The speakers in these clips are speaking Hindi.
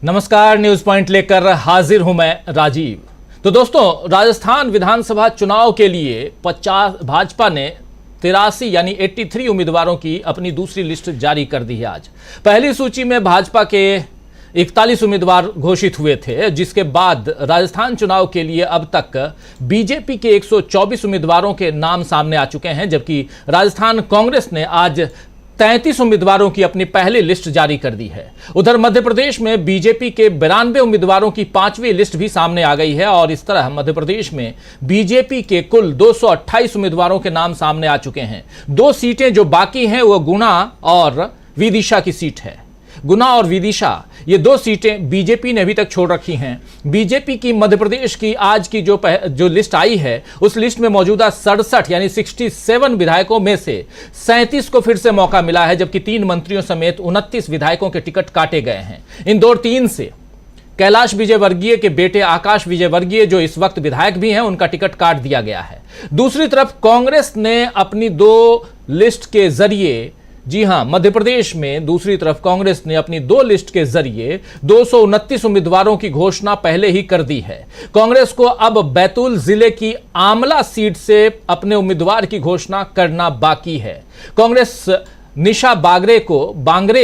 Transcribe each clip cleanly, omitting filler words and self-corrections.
नमस्कार, न्यूज पॉइंट लेकर हाजिर हूं मैं राजीव। तो दोस्तों, राजस्थान विधानसभा चुनाव के लिए भाजपा ने 83 यानी 83 उम्मीदवारों की अपनी दूसरी लिस्ट जारी कर दी है। आज पहली सूची में भाजपा के 41 उम्मीदवार घोषित हुए थे, जिसके बाद राजस्थान चुनाव के लिए अब तक बीजेपी के 124 उम्मीदवारों के नाम सामने आ चुके हैं, जबकि राजस्थान कांग्रेस ने आज 33 उम्मीदवारों की अपनी पहली लिस्ट जारी कर दी है। उधर मध्य प्रदेश में बीजेपी के 92 उम्मीदवारों की 5वीं लिस्ट भी सामने आ गई है और इस तरह मध्य प्रदेश में बीजेपी के कुल 228 उम्मीदवारों के नाम सामने आ चुके हैं। 2 सीटें जो बाकी हैं वो गुना और विदिशा की सीट है। गुना और विदिशा, ये 2 सीटें बीजेपी ने अभी तक छोड़ रखी हैं। बीजेपी की मध्य प्रदेश की आज की जो लिस्ट आई है, उस लिस्ट में मौजूदा 67 यानी 67 विधायकों में से 37 को फिर से मौका मिला है, जबकि 3 मंत्रियों समेत 29 विधायकों के टिकट काटे गए हैं। इन 2-3 से कैलाश विजयवर्गीय के बेटे आकाश विजयवर्गीय, जो इस वक्त विधायक भी हैं, उनका टिकट काट दिया गया है। दूसरी तरफ कांग्रेस ने अपनी 2 लिस्ट के जरिए, जी हां, मध्य प्रदेश में दूसरी तरफ कांग्रेस ने अपनी 2 लिस्ट के जरिए 229 उम्मीदवारों की घोषणा पहले ही कर दी है। कांग्रेस को अब बैतूल जिले की आमला सीट से अपने उम्मीदवार की घोषणा करना बाकी है। कांग्रेस निशा बांगरे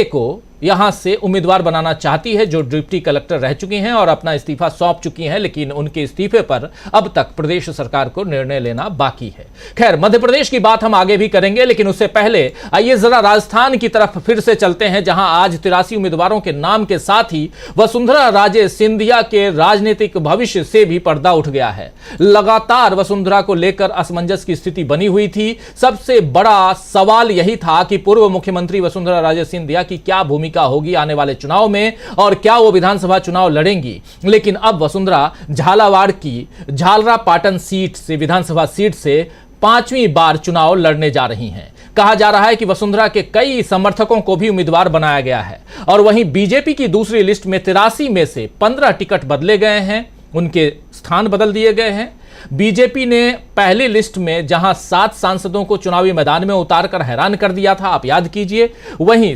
को यहां से उम्मीदवार बनाना चाहती है, जो डिप्टी कलेक्टर रह चुकी हैं और अपना इस्तीफा सौंप चुकी हैं, लेकिन उनके इस्तीफे पर अब तक प्रदेश सरकार को निर्णय लेना बाकी है। खैर, मध्य प्रदेश की बात हम आगे भी करेंगे, लेकिन उससे पहले आइए जरा राजस्थान की तरफ फिर से चलते हैं, जहां आज 83 उम्मीदवारों के नाम के साथ ही वसुंधरा राजे सिंधिया के राजनीतिक भविष्य से भी पर्दा उठ गया है। लगातार वसुंधरा को लेकर असमंजस की स्थिति बनी हुई थी। सबसे बड़ा सवाल यही था कि पूर्व मुख्यमंत्री वसुंधरा राजे सिंधिया की क्या भूमिका होगी आने वाले चुनाव में और क्या वो विधानसभा चुनाव लड़ेंगी। लेकिन अब वसुंधरा झालावाड़ की झालरा पाटन सीट से, विधानसभा सीट से 5वीं बार चुनाव लड़ने जा रही हैं। कहा जा रहा है कि वसुंधरा के कई समर्थकों को भी उम्मीदवार बनाया गया है और वहीं बीजेपी की दूसरी लिस्ट में 83 में से 15 टिकट बदले गए हैं, उनके स्थान बदल दिए गए हैं। बीजेपी ने पहली लिस्ट में जहां 7 सांसदों को चुनावी मैदान में उतारकर हैरान कर दिया था, आप याद कीजिए, वहीं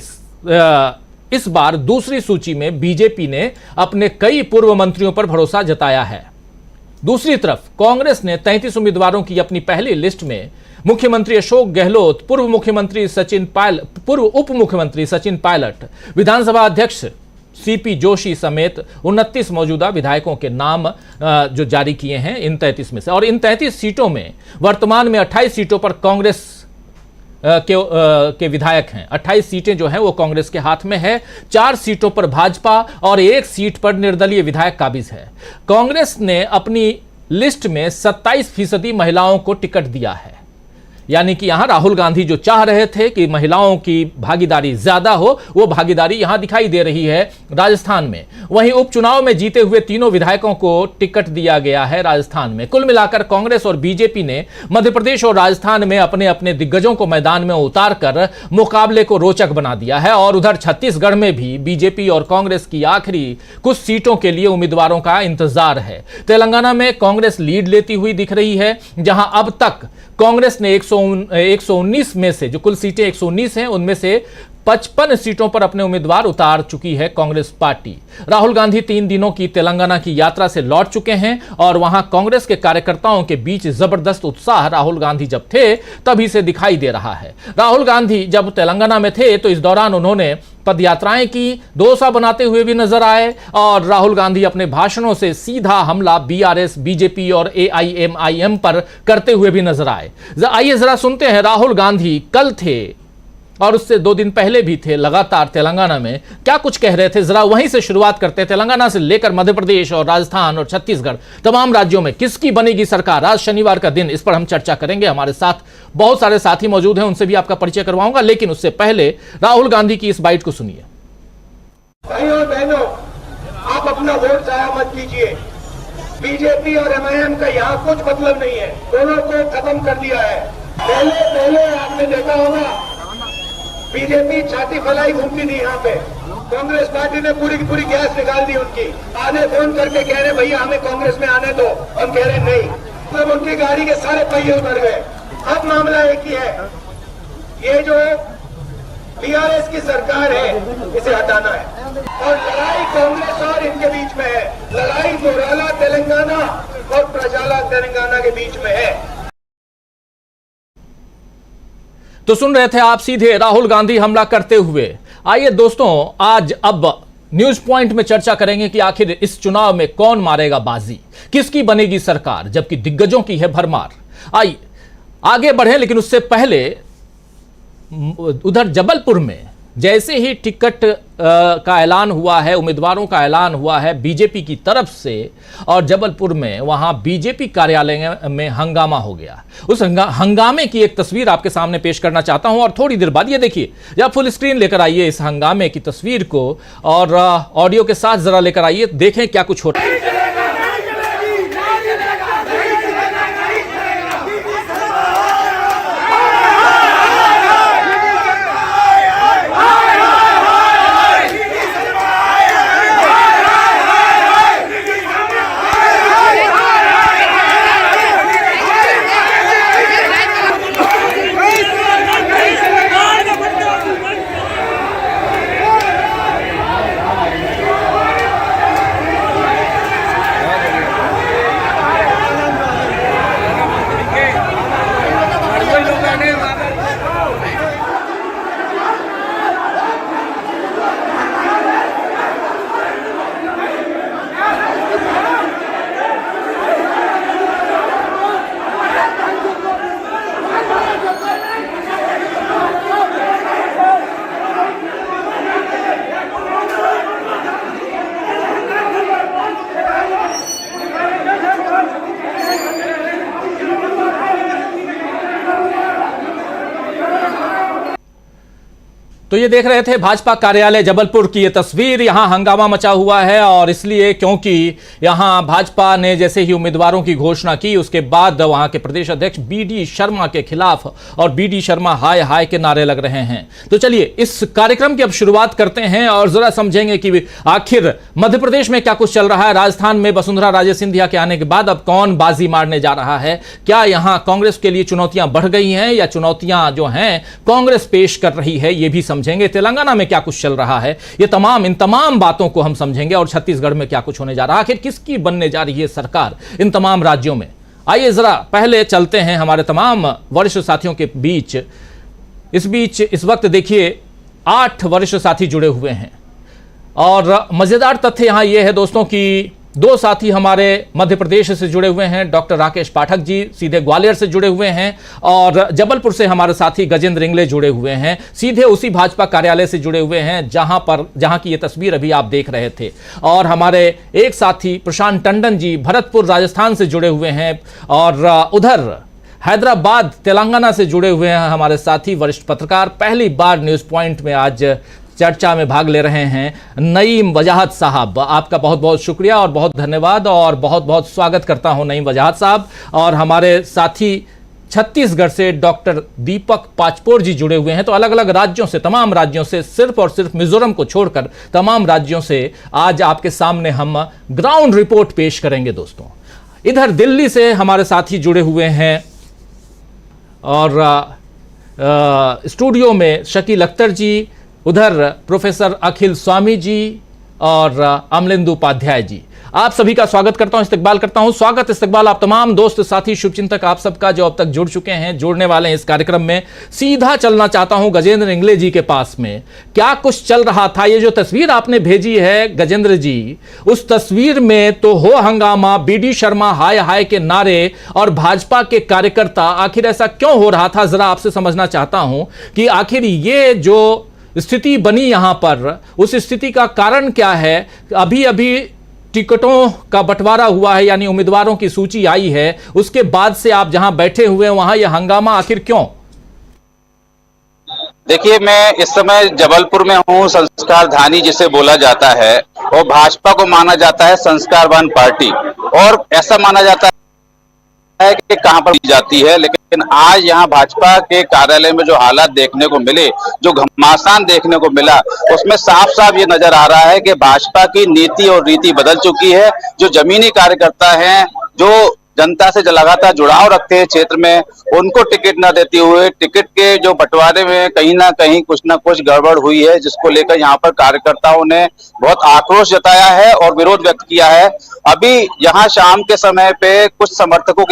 इस बार दूसरी सूची में बीजेपी ने अपने कई पूर्व मंत्रियों पर भरोसा जताया है। दूसरी तरफ कांग्रेस ने 33 उम्मीदवारों की अपनी पहली लिस्ट में मुख्यमंत्री अशोक गहलोत, पूर्व उप मुख्यमंत्री सचिन पायलट, विधानसभा अध्यक्ष सीपी जोशी समेत 29 मौजूदा विधायकों के नाम जो जारी किए हैं इन 33 में से। और इन 33 सीटों में वर्तमान में 28 सीटों पर कांग्रेस के विधायक हैं। 28 सीटें जो हैं वो कांग्रेस के हाथ में है। 4 सीटों पर भाजपा और 1 सीट पर निर्दलीय विधायक काबिज है। कांग्रेस ने अपनी लिस्ट में 27% महिलाओं को टिकट दिया है, यानी कि यहां राहुल गांधी जो चाह रहे थे कि महिलाओं की भागीदारी ज्यादा हो, वो भागीदारी यहां दिखाई दे रही है राजस्थान में। वहीं उपचुनाव में जीते हुए तीनों विधायकों को टिकट दिया गया है राजस्थान में। कुल मिलाकर कांग्रेस और बीजेपी ने मध्य प्रदेश और राजस्थान में अपने अपने दिग्गजों को मैदान में उतारकर मुकाबले को रोचक बना दिया है। और उधर छत्तीसगढ़ में भी बीजेपी और कांग्रेस की आखिरी कुछ सीटों के लिए उम्मीदवारों का इंतजार है। तेलंगाना में कांग्रेस लीड लेती हुई दिख रही है, जहां अब तक कांग्रेस ने 119 में से, जो कुल सीटें 119 हैं, उनमें से 55 सीटों पर अपने उम्मीदवार उतार चुकी है कांग्रेस पार्टी। राहुल गांधी 3 दिनों की तेलंगाना की यात्रा से लौट चुके हैं और वहां कांग्रेस के कार्यकर्ताओं के बीच जबरदस्त उत्साह राहुल गांधी जब थे तभी से दिखाई दे रहा है। राहुल गांधी जब तेलंगाना में थे तो इस दौरान उन्होंने पदयात्राएं की, डोसा बनाते हुए भी नजर आए और राहुल गांधी अपने भाषणों से सीधा हमला बीआरएस, बीजेपी और एआईएमआईएम पर करते हुए भी नजर आए। आइए जरा सुनते हैं राहुल गांधी कल थे और उससे 2 दिन पहले भी थे लगातार तेलंगाना में, क्या कुछ कह रहे थे। जरा वहीं से शुरुआत करते हैं। तेलंगाना से लेकर मध्य प्रदेश और राजस्थान और छत्तीसगढ़, तमाम राज्यों में किसकी बनेगी सरकार आज शनिवार का दिन, इस पर हम चर्चा करेंगे। हमारे साथ बहुत सारे साथी मौजूद हैं, उनसे भी आपका परिचय करवाऊंगा, लेकिन उससे पहले राहुल गांधी की इस बाइट को सुनिए। भाइयों बहनों, आप अपना वोट जाया मत कीजिए। बीजेपी और एमआईएम का यहाँ कुछ मतलब नहीं है, दोनों को खत्म कर दिया है। पहले आपने देखा होगा बीजेपी छाती फैलाई घूमती थी यहाँ पे, कांग्रेस पार्टी ने पूरी की पूरी गैस निकाल दी उनकी। आने फोन करके कह रहे भैया हमें कांग्रेस में आने दो, हम कह रहे नहीं, तब उनकी गाड़ी के सारे पहिए उतर गए। अब मामला एक ही है, ये जो टीआरएस की सरकार है, इसे हटाना है। और लड़ाई कांग्रेस और इनके बीच में है, लड़ाई जोराला तेलंगाना और प्रजाला तेलंगाना के बीच में है। तो सुन रहे थे आप सीधे राहुल गांधी हमला करते हुए। आइए दोस्तों, आज अब न्यूज पॉइंट में चर्चा करेंगे कि आखिर इस चुनाव में कौन मारेगा बाजी, किसकी बनेगी सरकार, जबकि दिग्गजों की है भरमार। आइए आगे बढ़े, लेकिन उससे पहले उधर जबलपुर में जैसे ही टिकट का ऐलान हुआ है, उम्मीदवारों का ऐलान हुआ है बीजेपी की तरफ से, और जबलपुर में वहां बीजेपी कार्यालय में हंगामा हो गया। उस हंगामे की एक तस्वीर आपके सामने पेश करना चाहता हूं, और थोड़ी देर बाद ये देखिए, या फुल स्क्रीन लेकर आइए इस हंगामे की तस्वीर को, और ऑडियो के साथ जरा लेकर आइए, देखें क्या कुछ होता है। तो ये देख रहे थे भाजपा कार्यालय जबलपुर की ये तस्वीर। यहां हंगामा मचा हुआ है, और इसलिए क्योंकि यहां भाजपा ने जैसे ही उम्मीदवारों की घोषणा की, उसके बाद वहां के प्रदेश अध्यक्ष बीडी शर्मा के खिलाफ और बीडी शर्मा हाय हाय के नारे लग रहे हैं। तो चलिए इस कार्यक्रम की अब शुरुआत करते हैं और जरा समझेंगे कि आखिर मध्य प्रदेश में क्या कुछ चल रहा है। राजस्थान में वसुंधरा राजे सिंधिया के आने के बाद अब कौन बाजी मारने जा रहा है? क्या यहां कांग्रेस के लिए चुनौतियां बढ़ गई हैं, या चुनौतियां जो हैं कांग्रेस पेश कर रही है, ये भी समझेंगे। तेलंगाना में क्या कुछ चल रहा है, ये इन तमाम बातों को हम समझेंगे, और छत्तीसगढ़ में क्या कुछ होने जा रहा है, आखिर किसकी बनने जा रही है सरकार इन तमाम राज्यों में। आइए जरा पहले चलते हैं हमारे तमाम वरिष्ठ साथियों के बीच। इस वक्त देखिए 8 वरिष्ठ साथी जुड़े हुए हैं, और मजेदार तथ्य यहां यह है दोस्तों कि 2 साथी हमारे मध्य प्रदेश से जुड़े हुए हैं, डॉक्टर राकेश पाठक जी सीधे ग्वालियर से जुड़े हुए हैं, और जबलपुर से हमारे साथी गजेंद्र इंगले जुड़े हुए हैं, सीधे उसी भाजपा कार्यालय से जुड़े हुए हैं जहां की ये तस्वीर अभी आप देख रहे थे। और हमारे एक साथी प्रशांत टंडन जी भरतपुर राजस्थान से जुड़े हुए हैं, और उधर हैदराबाद तेलंगाना से जुड़े हुए हैं हमारे साथी वरिष्ठ पत्रकार, पहली बार न्यूज पॉइंट में आज चर्चा में भाग ले रहे हैं, नईम वजाहत साहब। आपका बहुत बहुत शुक्रिया और बहुत धन्यवाद, और बहुत बहुत स्वागत करता हूं नईम वजाहत साहब। और हमारे साथी छत्तीसगढ़ से डॉक्टर दीपक पाचपोर जी जुड़े हुए हैं। तो अलग अलग राज्यों से, तमाम राज्यों से, सिर्फ और सिर्फ मिजोरम को छोड़कर तमाम राज्यों से आज आपके सामने हम ग्राउंड रिपोर्ट पेश करेंगे दोस्तों। इधर दिल्ली से हमारे साथी जुड़े हुए हैं, और स्टूडियो में शकील अख्तर जी, उधर प्रोफेसर अखिल स्वामी जी और अमलेंदु उपाध्याय जी। आप सभी का स्वागत करता हूं, इस्तकबाल करता हूं। स्वागत इस्तकबाल आप तमाम दोस्त साथी शुभचिंतक आप सबका जो अब तक जुड़ चुके हैं, जुड़ने वाले हैं इस कार्यक्रम में। सीधा चलना चाहता हूं गजेंद्र इंगले जी के पास में। क्या कुछ चल रहा था? ये जो तस्वीर आपने भेजी है गजेंद्र जी, उस तस्वीर में तो हो हंगामा, बीडी शर्मा हाय हाय के नारे, और भाजपा के कार्यकर्ता। आखिर ऐसा क्यों हो रहा था, जरा आपसे समझना चाहता हूं कि आखिर ये जो स्थिति बनी यहां पर, उस स्थिति का कारण क्या है? अभी अभी टिकटों का बंटवारा हुआ है, यानी उम्मीदवारों की सूची आई है, उसके बाद से आप जहां बैठे हुए हैं वहां यह हंगामा आखिर क्यों? देखिए, मैं इस समय जबलपुर में हूं, संस्कार धानी जिसे बोला जाता है, और भाजपा को माना जाता है संस्कारवान पार्टी, और ऐसा माना जाता है कि कहां पर जाती है। लेकिन आज यहां भाजपा के कार्यालय में जो हालात देखने को मिले, जो घमासान देखने को मिला, उसमें साफ साफ ये नजर आ रहा है कि भाजपा की नीति और रीति बदल चुकी है। जो जमीनी कार्यकर्ता हैं, जो जनता से जो लगातार जुड़ाव रखते हैं क्षेत्र में, उनको टिकट न देते हुए टिकट के जो बंटवारे में कहीं ना कहीं कुछ न कुछ गड़बड़ हुई है, जिसको लेकर यहाँ पर कार्यकर्ताओं ने बहुत आक्रोश जताया है और विरोध व्यक्त किया है। अभी यहाँ शाम के समय पे कुछ समर्थकों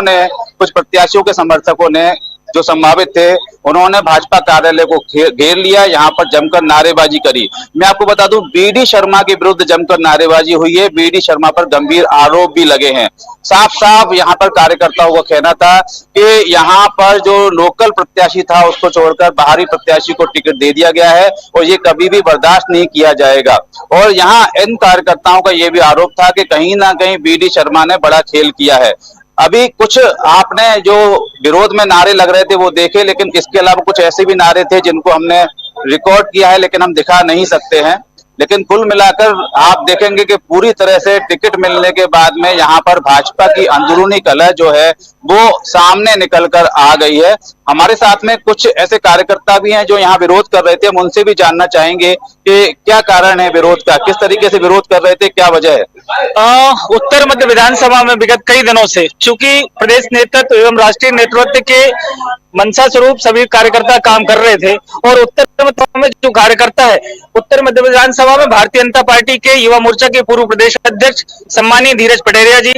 ने कुछ प्रत्याशियों के समर्थकों ने जो संभावित थे, उन्होंने भाजपा कार्यालय को घेर लिया, यहाँ पर जमकर नारेबाजी करी। मैं आपको बता दूं, बीडी शर्मा के विरुद्ध जमकर नारेबाजी हुई है, बीडी शर्मा पर गंभीर आरोप भी लगे हैं। साफ साफ यहाँ पर कार्यकर्ताओं का कहना था कि यहाँ पर जो लोकल प्रत्याशी था उसको छोड़कर बाहरी प्रत्याशी को टिकट दे दिया गया है और ये कभी भी बर्दाश्त नहीं किया जाएगा। और यहाँ इन कार्यकर्ताओं का ये भी आरोप था कि कहीं ना कहीं बीडी शर्मा ने बड़ा खेल किया है। अभी कुछ आपने जो विरोध में नारे लग रहे थे वो देखे, लेकिन इसके अलावा कुछ ऐसे भी नारे थे जिनको हमने रिकॉर्ड किया है लेकिन हम दिखा नहीं सकते हैं। लेकिन कुल मिलाकर आप देखेंगे कि पूरी तरह से टिकट मिलने के बाद में यहाँ पर भाजपा की अंदरूनी कलह जो है वो सामने निकल कर आ गई है। हमारे साथ में कुछ ऐसे कार्यकर्ता भी हैं जो यहाँ विरोध कर रहे थे, हम उनसे भी जानना चाहेंगे कि क्या कारण है विरोध का, किस तरीके से विरोध कर रहे थे, क्या वजह है। उत्तर मध्य विधानसभा में विगत कई दिनों से चूंकि प्रदेश नेतृत्व एवं राष्ट्रीय नेतृत्व के मंशा स्वरूप सभी कार्यकर्ता काम कर रहे थे और उत्तर मध्य में जो कार्यकर्ता है, उत्तर मध्य विधानसभा में भारतीय जनता पार्टी के युवा मोर्चा के पूर्व प्रदेश अध्यक्ष सम्मानीय धीरज पटेरिया जी,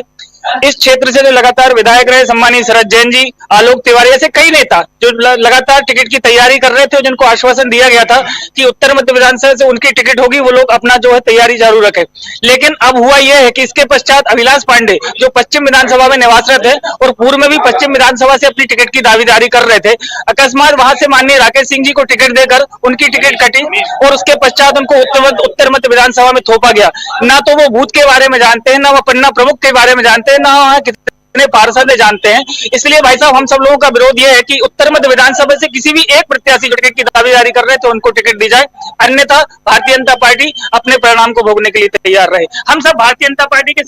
इस क्षेत्र से जो लगातार विधायक रहे सम्मानीय शरद जैन जी, आलोक तिवारी, ऐसे कई नेता जो लगातार टिकट की तैयारी कर रहे थे और जिनको आश्वासन दिया गया था कि उत्तर मध्य विधानसभा से उनकी टिकट होगी, वो लोग अपना जो है तैयारी जारी रखें। लेकिन अब हुआ यह है कि इसके पश्चात अभिलाष पांडे जो पश्चिम विधानसभा में निवासरत है और पूर्व में भी पश्चिम विधानसभा से अपनी टिकट की दावेदारी कर रहे थे, अकस्मात वहां से माननीय राकेश सिंह जी को टिकट देकर उनकी टिकट कटी और उसके पश्चात उनको उत्तर मध्य विधानसभा में थोपा गया। ना तो वो बूथ के बारे में जानते हैं, ना वो पन्ना प्रमुख के बारे में जानते हैं, ना वहां कितने पार्षद जानते हैं। इसलिए भाई साहब हम सब लोगों का विरोध यह है कि उत्तर मध्य विधानसभा से किसी भी एक प्रत्याशी जो टिकट की दावेदारी कर रहे हैं तो उनको टिकट दी जाए, अन्यथा भारतीय जनता पार्टी अपने परिणाम को भोगने के लिए तैयार रहे। हम सब भारतीय जनता पार्टी के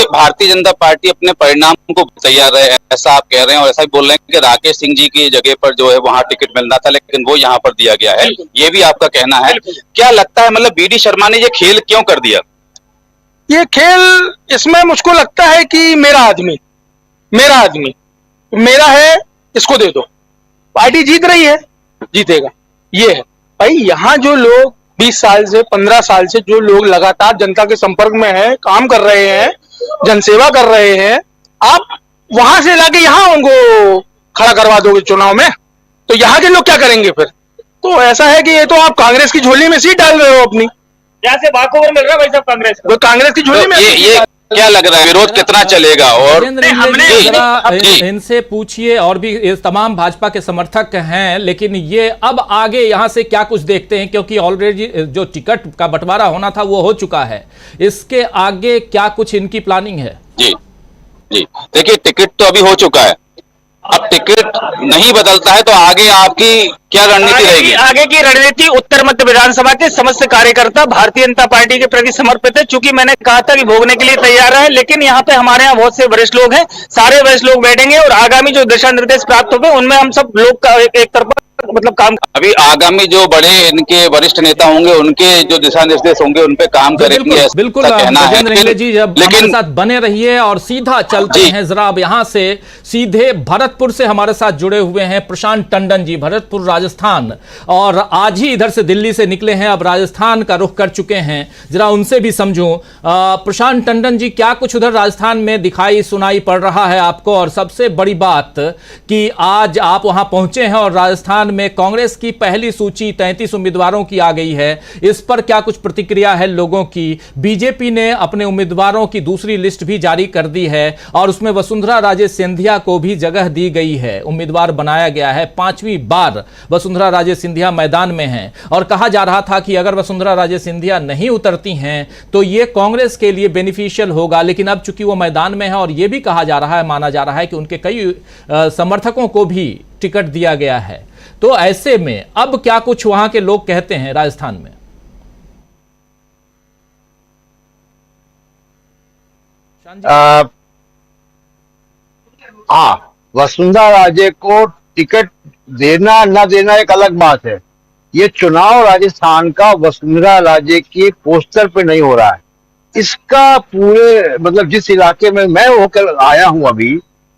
भारतीय जनता पार्टी अपने परिणाम को तैयार रहे, ऐसा आप कह रहे हैं और ऐसा ही बोल रहे हैं कि राकेश सिंह जी की जगह पर जो है वहां टिकट मिलना था लेकिन वो यहाँ पर दिया गया है, ये भी आपका कहना है। क्या लगता है, मतलब बीडी शर्मा ने ये खेल क्यों कर दिया? ये खेल, इसमें मुझको लगता है कि मेरा आदमी मेरा है, इसको दे दो, पार्टी जीत रही है, जीतेगा, ये है भाई। यहाँ जो लोग 20 साल से 15 साल से जो लोग लगातार जनता के संपर्क में हैं, काम कर रहे हैं, जनसेवा कर रहे हैं, आप वहां से लाके यहाँ उनको खड़ा करवा दोगे चुनाव में, तो यहाँ के लोग क्या करेंगे फिर? तो ऐसा है कि ये तो आप कांग्रेस की झोली में सीट डाल रहे हो अपनी, जहाँ से वॉकओवर मिल रहा है भाई साहब कांग्रेस की झोली में। ये क्या लग रहा है, विरोध कितना चलेगा? और हमने इनसे पूछिए, और भी तमाम भाजपा के समर्थक हैं, लेकिन ये अब आगे यहां से क्या कुछ देखते हैं, क्योंकि ऑलरेडी जो टिकट का बंटवारा होना था वो हो चुका है, इसके आगे क्या कुछ इनकी प्लानिंग है? जी देखिए, टिकट तो अभी हो चुका है, अब टिकट नहीं बदलता है तो आगे आपकी क्या रणनीति रहेगी? आगे की रणनीति उत्तर मध्य विधानसभा के समस्त कार्यकर्ता भारतीय जनता पार्टी के प्रति समर्पित है। चूंकि मैंने कहा था कि भोगने के लिए तैयार है, लेकिन यहाँ पे हमारे यहाँ बहुत से वरिष्ठ लोग हैं, सारे वरिष्ठ लोग बैठेंगे और आगामी जो दिशा निर्देश प्राप्त होंगे उनमें हम सब लोग का एक तरफ मतलब काम, अभी आगामी जो बड़े इनके वरिष्ठ नेता होंगे उनके जो दिशा निर्देश होंगे उन पे काम करेंगे, बिल्कुल कहना है। जी जब हमारे साथ बने रहिए और सीधा चलते हैं जरा, अब यहाँ से सीधे भरतपुर से हमारे साथ जुड़े हुए हैं प्रशांत टंडन जी, भरतपुर राजस्थान, और आज ही इधर से दिल्ली से निकले हैं, अब राजस्थान का रुख कर चुके हैं, जरा उनसे भी समझूं। प्रशांत टंडन जी, क्या कुछ उधर राजस्थान में दिखाई सुनाई पड़ रहा है आपको? और सबसे बड़ी बात कि आज आप वहां पहुंचे हैं और राजस्थान में कांग्रेस की पहली सूची 33 उम्मीदवारों की आ गई है, इस पर क्या कुछ प्रतिक्रिया है लोगों की? बीजेपी ने अपने उम्मीदवारों की दूसरी लिस्ट भी जारी कर दी है और उसमें वसुंधरा राजे सिंधिया को भी जगह दी गई है, उम्मीदवार बनाया गया है। 5वीं बार वसुंधरा राजे सिंधिया मैदान में हैं और कहा जा रहा था कि अगर वसुंधरा राजे सिंधिया नहीं उतरती हैं तो यह कांग्रेस के लिए बेनिफिशियल होगा, लेकिन अब चूंकि वो मैदान में है और यह भी कहा जा रहा है, माना जा रहा है कि उनके कई समर्थकों को भी टिकट दिया गया है, तो ऐसे में अब क्या कुछ वहां के लोग कहते हैं राजस्थान में? हाँ, वसुंधरा राजे को टिकट देना ना देना एक अलग बात है। ये चुनाव राजस्थान का वसुंधरा राजे की पोस्टर पे नहीं हो रहा है, इसका पूरे मतलब जिस इलाके में मैं होकर आया हूं अभी,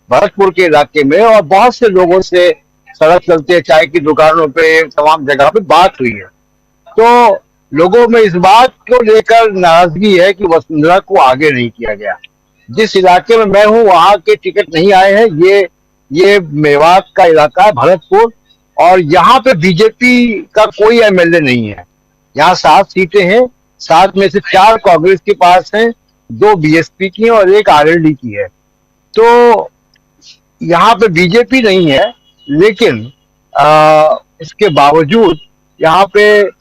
भरतपुर के इलाके में, और बहुत से लोगों से सड़क चलते, चाय की दुकानों पे, तमाम जगह पे बात हुई है, तो लोगों में इस बात को लेकर नाराजगी है कि वसुंधरा को आगे नहीं किया गया। जिस इलाके में मैं हूं वहां के टिकट नहीं आए हैं। ये मेवात का इलाका है, भरतपुर, और यहाँ पे बीजेपी का कोई एमएलए नहीं है। यहाँ 7 सीटें हैं, 7 में से 4 कांग्रेस के पास हैं, 2 बीएसपी की हैं और 1 आरएलडी की है। तो यहाँ पे बीजेपी नहीं है, लेकिन इसके बावजूद यहाँ पे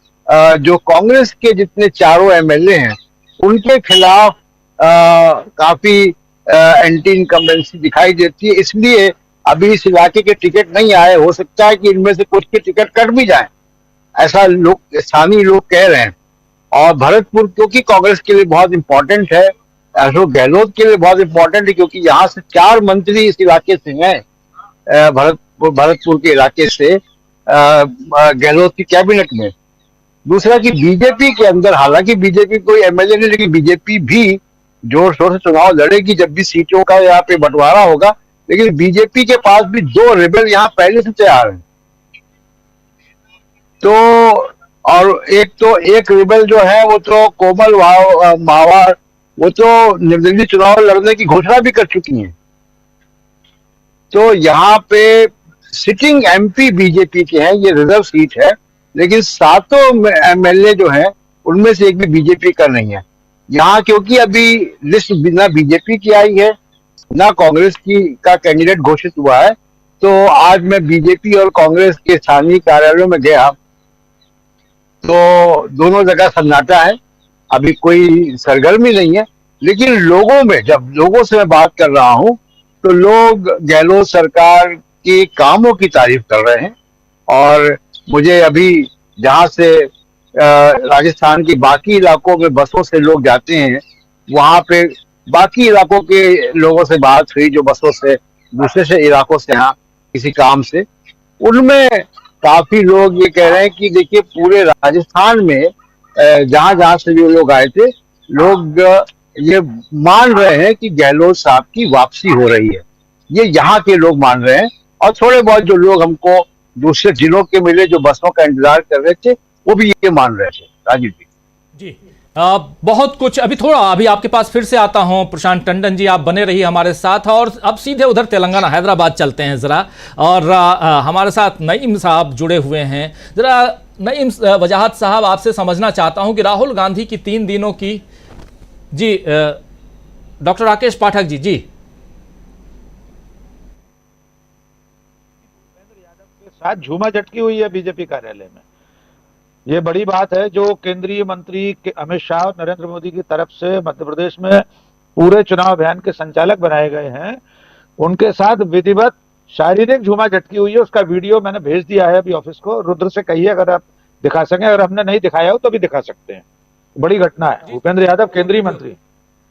जो कांग्रेस के जितने चारों एमएलए हैं उनके खिलाफ काफी एंटी इनकम्बेंसी दिखाई देती है। इसलिए अभी इस इलाके के टिकट नहीं आए। हो सकता है कि इनमें से कुछ के टिकट कट भी जाए, ऐसा लोग, स्थानीय लोग कह रहे हैं। और भरतपुर क्योंकि कांग्रेस के लिए बहुत इंपॉर्टेंट है, अशोक गहलोत के लिए बहुत इंपॉर्टेंट है, क्योंकि यहाँ से 4 मंत्री इस इलाके से हैं, भरतपुर के इलाके से गहलोत की कैबिनेट में। दूसरा कि बीजेपी के अंदर, हालांकि बीजेपी कोई एमएलए नहीं, लेकिन बीजेपी भी जोर शोर से चुनाव लड़ेगी जब भी सीटों का यहाँ पे बंटवारा होगा। लेकिन बीजेपी के पास भी 2 रेबल यहाँ पहले से तैयार हैं। तो और एक रेबल जो है वो तो कोमल मावार, वो तो निर्दलीय चुनाव लड़ने की घोषणा भी कर चुकी हैं। तो यहाँ पे सिटिंग एमपी बीजेपी के हैं, ये रिजर्व सीट है, लेकिन 7 एमएलए जो हैं उनमें से एक भी बीजेपी का नहीं है यहाँ, क्योंकि अभी लिस्ट ना बीजेपी की आई है ना कांग्रेस की का कैंडिडेट घोषित हुआ है। तो आज मैं बीजेपी और कांग्रेस के स्थानीय कार्यालयों में गया तो दोनों जगह सन्नाटा है, अभी कोई सरगर्मी नहीं है। लेकिन लोगों में, जब लोगों से मैं बात कर रहा हूं तो लोग गहलोत सरकार के कामों की तारीफ कर रहे हैं। और मुझे अभी जहां से राजस्थान के बाकी इलाकों में बसों से लोग जाते हैं, वहां पे बाकी इलाकों के लोगों से बात हुई जो बसों से दूसरे से इलाकों से यहाँ किसी काम से, उनमें काफी लोग ये कह रहे हैं कि देखिए पूरे राजस्थान में जहां जहां से जो लोग आए थे, लोग ये मान रहे हैं कि गहलोत साहब की वापसी हो रही है। ये यहाँ के लोग मान रहे हैं। और थोड़े बहुत जो लोग हमको दूसरे जिलों के मिले जो बसों का इंतजार कर रहे थे, वो भी ये मान रहे थे। राजीव जी बहुत कुछ अभी आपके पास फिर से आता हूं। प्रशांत टंडन जी, आप बने रहिए हमारे साथ, और अब सीधे उधर तेलंगाना हैदराबाद चलते हैं जरा। और हमारे साथ नईम साहब जुड़े हुए हैं। जरा नईम वजाहत साहब, आपसे समझना चाहता हूं कि राहुल गांधी की 3 दिनों की जी डॉक्टर राकेश पाठक जी साथ झूमा झटकी हुई है बीजेपी कार्यालय में। ये बड़ी बात है जो केंद्रीय मंत्री अमित शाह और नरेंद्र मोदी की तरफ से मध्य प्रदेश में पूरे चुनाव अभियान के संचालक बनाए गए हैं, उनके साथ विधिवत शारीरिक झूमा झटकी हुई है। उसका वीडियो मैंने भेज दिया है अभी ऑफिस को। रुद्र से कहिए अगर आप दिखा सकें, अगर हमने नहीं दिखाया हो तो भी दिखा सकते हैं। बड़ी घटना है। भूपेंद्र यादव केंद्रीय मंत्री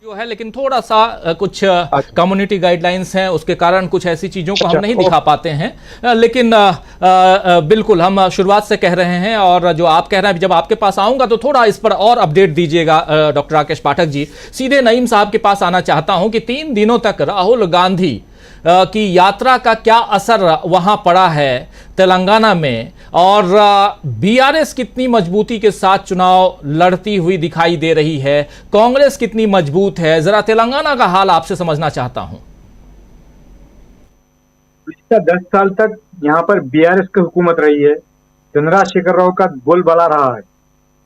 जो है, लेकिन थोड़ा सा कुछ कम्युनिटी गाइडलाइंस हैं, उसके कारण कुछ ऐसी चीज़ों को हम नहीं दिखा पाते हैं। लेकिन बिल्कुल हम शुरुआत से कह रहे हैं, और जो आप कह रहे हैं, जब आपके पास आऊंगा तो थोड़ा इस पर और अपडेट दीजिएगा डॉक्टर राकेश पाठक जी। सीधे नईम साहब के पास आना चाहता हूं कि 3 दिनों तक राहुल गांधी की यात्रा का क्या असर वहां पड़ा है तेलंगाना में, और बीआरएस कितनी मजबूती के साथ चुनाव लड़ती हुई दिखाई दे रही है, कांग्रेस कितनी मजबूत है, जरा तेलंगाना का हाल आपसे समझना चाहता हूं। पिछले 10 साल तक यहाँ पर बीआरएस की हुकूमत रही है, चंद्रशेखर राव का बोलबाला रहा है,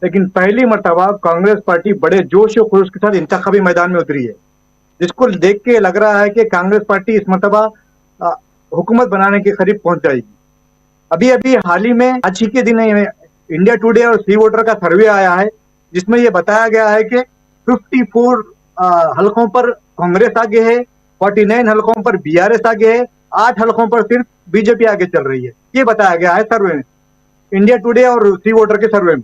लेकिन पहली मर्तबा कांग्रेस पार्टी बड़े जोश और खरोश के साथ इंतखाबी मैदान में उतरी है, जिसको देख के लग रहा है कि कांग्रेस पार्टी इस मर्तबा हुकूमत बनाने के करीब पहुंच जाएगी। अभी हाल ही में आज ही के दिन इंडिया टुडे और सी वोटर का सर्वे आया है, जिसमें यह बताया गया है कि 54 हलकों पर कांग्रेस आगे है, 49 हलकों पर बीआरएस आगे है, 8 हलकों पर सिर्फ बीजेपी आगे चल रही है। ये बताया गया है सर्वे में, इंडिया टुडे और सी वोटर के सर्वे में।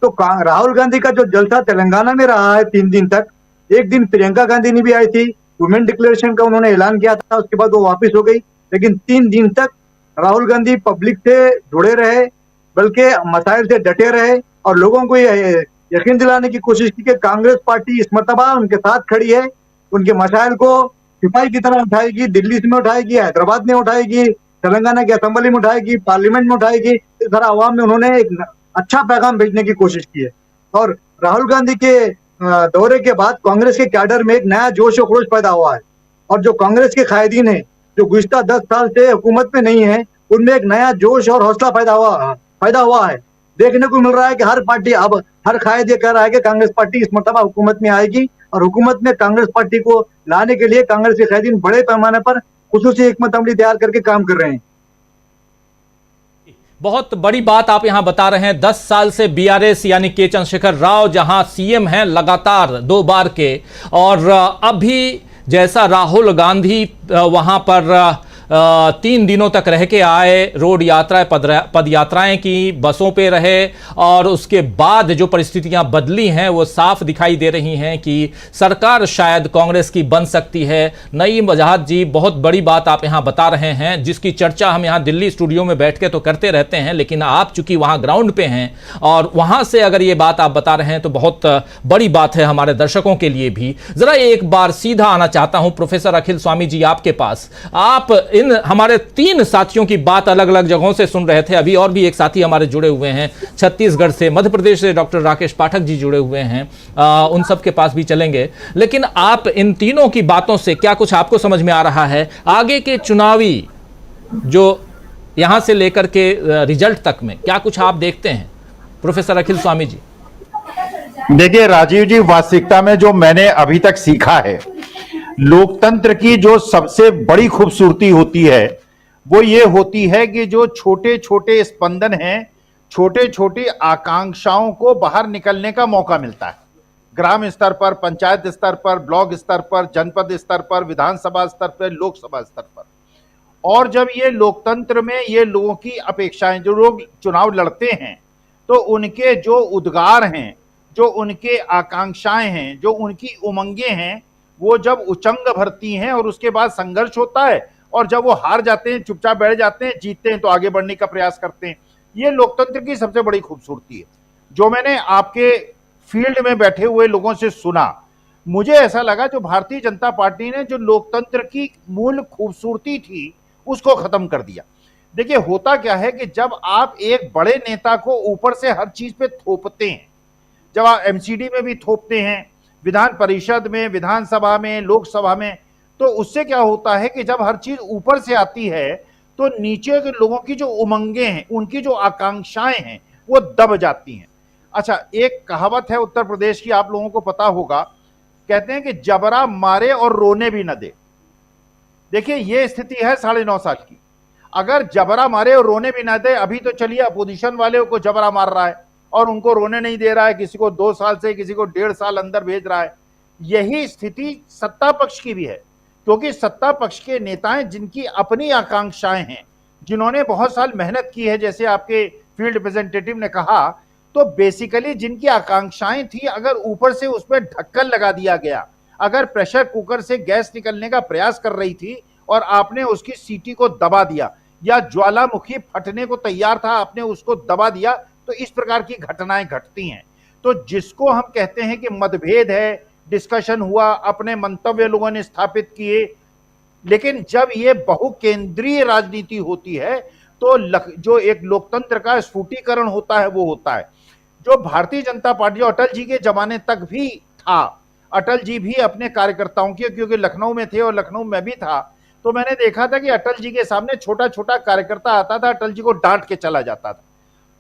तो राहुल गांधी का जो जलसा तेलंगाना में रहा है 3 दिन तक, एक दिन प्रियंका गांधी ने भी आई थी, वुमेन डिक्लेरेशन का उन्होंने ऐलान किया था, उसके बाद वो वापस हो गई, लेकिन 3 दिन तक राहुल गांधी पब्लिक से जुड़े रहे, बल्कि मसाइल से डटे रहे और लोगों को ये यकीन दिलाने की कोशिश की कि कांग्रेस पार्टी इस मर्तबा उनके साथ खड़ी है, उनके मसाइल को सिपाही की तरह उठाएगी, दिल्ली में उठाएगी, हैदराबाद में उठाएगी, तेलंगाना की असेंबली में उठाएगी, पार्लियामेंट में उठाएगी। इस तरह आवाम में उन्होंने एक अच्छा पैगाम भेजने की कोशिश की है। और राहुल गांधी के दौरे के बाद कांग्रेस के कैडर में एक नया जोश और खरोश पैदा हुआ है, और जो कांग्रेस के कायदीन है जो गुज़िश्ता 10 साल से हुकूमत में नहीं है, उनमें एक नया जोश और हौसला पैदा हुआ है। देखने को मिल रहा है कि हर पार्टी, अब हर कायद ये कह रहा है कि कांग्रेस पार्टी इस मर्तबा हुकूमत में आएगी, और हुकूमत में कांग्रेस पार्टी को लाने के लिए कांग्रेस के कायदीन बड़े पैमाने पर खुसूसी हिकमत अमली तैयार करके काम कर रहे हैं। बहुत बड़ी बात आप यहां बता रहे हैं। 10 साल से बीआरएस यानी के चंद्रशेखर राव जहां सीएम हैं लगातार 2 बार के, और अभी जैसा राहुल गांधी वहां पर 3 दिनों तक रह के आए, रोड यात्राएं पद यात्राएं की, बसों पे रहे, और उसके बाद जो परिस्थितियां बदली हैं वो साफ दिखाई दे रही हैं कि सरकार शायद कांग्रेस की बन सकती है। नईम वजाहत जी, बहुत बड़ी बात आप यहां बता रहे हैं, जिसकी चर्चा हम यहां दिल्ली स्टूडियो में बैठ के तो करते रहते हैं, लेकिन आप चूंकि वहां ग्राउंड पे हैं और वहां से अगर ये बात आप बता रहे हैं तो बहुत बड़ी बात है हमारे दर्शकों के लिए भी। जरा एक बार सीधा आना चाहता हूं प्रोफेसर अखिल स्वामी जी आपके पास। आप इन हमारे 3 साथियों की बात अलग अलग जगहों से सुन रहे थे, अभी और भी एक साथी हमारे जुड़े हुए हैं छत्तीसगढ़ से, मध्य प्रदेश से डॉक्टर राकेश पाठक जी जुड़े हुए हैं, उन सब के पास भी चलेंगे। लेकिन आप इन तीनों की बातों से क्या कुछ आपको समझ में आ रहा है आगे के चुनावी जो यहां से लेकर के रिजल्ट तक में, क्या कुछ आप देखते हैं प्रोफेसर अखिल स्वामी जी? देखिए राजीव जी, वास्तविकता में जो मैंने अभी तक सीखा है, लोकतंत्र की जो सबसे बड़ी खूबसूरती होती है वो ये होती है कि जो छोटे छोटे स्पंदन हैं, छोटे छोटी आकांक्षाओं को बाहर निकलने का मौका मिलता है। ग्राम स्तर पर, पंचायत स्तर पर, ब्लॉक स्तर पर, जनपद स्तर पर, विधानसभा स्तर पर, लोकसभा स्तर पर। और जब ये लोकतंत्र में ये लोगों की अपेक्षाएं, जो लोग चुनाव लड़ते हैं तो उनके जो उद्गार हैं, जो उनके आकांक्षाएं हैं, जो उनकी उमंगें हैं, वो जब उचंग भरती हैं और उसके बाद संघर्ष होता है, और जब वो हार जाते हैं, चुपचाप बैठ जाते हैं, जीतते हैं तो आगे बढ़ने का प्रयास करते हैं। ये लोकतंत्र की सबसे बड़ी खूबसूरती है। जो मैंने आपके फील्ड में बैठे हुए लोगों से सुना, मुझे ऐसा लगा जो भारतीय जनता पार्टी ने जो लोकतंत्र की मूल खूबसूरती थी उसको खत्म कर दिया। देखिए होता क्या है कि जब आप एक बड़े नेता को ऊपर से हर चीज पे थोपते हैं, जब आप एमसीडी में भी थोपते हैं, विधान परिषद में, विधानसभा में, लोकसभा में, तो उससे क्या होता है कि जब हर चीज ऊपर से आती है तो नीचे के लोगों की जो उमंगे हैं, उनकी जो आकांक्षाएं हैं, वो दब जाती हैं। अच्छा, एक कहावत है उत्तर प्रदेश की, आप लोगों को पता होगा, कहते हैं कि जबरा मारे और रोने भी न दे। देखिए ये स्थिति है 9.5 साल की। अगर जबरा मारे और रोने भी ना दे, अभी तो चलिए अपोजिशन वाले को जबरा मार रहा है और उनको रोने नहीं दे रहा है, किसी को 2 साल से, किसी को 1.5 साल अंदर भेज रहा है। यही स्थिति सत्ता पक्ष की भी है, क्योंकि सत्ता पक्ष के नेताएं जिनकी अपनी आकांक्षाएं हैं, जिन्होंने बहुत साल मेहनत की है, जैसे आपके फील्ड रिप्रेजेंटेटिव ने कहा, तो बेसिकली जिनकी आकांक्षाएं थी, अगर ऊपर से उसमें ढक्कन लगा दिया गया, अगर प्रेशर कुकर से गैस निकलने का प्रयास कर रही थी और आपने उसकी सीटी को दबा दिया, या ज्वालामुखी फटने को तैयार था, आपने उसको दबा दिया, तो इस प्रकार की घटनाएं घटती हैं। तो जिसको हम कहते हैं कि मतभेद है, डिस्कशन हुआ, अपने मंतव्य लोगों ने स्थापित किए, लेकिन जब ये बहुकेंद्रीय राजनीति होती है तो जो एक लोकतंत्र का स्फुटीकरण होता है वो होता है। जो भारतीय जनता पार्टी अटल जी के जमाने तक भी था, अटल जी भी अपने कार्यकर्ताओं के, क्योंकि लखनऊ में थे और लखनऊ में भी था, तो मैंने देखा था कि अटल जी के सामने छोटा छोटा कार्यकर्ता आता था, अटल जी को डांट के चला जाता था।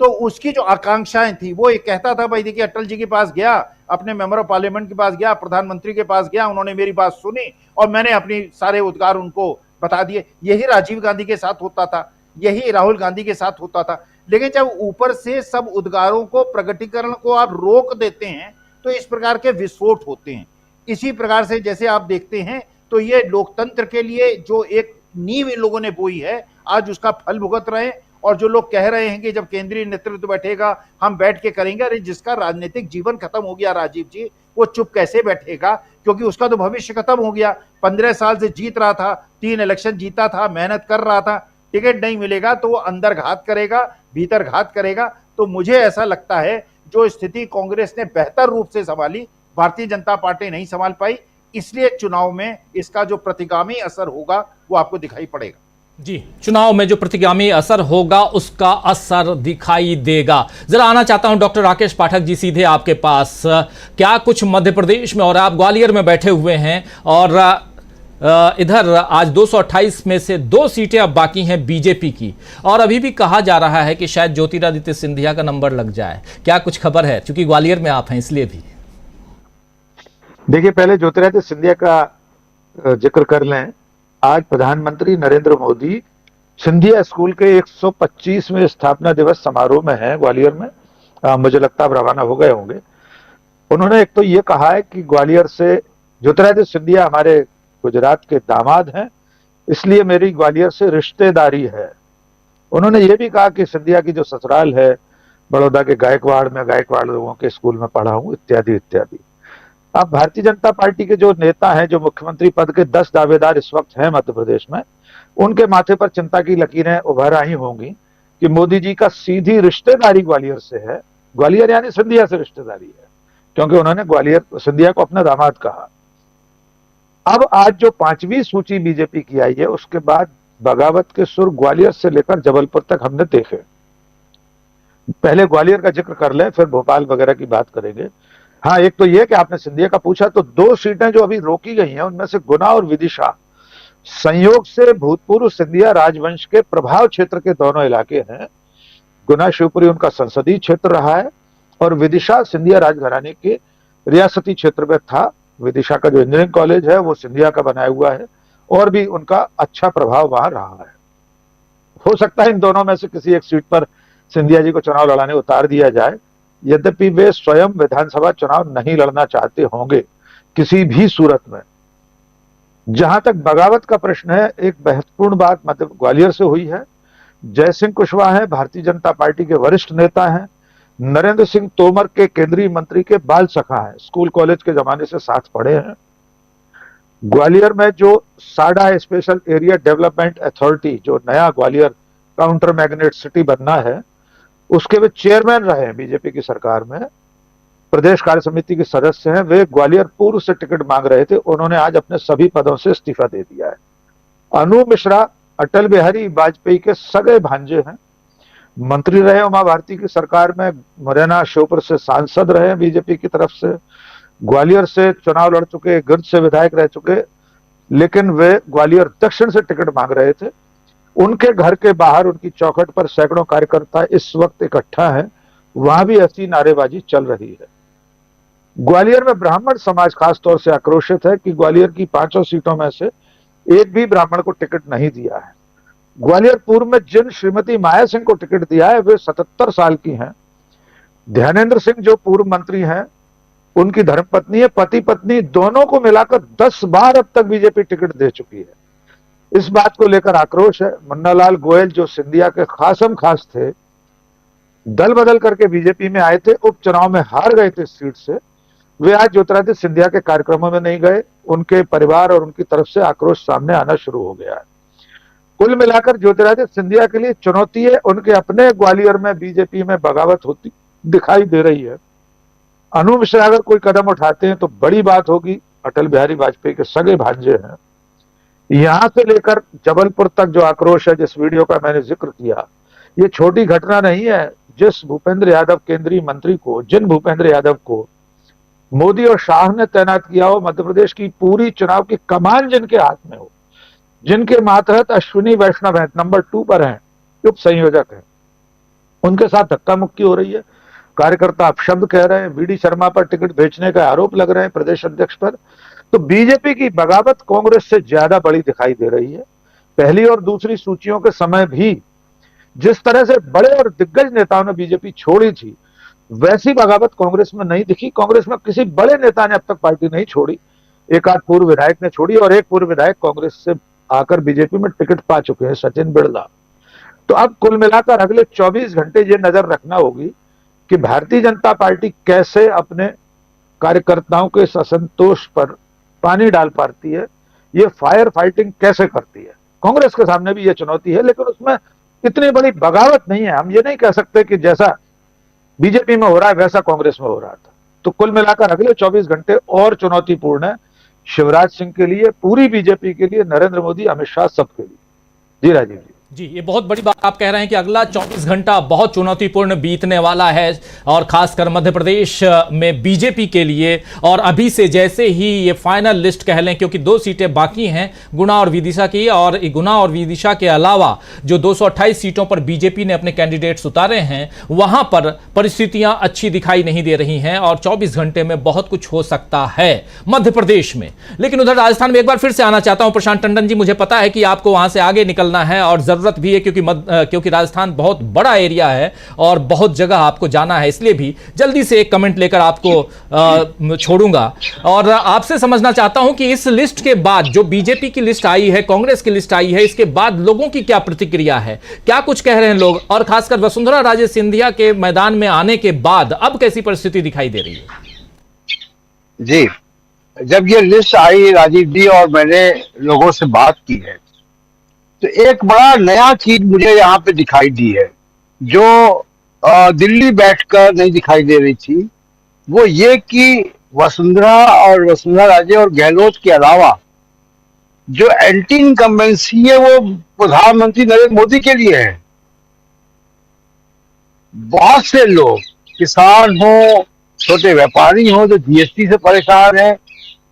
तो उसकी जो आकांक्षाएं थी वो ये कहता था, भाई देखिए अटल जी के पास गया, अपने मेंबर ऑफ पार्लियामेंट के पास गया, प्रधानमंत्री के पास गया, उन्होंने मेरी बात सुनी और मैंने अपनी सारे उद्गार उनको बता दिए। यही राजीव गांधी के साथ होता था, यही राहुल गांधी के साथ होता था। लेकिन जब ऊपर से सब उद्गारों को, प्रगटीकरण को आप रोक देते हैं तो इस प्रकार के विस्फोट होते हैं। इसी प्रकार से जैसे आप देखते हैं तो ये लोकतंत्र के लिए जो एक नींव इन लोगों ने बोई है, आज उसका फल भुगत रहे हैं। और जो लोग कह रहे हैं कि जब केंद्रीय नेतृत्व बैठेगा हम बैठ के करेंगे, अरे जिसका राजनीतिक जीवन खत्म हो गया राजीव जी, वो चुप कैसे बैठेगा? क्योंकि उसका तो भविष्य खत्म हो गया। 15 साल से जीत रहा था, 3 इलेक्शन जीता था, मेहनत कर रहा था, टिकट नहीं मिलेगा तो वो अंदर घात करेगा, भीतर घात करेगा। तो मुझे ऐसा लगता है जो स्थिति कांग्रेस ने बेहतर रूप से संभाली, भारतीय जनता पार्टी नहीं संभाल पाई। इसलिए चुनाव में इसका जो प्रतिगामी असर होगा वो आपको दिखाई पड़ेगा। जी, चुनाव में जो प्रतिगामी असर होगा उसका असर दिखाई देगा। जरा आना चाहता हूं डॉक्टर राकेश पाठक जी सीधे आपके पास। क्या कुछ मध्य प्रदेश में, और आप ग्वालियर में बैठे हुए हैं, और इधर आज 228 में से 2 सीटें अब बाकी हैं बीजेपी की, और अभी भी कहा जा रहा है कि शायद ज्योतिरादित्य सिंधिया का नंबर लग जाए। क्या कुछ खबर है? क्योंकि ग्वालियर में आप हैं इसलिए भी। देखिए, पहले ज्योतिरादित्य सिंधिया का जिक्र कर लें। आज प्रधानमंत्री नरेंद्र मोदी सिंधिया स्कूल के 125वें स्थापना दिवस समारोह में हैं ग्वालियर में। मुझे लगता है रवाना हो गए होंगे। उन्होंने एक तो ये कहा है कि ग्वालियर से ज्योतिरादित्य सिंधिया हमारे गुजरात के दामाद हैं, इसलिए मेरी ग्वालियर से रिश्तेदारी है। उन्होंने ये भी कहा कि सिंधिया की जो ससुराल है बड़ौदा के गायकवाड़ में, गायकवाड़ लोगों के स्कूल में पढ़ा हूं, इत्यादि इत्यादि। अब भारतीय जनता पार्टी के जो नेता हैं, जो मुख्यमंत्री पद के 10 दावेदार इस वक्त हैं मध्य प्रदेश में, उनके माथे पर चिंता की लकीरें उभर आई होंगी कि मोदी जी का सीधी रिश्तेदारी ग्वालियर से है। ग्वालियर यानी सिंधिया से रिश्तेदारी है, क्योंकि उन्होंने ग्वालियर सिंधिया को अपना दामाद कहा। अब आज जो 5वीं सूची बीजेपी की आई है, उसके बाद बगावत के सुर ग्वालियर से लेकर जबलपुर तक हमने देखे। पहले ग्वालियर का जिक्र कर लें, फिर भोपाल वगैरह की बात करेंगे। हाँ, एक तो यह कि आपने सिंधिया का पूछा, तो 2 सीटें जो अभी रोकी गई हैं उनमें से गुना और विदिशा संयोग से भूतपूर्व सिंधिया राजवंश के प्रभाव क्षेत्र के दोनों इलाके हैं। गुना शिवपुरी उनका संसदीय क्षेत्र रहा है और विदिशा सिंधिया राजघराने के रियासती क्षेत्र में था। विदिशा का जो इंजीनियरिंग कॉलेज है वो सिंधिया का बनाया हुआ है और भी उनका अच्छा प्रभाव वहां रहा है। हो सकता है इन दोनों में से किसी एक सीट पर सिंधिया जी को चुनाव लड़ाने उतार दिया जाए, यद्यपि वे स्वयं विधानसभा चुनाव नहीं लड़ना चाहते होंगे किसी भी सूरत में। जहां तक बगावत का प्रश्न है, एक महत्वपूर्ण बात मतलब ग्वालियर से हुई है। जयसिंह कुशवाहा है, भारतीय जनता पार्टी के वरिष्ठ नेता हैं, नरेंद्र सिंह तोमर के केंद्रीय मंत्री के बाल सखा हैं, स्कूल कॉलेज के जमाने से साथ पढ़े हैं। ग्वालियर में जो साडा स्पेशल एरिया डेवलपमेंट अथॉरिटी, जो नया ग्वालियर काउंटर मैग्नेट सिटी बनना है, उसके वे चेयरमैन रहे हैं बीजेपी की सरकार में, प्रदेश कार्य समिति के सदस्य हैं। वे ग्वालियर पूर्व से टिकट मांग रहे थे, उन्होंने आज अपने सभी पदों से इस्तीफा दे दिया है। अनु मिश्रा अटल बिहारी वाजपेयी के सगे भांजे हैं, मंत्री रहे उमा भारती की सरकार में, मुरैना श्योपुर से सांसद रहे बीजेपी की तरफ से, ग्वालियर से चुनाव लड़ चुके, गिर्द से विधायक रह चुके, लेकिन वे ग्वालियर दक्षिण से टिकट मांग रहे थे। उनके घर के बाहर उनकी चौखट पर सैकड़ों कार्यकर्ता इस वक्त इकट्ठा हैं, वहां भी ऐसी नारेबाजी चल रही है। ग्वालियर में ब्राह्मण समाज खास तौर से आक्रोशित है कि ग्वालियर की 5 सीटों में से एक भी ब्राह्मण को टिकट नहीं दिया है। ग्वालियर पूर्व में जिन श्रीमती माया सिंह को टिकट दिया है वे 77 साल की हैं। ध्यानेंद्र सिंह जो पूर्व मंत्री हैं, उनकी धर्मपत्नी है, पति पत्नी दोनों को मिलाकर 10 बार अब तक बीजेपी टिकट दे चुकी है। इस बात को लेकर आक्रोश है। मुन्नालाल गोयल जो सिंधिया के खासम खास थे, दल बदल करके बीजेपी में आए थे, उपचुनाव में हार गए थे इस सीट से, वे आज ज्योतिरादित्य सिंधिया के कार्यक्रमों में नहीं गए। उनके परिवार और उनकी तरफ से आक्रोश सामने आना शुरू हो गया है। कुल मिलाकर ज्योतिरादित्य सिंधिया के लिए चुनौती है। उनके अपने ग्वालियर में बीजेपी में बगावत होती दिखाई दे रही है। अनु मिश्रा अगर कोई कदम उठाते हैं तो बड़ी बात होगी। अटल बिहारी वाजपेयी के सगे भांजे हैं। यहां से लेकर जबलपुर तक जो आक्रोश है, जिस वीडियो का मैंने जिक्र किया, ये छोटी घटना नहीं है। जिस भूपेंद्र यादव केंद्रीय मंत्री को, जिन भूपेंद्र यादव को मोदी और शाह ने तैनात किया हो, मध्य प्रदेश की पूरी चुनाव की कमान जिनके हाथ में हो, जिनके मातहत अश्विनी वैष्णव है, नंबर 2 पर हैं, उप संयोजक हैं, उनके साथ धक्का मुक्की हो रही है। कार्यकर्ता अपशब्द कह रहे हैं, बीडी शर्मा पर टिकट बेचने का आरोप लग रहे हैं प्रदेश अध्यक्ष पर। तो बीजेपी की बगावत कांग्रेस से ज्यादा बड़ी दिखाई दे रही है। पहली और दूसरी सूचियों के समय भी जिस तरह से बड़े और दिग्गज नेताओं ने बीजेपी छोड़ी थी, वैसी बगावत कांग्रेस में नहीं दिखी। कांग्रेस में किसी बड़े नेता ने अब तक पार्टी नहीं छोड़ी। एक आध पूर्व विधायक ने छोड़ी और एक पूर्व विधायक कांग्रेस से आकर बीजेपी में टिकट पा चुके हैं, सचिन बिरला। तो अब कुल मिलाकर अगले 24 घंटे ये नजर रखना होगी कि भारतीय जनता पार्टी कैसे अपने कार्यकर्ताओं के इस असंतोष पर पानी डाल पाती है, ये फायर फाइटिंग कैसे करती है। कांग्रेस के सामने भी ये चुनौती है, लेकिन उसमें इतनी बड़ी बगावत नहीं है। हम ये नहीं कह सकते कि जैसा बीजेपी में हो रहा है वैसा कांग्रेस में हो रहा था। तो कुल मिलाकर अगले 24 घंटे और चुनौतीपूर्ण है शिवराज सिंह के लिए, पूरी बीजेपी के लिए, नरेंद्र मोदी, अमित शाह, सबके लिए। जी राजीव जी, ये बहुत बड़ी बात आप कह रहे हैं कि अगला 24 घंटा बहुत चुनौतीपूर्ण बीतने वाला है, और खासकर मध्य प्रदेश में बीजेपी के लिए। और अभी से जैसे ही ये फाइनल लिस्ट कह लें, क्योंकि 2 सीटें बाकी हैं गुना और विदिशा की, और गुना और विदिशा के अलावा जो 228 सीटों पर बीजेपी ने अपने कैंडिडेट्स उतारे हैं, वहां पर परिस्थितियां अच्छी दिखाई नहीं दे रही हैं, और 24 घंटे में बहुत कुछ हो सकता है मध्य प्रदेश में। लेकिन उधर राजस्थान में एक बार फिर से आना चाहता हूं प्रशांत टंडन जी। मुझे पता है कि आपको वहां से आगे निकलना है और जरूरत भी है, क्योंकि राजस्थान बहुत बड़ा एरिया है और बहुत जगह आपको जाना है, इसलिए भी जल्दी से एक कमेंट लेकर आपको छोड़ूंगा। और आपसे समझना चाहता हूं कि इस लिस्ट के बाद जो बीजेपी की लिस्ट आई है, कांग्रेस की लिस्ट आई है, इसके बाद लोगों की क्या प्रतिक्रिया है, क्या कुछ कह रहे हैं लोग, और खासकर वसुंधरा राजे सिंधिया के मैदान में आने के बाद अब कैसी परिस्थिति दिखाई दे रही है? जी, जब ये लिस्ट आई राजीव जी और मैंने लोगों से बात की है, तो एक बड़ा नया चीज मुझे यहाँ पे दिखाई दी है जो दिल्ली बैठकर नहीं दिखाई दे रही थी। वो ये कि वसुंधरा राजे और गहलोत के अलावा जो एंटी इनकम्बेंसी है वो प्रधानमंत्री नरेंद्र मोदी के लिए है। बहुत से लोग, किसान हो, छोटे व्यापारी हो जो जीएसटी से परेशान है,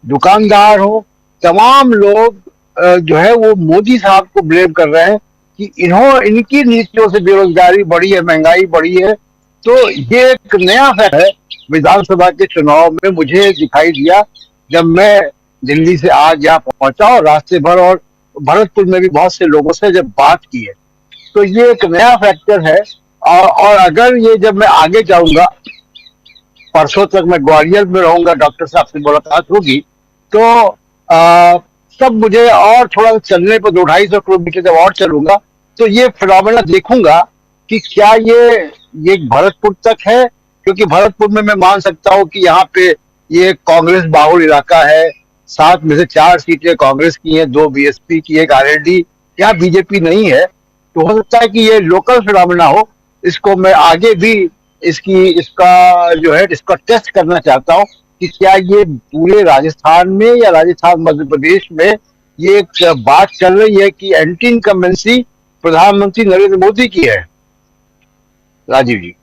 दुकानदार हो, तमाम लोग जो है वो मोदी साहब को ब्लेम कर रहे हैं कि इनकी नीतियों से बेरोजगारी बढ़ी है, महंगाई बढ़ी है। तो ये एक नया फैक्ट है विधानसभा के चुनाव में मुझे दिखाई दिया जब मैं दिल्ली से आज यहाँ पहुंचा और रास्ते भर और भरतपुर में भी बहुत से लोगों से जब बात की है, तो ये एक नया फैक्टर है। और अगर ये जब मैं आगे जाऊंगा, परसों तक मैं ग्वालियर में रहूंगा, डॉक्टर साहब से मुलाकात होगी, तो तब मुझे और थोड़ा चलने पर 200-250 किलोमीटर जब और चलूंगा तो ये फिनोमेना देखूंगा कि क्या ये भरतपुर तक है, क्योंकि भरतपुर में मैं मान सकता हूँ कि यहाँ पे ये कांग्रेस बाहुल इलाका है, 7 में से 4 सीटें कांग्रेस की हैं, 2 बीएसपी की, 1 आरएलडी, यहाँ बीजेपी नहीं है। तो हो सकता है कि ये लोकल फिनोमेना हो। इसको मैं आगे भी इसका टेस्ट करना चाहता हूँ कि क्या ये पूरे राजस्थान में या राजस्थान मध्य प्रदेश में ये एक बात चल रही है कि एंटी इनकम्बेंसी प्रधानमंत्री नरेंद्र मोदी की है। राजीव जी,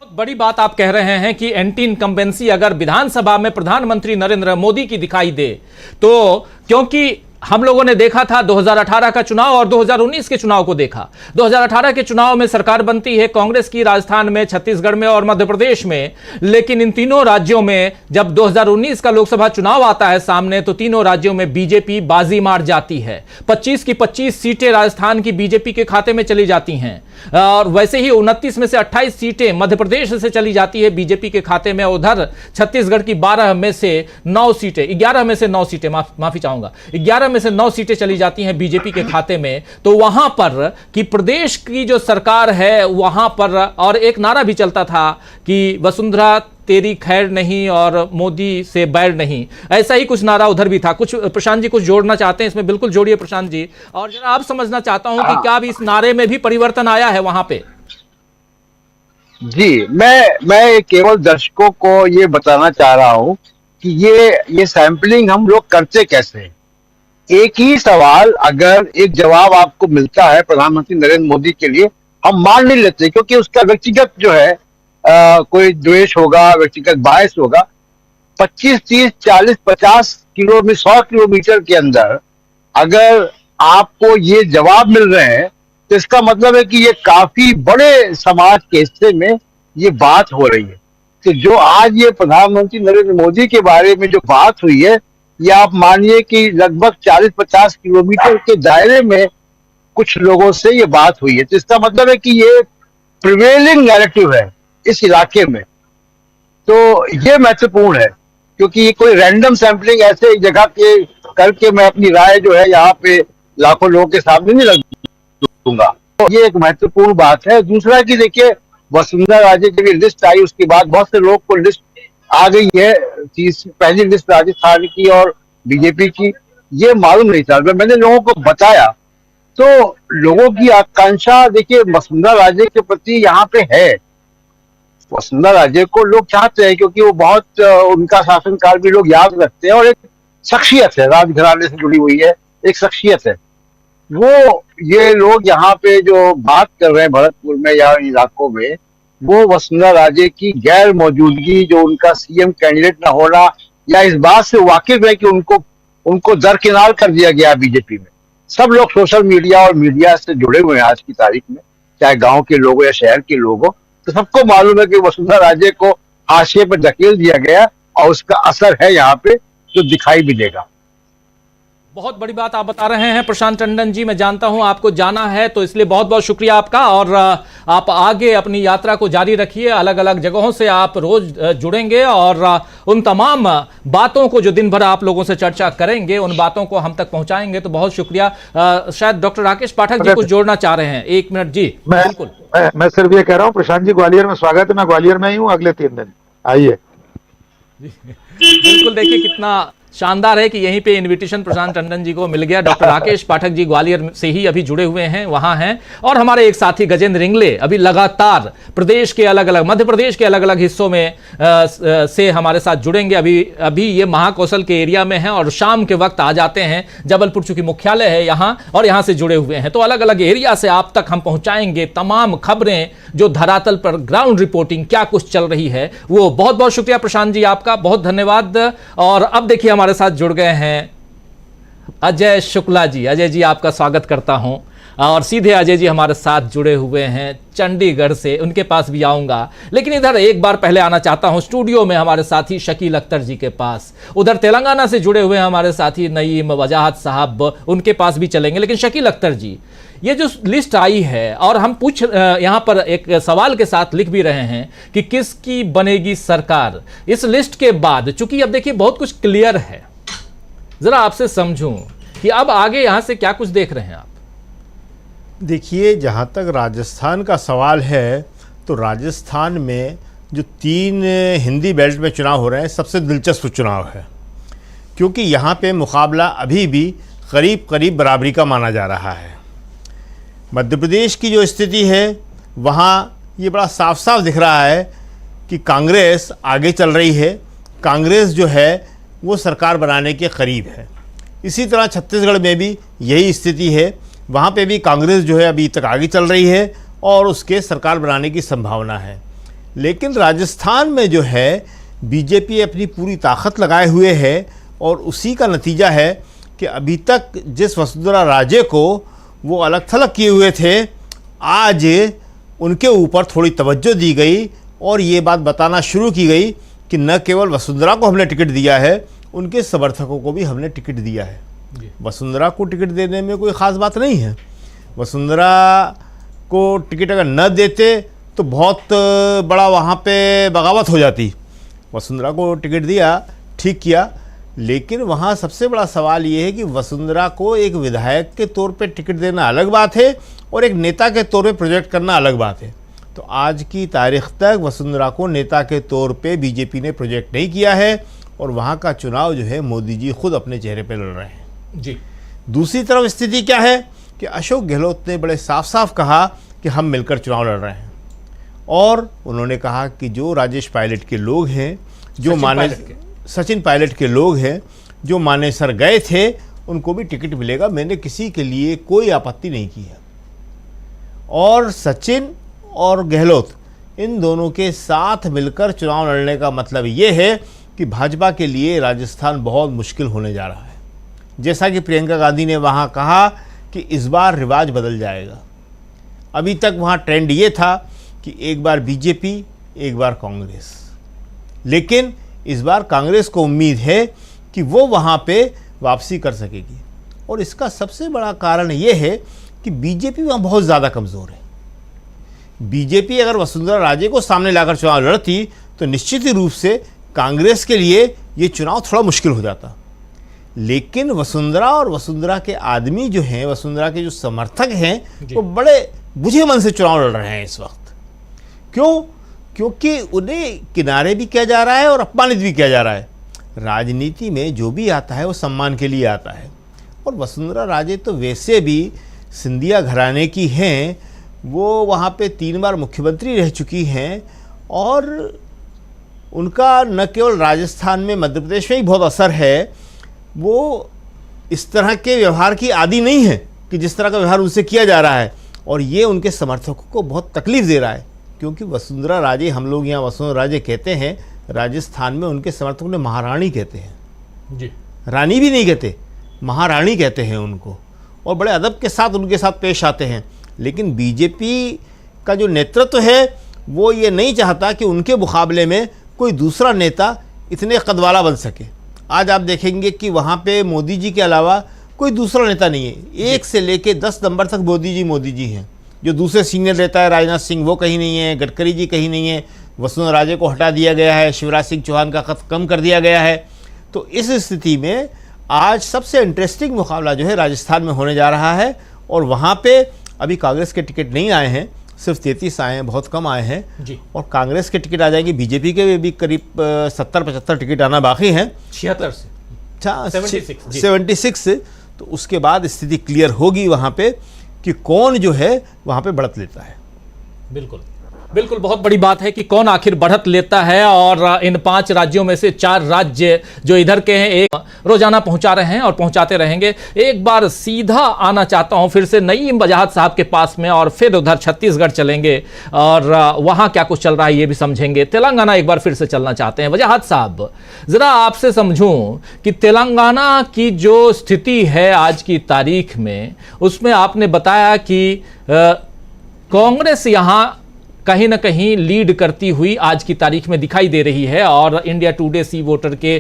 बहुत बड़ी बात आप कह रहे हैं कि एंटी इनकम्बेंसी अगर विधानसभा में प्रधानमंत्री नरेंद्र मोदी की दिखाई दे, तो क्योंकि हम लोगों ने देखा था 2018 का चुनाव और 2019 के चुनाव को देखा। 2018 के चुनाव में सरकार बनती है कांग्रेस की राजस्थान में, छत्तीसगढ़ में और मध्य प्रदेश में, लेकिन इन तीनों राज्यों में जब 2019 का लोकसभा चुनाव आता है सामने, तो तीनों राज्यों में बीजेपी बाजी मार जाती है। 25 की 25 सीटें राजस्थान की बीजेपी के खाते में चली जाती हैं, और वैसे ही 29 में से 28 सीटें मध्य प्रदेश से चली जाती है बीजेपी के खाते में। उधर छत्तीसगढ़ की 12 में से 9 सीटें, 11 में से 9 सीटें, माफी चाहूंगा, 11 में से 9 सीटें चली जाती हैं बीजेपी के खाते में। तो वहां पर कि प्रदेश की जो सरकार है वहां पर, और एक नारा भी चलता था कि वसुंधरा तेरी खैर नहीं और मोदी से बैर नहीं, ऐसा ही कुछ नारा उधर भी था। कुछ प्रशांत जी कुछ जोड़ना चाहते हैं इसमें? बिल्कुल जोड़िए प्रशांत जी। और जरा आप समझना चाहता हूं कि क्या भी इस नारे में भी परिवर्तन आया है वहां पे? जी, मैं केवल दर्शकों को ये बताना चाह रहा हूं कि ये सैंपलिंग हम लोग करते कैसे हैं। एक ही सवाल अगर एक जवाब आपको मिलता है प्रधानमंत्री नरेंद्र मोदी के लिए, हम मान नहीं लेते, क्योंकि उसका व्यक्तिगत जो है कोई द्वेष होगा, व्यक्तिगत बायस होगा। 25, 30, 40, 50 किलो में 100 किलोमीटर के अंदर अगर आपको ये जवाब मिल रहे हैं, तो इसका मतलब है कि ये काफी बड़े समाज के हिस्से में ये बात हो रही है। तो जो आज ये प्रधानमंत्री नरेंद्र मोदी के बारे में जो बात हुई है, ये आप मानिए कि लगभग 40-50 किलोमीटर के दायरे में कुछ लोगों से ये बात हुई है। तो इसका मतलब है कि ये प्रिवेलिंग नैरेटिव है इस इलाके में। तो ये महत्वपूर्ण है, क्योंकि ये कोई रैंडम सैंपलिंग ऐसे एक जगह के करके मैं अपनी राय जो है यहाँ पे लाखों लोगों के सामने नहीं रख दूंगा। तो ये एक महत्वपूर्ण बात है। दूसरा कि देखिए, वसुंधरा राजे की लिस्ट आई, उसके बाद बहुत से लोग को लिस्ट आ गई है। पहली लिस्ट राजस्थान की और बीजेपी की, ये मालूम नहीं था। मैंने लोगों को बताया तो लोगों की आकांक्षा देखिए वसुंधरा राजे के प्रति यहाँ पे है। वसुंधरा राजे को लोग चाहते हैं क्योंकि वो बहुत उनका शासनकाल भी लोग याद रखते हैं और एक शख्सियत है, राजघराने से जुड़ी हुई है, एक शख्सियत है। वो ये लोग यहाँ पे जो बात कर रहे हैं भरतपुर में या इलाकों में, वो वसुंधरा राजे की गैर मौजूदगी, जो उनका सीएम कैंडिडेट न होना, या इस बात से वाकिफ है कि उनको दरकिनार कर दिया गया बीजेपी में। सब लोग सोशल मीडिया और मीडिया से जुड़े हुए हैं आज की तारीख में, चाहे गांव के लोग हो या शहर के लोग हो, तो सबको मालूम है कि वसुंधरा राजे को हाशिए पर धकेल दिया गया और उसका असर है यहाँ पे जो दिखाई भी देगा। बहुत बड़ी बात आप बता रहे हैं प्रशांत टंडन जी, मैं जानता हूं आपको जाना है, तो इसलिए बहुत बहुत शुक्रिया आपका। और आप आगे अपनी यात्रा को जारी रखिए, अलग अलग जगहों से आप रोज जुड़ेंगे और उन तमाम बातों को जो दिन भर आप लोगों से चर्चा करेंगे, उन बातों को हम तक पहुंचाएंगे। तो बहुत शुक्रिया। शायद डॉक्टर राकेश पाठक जी कुछ जोड़ना चाह रहे हैं, 1 मिनट जी। बिल्कुल, मैं सिर्फ ये कह रहा हूँ प्रशांत जी, ग्वालियर में स्वागत है, मैं ग्वालियर में ही हूँ अगले 3 दिन, आइए। बिल्कुल, देखिए कितना शानदार है कि यहीं पे इनविटेशन प्रशांत टंडन जी को मिल गया। डॉक्टर राकेश पाठक जी ग्वालियर से ही अभी जुड़े हुए हैं, वहां हैं। और हमारे एक साथी गजेंद्र रिंगले अभी लगातार प्रदेश के अलग अलग, मध्य प्रदेश के अलग अलग हिस्सों में से हमारे साथ जुड़ेंगे। अभी ये महाकौशल के एरिया में हैं और शाम के वक्त आ जाते हैं। जबलपुर चूंकि मुख्यालय है यहाँ, और यहाँ से जुड़े हुए हैं, तो अलग अलग एरिया से आप तक हम पहुंचाएंगे तमाम खबरें, जो धरातल पर ग्राउंड रिपोर्टिंग क्या कुछ चल रही है वो। बहुत बहुत शुक्रिया प्रशांत जी, आपका बहुत धन्यवाद। और अब देखिए हमारे साथ जुड़ गए हैं अजय शुक्ला जी। अजय जी, आपका स्वागत करता हूं। और सीधे अजय जी हमारे साथ जुड़े हुए हैं चंडीगढ़ से, उनके पास भी आऊंगा, लेकिन इधर एक बार पहले आना चाहता हूं स्टूडियो में हमारे साथी शकील अख्तर जी के पास। उधर तेलंगाना से जुड़े हुए हैं हमारे साथी नईम वजाहत साहब, उनके पास भी चलेंगे। लेकिन शकील अख्तर जी, ये जो लिस्ट आई है, और हम यहाँ पर एक सवाल के साथ लिख भी रहे हैं कि किसकी बनेगी सरकार इस लिस्ट के बाद, चूंकि अब देखिए बहुत कुछ क्लियर है। जरा आपसे समझूं कि अब आगे यहां से क्या कुछ देख रहे हैं आप। देखिए, जहाँ तक राजस्थान का सवाल है, तो राजस्थान में जो 3 हिंदी बेल्ट में चुनाव हो रहे हैं, सबसे दिलचस्प चुनाव है, क्योंकि यहाँ पे मुकाबला अभी भी करीब करीब बराबरी का माना जा रहा है। मध्य प्रदेश की जो स्थिति है, वहाँ ये बड़ा साफ साफ दिख रहा है कि कांग्रेस आगे चल रही है। कांग्रेस जो है वो सरकार बनाने के करीब है। इसी तरह छत्तीसगढ़ में भी यही स्थिति है, वहाँ पे भी कांग्रेस जो है अभी तक आगे चल रही है और उसके सरकार बनाने की संभावना है। लेकिन राजस्थान में जो है बीजेपी अपनी पूरी ताकत लगाए हुए है, और उसी का नतीजा है कि अभी तक जिस वसुंधरा राजे को वो अलग थलग किए हुए थे, आज उनके ऊपर थोड़ी तवज्जो दी गई और ये बात बताना शुरू की गई कि न केवल वसुंधरा को हमने टिकट दिया है, उनके समर्थकों को भी हमने टिकट दिया है। वसुंधरा को टिकट देने में कोई ख़ास बात नहीं है। वसुंधरा को टिकट अगर न देते तो बहुत बड़ा वहाँ पे बगावत हो जाती। वसुंधरा को टिकट दिया, ठीक किया, लेकिन वहाँ सबसे बड़ा सवाल ये है कि वसुंधरा को एक विधायक के तौर पे टिकट देना अलग बात है और एक नेता के तौर पे प्रोजेक्ट करना अलग बात है। तो आज की तारीख तक वसुंधरा को नेता के तौर पे बीजेपी ने प्रोजेक्ट नहीं किया है, और वहाँ का चुनाव जो है मोदी जी खुद अपने चेहरे पे लड़ रहे हैं जी। दूसरी तरफ स्थिति क्या है कि अशोक गहलोत ने बड़े साफ साफ कहा कि हम मिलकर चुनाव लड़ रहे हैं, और उन्होंने कहा कि जो राजेश पायलट के लोग हैं, जो सचिन पायलट के लोग हैं, जो मानेसर गए थे, उनको भी टिकट मिलेगा। मैंने किसी के लिए कोई आपत्ति नहीं की है। और सचिन और गहलोत इन दोनों के साथ मिलकर चुनाव लड़ने का मतलब ये है कि भाजपा के लिए राजस्थान बहुत मुश्किल होने जा रहा है। जैसा कि प्रियंका गांधी ने वहाँ कहा कि इस बार रिवाज बदल जाएगा। अभी तक वहाँ ट्रेंड ये था कि एक बार बीजेपी, एक बार कांग्रेस, लेकिन इस बार कांग्रेस को उम्मीद है कि वो वहाँ पे वापसी कर सकेगी। और इसका सबसे बड़ा कारण ये है कि बीजेपी वहाँ बहुत ज़्यादा कमज़ोर है। बीजेपी अगर वसुंधरा राजे को सामने लाकर चुनाव लड़ती तो निश्चित ही रूप से कांग्रेस के लिए ये चुनाव थोड़ा मुश्किल हो जाता। लेकिन वसुंधरा और वसुंधरा के आदमी जो हैं, वसुंधरा के जो समर्थक हैं, वो बड़े बुझे मन से चुनाव लड़ रहे हैं इस वक्त। क्यों? क्योंकि उन्हें किनारे भी किया जा रहा है और अपमानित भी किया जा रहा है। राजनीति में जो भी आता है वो सम्मान के लिए आता है, और वसुंधरा राजे तो वैसे भी सिंधिया घराने की हैं। वो वहाँ पे 3 बार मुख्यमंत्री रह चुकी हैं, और उनका न केवल राजस्थान में, मध्य प्रदेश में ही बहुत असर है। वो इस तरह के व्यवहार की आदी नहीं है कि जिस तरह का व्यवहार उनसे किया जा रहा है, और ये उनके समर्थकों को बहुत तकलीफ दे रहा है, क्योंकि वसुंधरा राजे, हम लोग यहाँ वसुंधरा राजे कहते हैं, राजस्थान में उनके समर्थकों ने महारानी कहते हैं जी। रानी भी नहीं कहते, महारानी कहते हैं उनको, और बड़े अदब के साथ उनके साथ पेश आते हैं। लेकिन बीजेपी का जो नेतृत्व है वो ये नहीं चाहता कि उनके मुकाबले में कोई दूसरा नेता इतने कद वाला बन सके। आज आप देखेंगे कि वहाँ पे मोदी जी के अलावा कोई दूसरा नेता नहीं है। 1 से लेके 10 नंबर तक मोदी जी हैं। जो दूसरे सीनियर नेता है राजनाथ सिंह, वो कहीं नहीं है, गडकरी जी कहीं नहीं है, वसुंधरा राजे को हटा दिया गया है, शिवराज सिंह चौहान का कद कम कर दिया गया है। तो इस स्थिति में आज सबसे इंटरेस्टिंग मुकाबला जो है राजस्थान में होने जा रहा है, और वहाँ पे अभी कांग्रेस के टिकट नहीं आए हैं, सिर्फ 33 आए हैं, बहुत कम आए हैं जी। और कांग्रेस के टिकट आ जाएंगे, बीजेपी के भी करीब 70-75 टिकट आना बाकी हैं, 76 से 76 से। तो उसके बाद स्थिति क्लियर होगी वहाँ पे कि कौन जो है वहाँ पे बढ़त लेता है। बिल्कुल बिल्कुल, बहुत बड़ी बात है कि कौन आखिर बढ़त लेता है। और इन 5 राज्यों में से 4 राज्य जो इधर के हैं, एक रोजाना पहुंचा रहे हैं और पहुंचाते रहेंगे। एक बार सीधा आना चाहता हूं फिर से नईम वजाहत साहब के पास में, और फिर उधर छत्तीसगढ़ चलेंगे और वहां क्या कुछ चल रहा है ये भी समझेंगे। तेलंगाना एक बार फिर से चलना चाहते हैं। वजाहत साहब, जरा आपसे समझूं कि तेलंगाना की जो स्थिति है आज की तारीख में, उसमें आपने बताया कि कांग्रेस यहां कहीं ना कहीं लीड करती हुई आज की तारीख में दिखाई दे रही है, और इंडिया टुडे सी वोटर के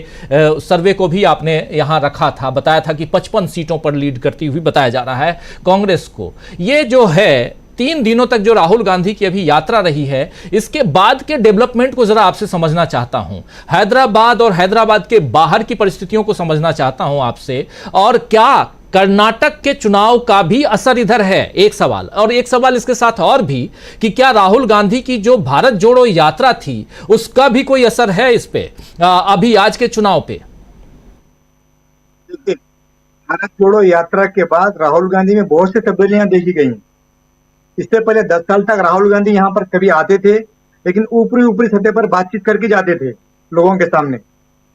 सर्वे को भी आपने यहां रखा था, बताया था कि 55 सीटों पर लीड करती हुई बताया जा रहा है कांग्रेस को। ये जो है 3 दिनों तक जो राहुल गांधी की अभी यात्रा रही है, इसके बाद के डेवलपमेंट को जरा आपसे समझना चाहता हूं। हैदराबाद और हैदराबाद के बाहर की परिस्थितियों को समझना चाहता हूं आपसे, और क्या कर्नाटक के चुनाव का भी असर इधर है, एक सवाल। और एक सवाल इसके साथ और भी कि क्या राहुल गांधी की जो भारत जोड़ो यात्रा थी उसका भी कोई असर है इस पे, अभी आज के चुनाव पे? भारत जोड़ो यात्रा के बाद राहुल गांधी में बहुत सी तब्दीलियां देखी गई। इससे पहले 10 साल तक राहुल गांधी यहाँ पर कभी आते थे, लेकिन ऊपरी सतह पर बातचीत करके जाते थे लोगों के सामने।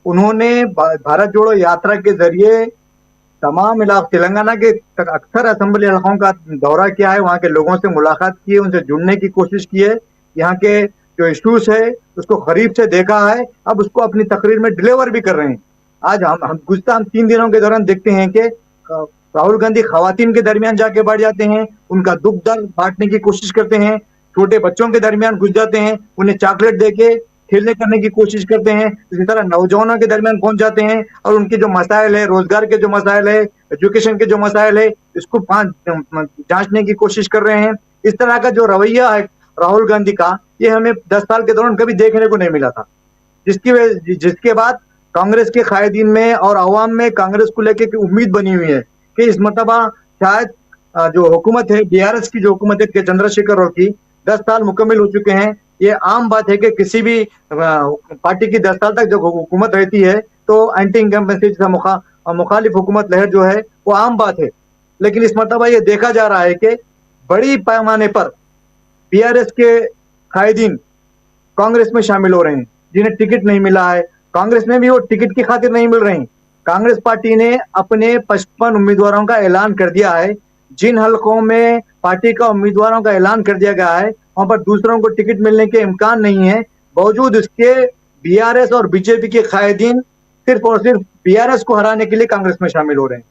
उन्होंने भारत जोड़ो यात्रा के जरिए तमाम इलाके, तेलंगाना के अक्सर असेंबली इलाकों का दौरा किया है, वहाँ के लोगों से मुलाकात की है, उनसे जुड़ने की कोशिश की है, यहाँ के जो इश्यूज है उसको करीब से देखा है, अब उसको अपनी तकरीर में डिलीवर भी कर रहे हैं। आज हम 3 दिनों के दौरान देखते हैं कि राहुल गांधी खवातीन के दरमियान जाके बैठ जाते हैं, उनका दुख दर्द बांटने की कोशिश करते हैं, छोटे बच्चों के दरमियान घुस जाते हैं, उन्हें चॉकलेट देके खेलने करने की कोशिश करते हैं, इसी तरह नौजवानों के दरमियान पहुंच जाते हैं और उनके जो मसाइल है, रोजगार के जो मसाइल है, एजुकेशन के जो मसाइल है, इसको जांचने की कोशिश कर रहे हैं। इस तरह का जो रवैया है राहुल गांधी का, ये हमें 10 साल के दौरान कभी देखने को नहीं मिला था, जिसके बाद कांग्रेस के कायदीन में और अवाम में कांग्रेस को लेकर उम्मीद बनी हुई है कि इस मरतबा शायद जो हुकूमत है, बीआरएस की जो हुकूमत है चंद्रशेखर राव की, 10 साल मुकम्मल हो चुके हैं। ये आम बात है कि किसी भी पार्टी की 10 साल तक जब हुकूमत रहती है तो एंटी इनकम्बेंसी मुखालिफ हुकूमत लहर जो है वो आम बात है। लेकिन इस मरतबा ये देखा जा रहा है कि बड़ी पैमाने पर बीआरएस के कायदीन कांग्रेस में शामिल हो रहे हैं, जिन्हें टिकट नहीं मिला है। कांग्रेस में भी वो टिकट की खातिर नहीं मिल रहे हैं। कांग्रेस पार्टी ने अपने 55 उम्मीदवारों का ऐलान कर दिया है। जिन हलकों में पार्टी का उम्मीदवारों का ऐलान कर दिया गया है वहां पर दूसरों को टिकट मिलने के इम्कान नहीं है। बावजूद इसके बीआरएस और बीजेपी के कायदीन सिर्फ और सिर्फ बीआरएस को हराने के लिए कांग्रेस में शामिल हो रहे हैं।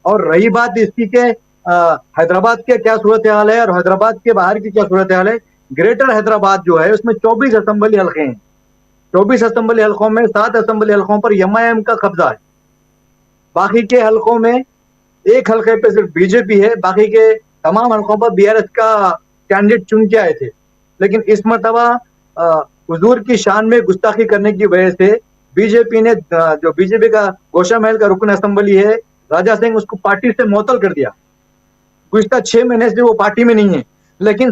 और रही बात इसकी के हैदराबाद के क्या सूरत हाल है और हैदराबाद के बाहर की क्या सूरत हाल है, ग्रेटर हैदराबाद जो है उसमें 24 असेंबली हल्के हैं। 24 असेंबली हल्कों में 7 असेंबली हल्कों पर एमआईएम का कब्जा है। बाकी के हल्कों में एक हल्के पे सिर्फ बीजेपी है, बाकी के तमाम हल्कों पर बीआरएस का कैंडिडेट चुन के आए थे। लेकिन इस मरतबा हुजूर की शान में गुस्ताखी करने की वजह से बीजेपी ने, जो बीजेपी का गोशा महल का रुकन असेंबली है राजा सिंह, उसको पार्टी से मुअत्तल कर दिया। गुज़िश्ता 6 महीने से वो पार्टी में नहीं है, लेकिन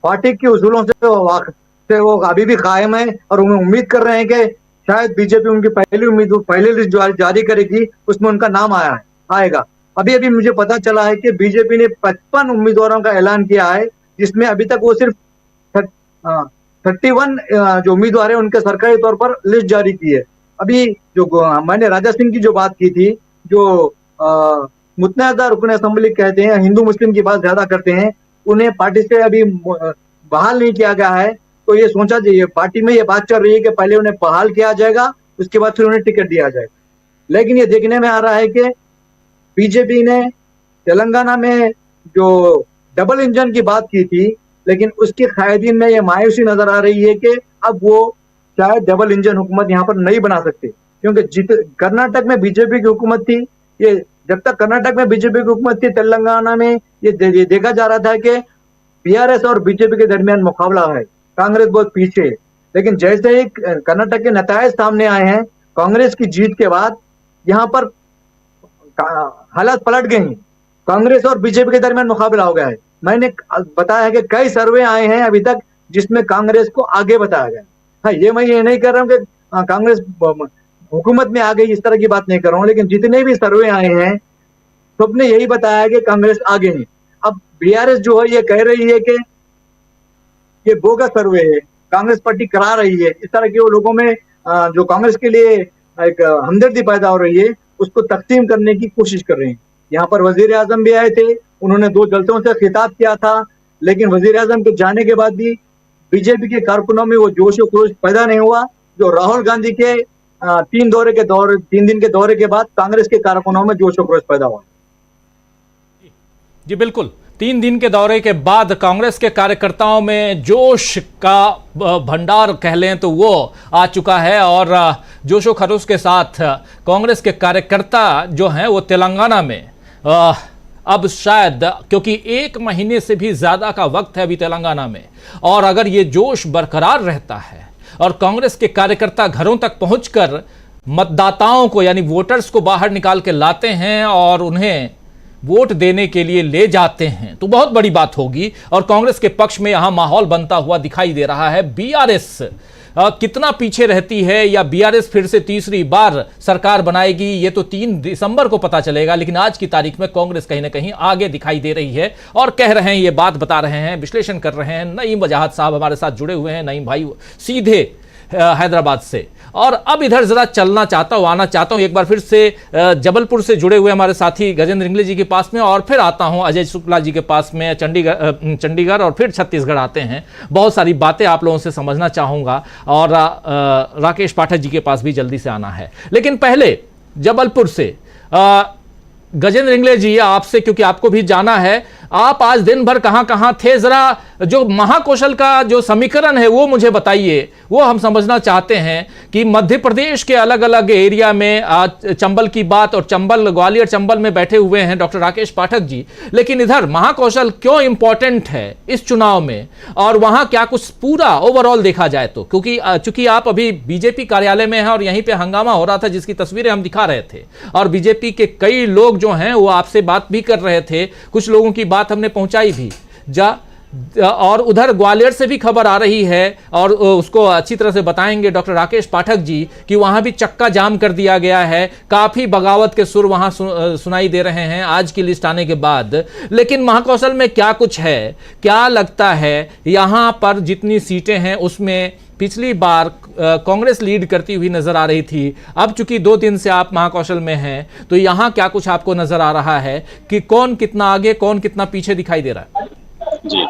पार्टी के उसूलों से वो अभी भी कायम है और उन्हें उम्मीद कर रहे हैं कि शायद बीजेपी उनकी पहली लिस्ट जारी करेगी, उसमें उनका नाम आएगा। अभी अभी मुझे पता चला है कि बीजेपी ने 55 उम्मीदवारों का ऐलान किया है, जिसमें अभी तक वो सिर्फ 31 जो उम्मीदवार है उनके सरकारी तौर पर लिस्ट जारी की है। अभी जो मैंने राजा सिंह की जो बात की थी, जो मुत्तहदा रुकन असेंबली कहते हैं, हिंदू मुस्लिम की बात ज्यादा करते हैं, उन्हें पार्टी से अभी बहाल नहीं किया गया है। तो ये सोचा जाइए, पार्टी में ये बात चल रही है कि पहले उन्हें बहाल किया जाएगा, उसके बाद फिर उन्हें टिकट दिया जाएगा। लेकिन ये देखने में आ रहा है कि बीजेपी ने तेलंगाना में जो डबल इंजन की बात की थी, लेकिन उसके कायदीन में ये मायूसी नजर आ रही है कि अब वो शायद डबल इंजन हुकूमत यहाँ पर नहीं बना सकते, क्योंकि कर्नाटक में बीजेपी की हुकूमत थी। ये जब तक कर्नाटक में बीजेपी की हुकूमत थी, तेलंगाना में ये देखा जा रहा था कि बीआरएस और बीजेपी के दरमियान मुकाबला है, कांग्रेस बहुत पीछे। लेकिन जैसे ही कर्नाटक के नतायज सामने आए हैं कांग्रेस की जीत के बाद, यहाँ पर हालात पलट गए हैं, कांग्रेस और बीजेपी के दरमियान मुकाबला हो गया है। मैंने बताया है कि कई सर्वे आए हैं अभी तक जिसमें कांग्रेस को आगे बताया गया। हाँ, मैं ये नहीं कर रहा हूँ कि कांग्रेस हुकूमत में आ गई, इस तरह की बात नहीं कर रहा हूँ, लेकिन जितने भी सर्वे आए हैं सबने यही बताया कि कांग्रेस आगे नहीं। अब बीआरएस जो है ये कह रही है कि ये बोगस सर्वे है, कांग्रेस पार्टी करा रही है, इस तरह के वो लोगों में जो कांग्रेस के लिए एक हमदर्दी पैदा हो रही है, उसको तकसीम करने की कोशिश कर रहे हैं। यहाँ पर वजीर आजम भी आए थे, उन्होंने 2 जलसों से खिताब किया था, लेकिन वजीर आजम के जाने के बाद भी बीजेपी के कारकुनों में वो जोश और खरोश पैदा नहीं हुआ जो राहुल गांधी के 3 दिन के दौरे के बाद कांग्रेस के कारकुनों में जोश और खरोश पैदा हुआ। जी बिल्कुल, 3 दिन के दौरे के बाद कांग्रेस के कार्यकर्ताओं में जोश का भंडार कह लें तो वो आ चुका है, और जोशो खरोश के साथ कांग्रेस के कार्यकर्ता जो हैं वो तेलंगाना में अब शायद, क्योंकि 1 महीने से भी ज्यादा का वक्त है अभी तेलंगाना में, और अगर ये जोश बरकरार रहता है और कांग्रेस के कार्यकर्ता घरों तक पहुंचकर मतदाताओं को यानी वोटर्स को बाहर निकाल के लाते हैं और उन्हें वोट देने के लिए ले जाते हैं, तो बहुत बड़ी बात होगी। और कांग्रेस के पक्ष में यहां माहौल बनता हुआ दिखाई दे रहा है। बीआरएस कितना पीछे रहती है, या बीआरएस फिर से तीसरी बार सरकार बनाएगी, ये तो 3 दिसंबर को पता चलेगा। लेकिन आज की तारीख में कांग्रेस कहीं ना कहीं आगे दिखाई दे रही है, और कह रहे हैं, ये बात बता रहे हैं, विश्लेषण कर रहे हैं नईम वजाहत साहब हमारे साथ जुड़े हुए हैं। नईम भाई सीधे हैदराबाद से, और अब इधर जरा आना चाहता हूं एक बार फिर से जबलपुर से जुड़े हुए हमारे साथी गजेंद्र इंगले जी के पास में, और फिर आता हूं अजय शुक्ला जी के पास में चंडीगढ़, और फिर छत्तीसगढ़ आते हैं। बहुत सारी बातें आप लोगों से समझना चाहूंगा, और राकेश पाठक जी के पास भी जल्दी से आना है। लेकिन पहले जबलपुर से गजेंद्र इंगले जी, आपसे, क्योंकि आपको भी जाना है, आप आज दिन भर कहां थे, जरा जो महाकौशल का जो समीकरण है वो मुझे बताइए। वो हम समझना चाहते हैं कि मध्य प्रदेश के अलग अलग एरिया में आज चंबल की बात, और चंबल, ग्वालियर चंबल में बैठे हुए हैं डॉक्टर राकेश पाठक जी, लेकिन इधर महाकौशल क्यों इंपॉर्टेंट है इस चुनाव में, और वहां क्या कुछ पूरा ओवरऑल देखा जाए तो, क्योंकि चूंकि आप अभी बीजेपी कार्यालय में हैं और यहीं पे हंगामा हो रहा था जिसकी तस्वीरें हम दिखा रहे थे, और बीजेपी के कई लोग जो हैं वो आपसे बात भी कर रहे थे, कुछ लोगों की बात हमने पहुंचाई भी और उधर ग्वालियर से भी खबर आ रही है, और उसको अच्छी तरह से बताएंगे डॉक्टर राकेश पाठक जी कि वहां भी चक्का जाम कर दिया गया है। काफी बगावत के सुर वहां सुनाई दे रहे हैं आज की लिस्ट आने के बाद। लेकिन महाकौशल में क्या कुछ है, क्या लगता है यहां पर जितनी सीटें हैं उसमें पिछली बार कांग्रेस लीड करती हुई नजर आ रही थी, अब चूंकि 2 दिन से आप महाकौशल में हैं, तो यहां क्या कुछ आपको नजर आ रहा है कि कौन कितना आगे, कौन कितना पीछे दिखाई दे रहा है? जी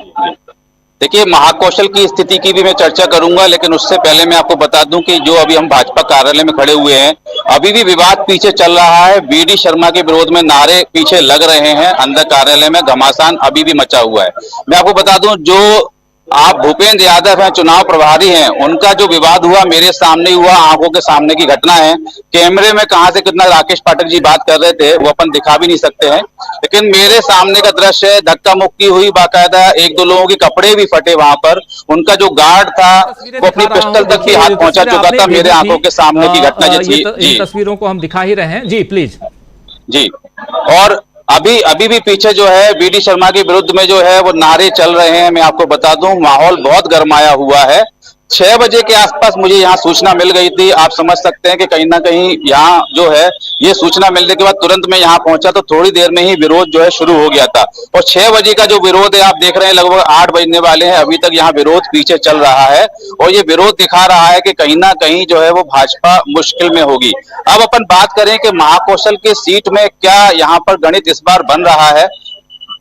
देखिए, महाकौशल की स्थिति की भी मैं चर्चा करूंगा, लेकिन उससे पहले मैं आपको बता दूं कि जो अभी हम भाजपा कार्यालय में खड़े हुए हैं, अभी भी विवाद पीछे चल रहा है। बीडी शर्मा के विरोध में नारे पीछे लग रहे हैं, अंदर कार्यालय में घमासान अभी भी मचा हुआ है। मैं आपको बता दूं, जो आप भूपेंद्र यादव हैं, चुनाव प्रभारी हैं, उनका जो विवाद हुआ मेरे सामने हुआ, आंखों के सामने की घटना है। कैमरे में कहां से कितना राकेश पाठक जी बात कर रहे थे वो अपन दिखा भी नहीं सकते हैं, लेकिन मेरे सामने का दृश्य है, धक्का मुक्की हुई, बाकायदा 1-2 लोगों के कपड़े भी फटे वहां पर। उनका जो गार्ड था वो अपनी पिस्टल तक भी हाथ पहुंचा चुका था। मेरे आंखों के सामने की घटना जी, इन तस्वीरों को हम दिखा ही रहे हैं जी, प्लीज जी। और अभी भी पीछे जो है बीडी शर्मा के विरुद्ध में जो है वो नारे चल रहे हैं। मैं आपको बता दूं, माहौल बहुत गरमाया हुआ है। 6 बजे के आसपास मुझे यहाँ सूचना मिल गई थी। आप समझ सकते हैं कि कहीं ना कहीं यहाँ जो है ये सूचना मिलने के बाद तुरंत मैं यहाँ पहुंचा तो थोड़ी देर में ही विरोध जो है शुरू हो गया था। और 6 बजे का जो विरोध है आप देख रहे हैं लगभग 8 बजने वाले हैं, अभी तक यहाँ विरोध पीछे चल रहा है और ये विरोध दिखा रहा है कि कहीं ना कहीं जो है वो भाजपा मुश्किल में होगी। अब अपन बात करें कि महाकौशल की सीट में क्या यहाँ पर गणित इस बार बन रहा है।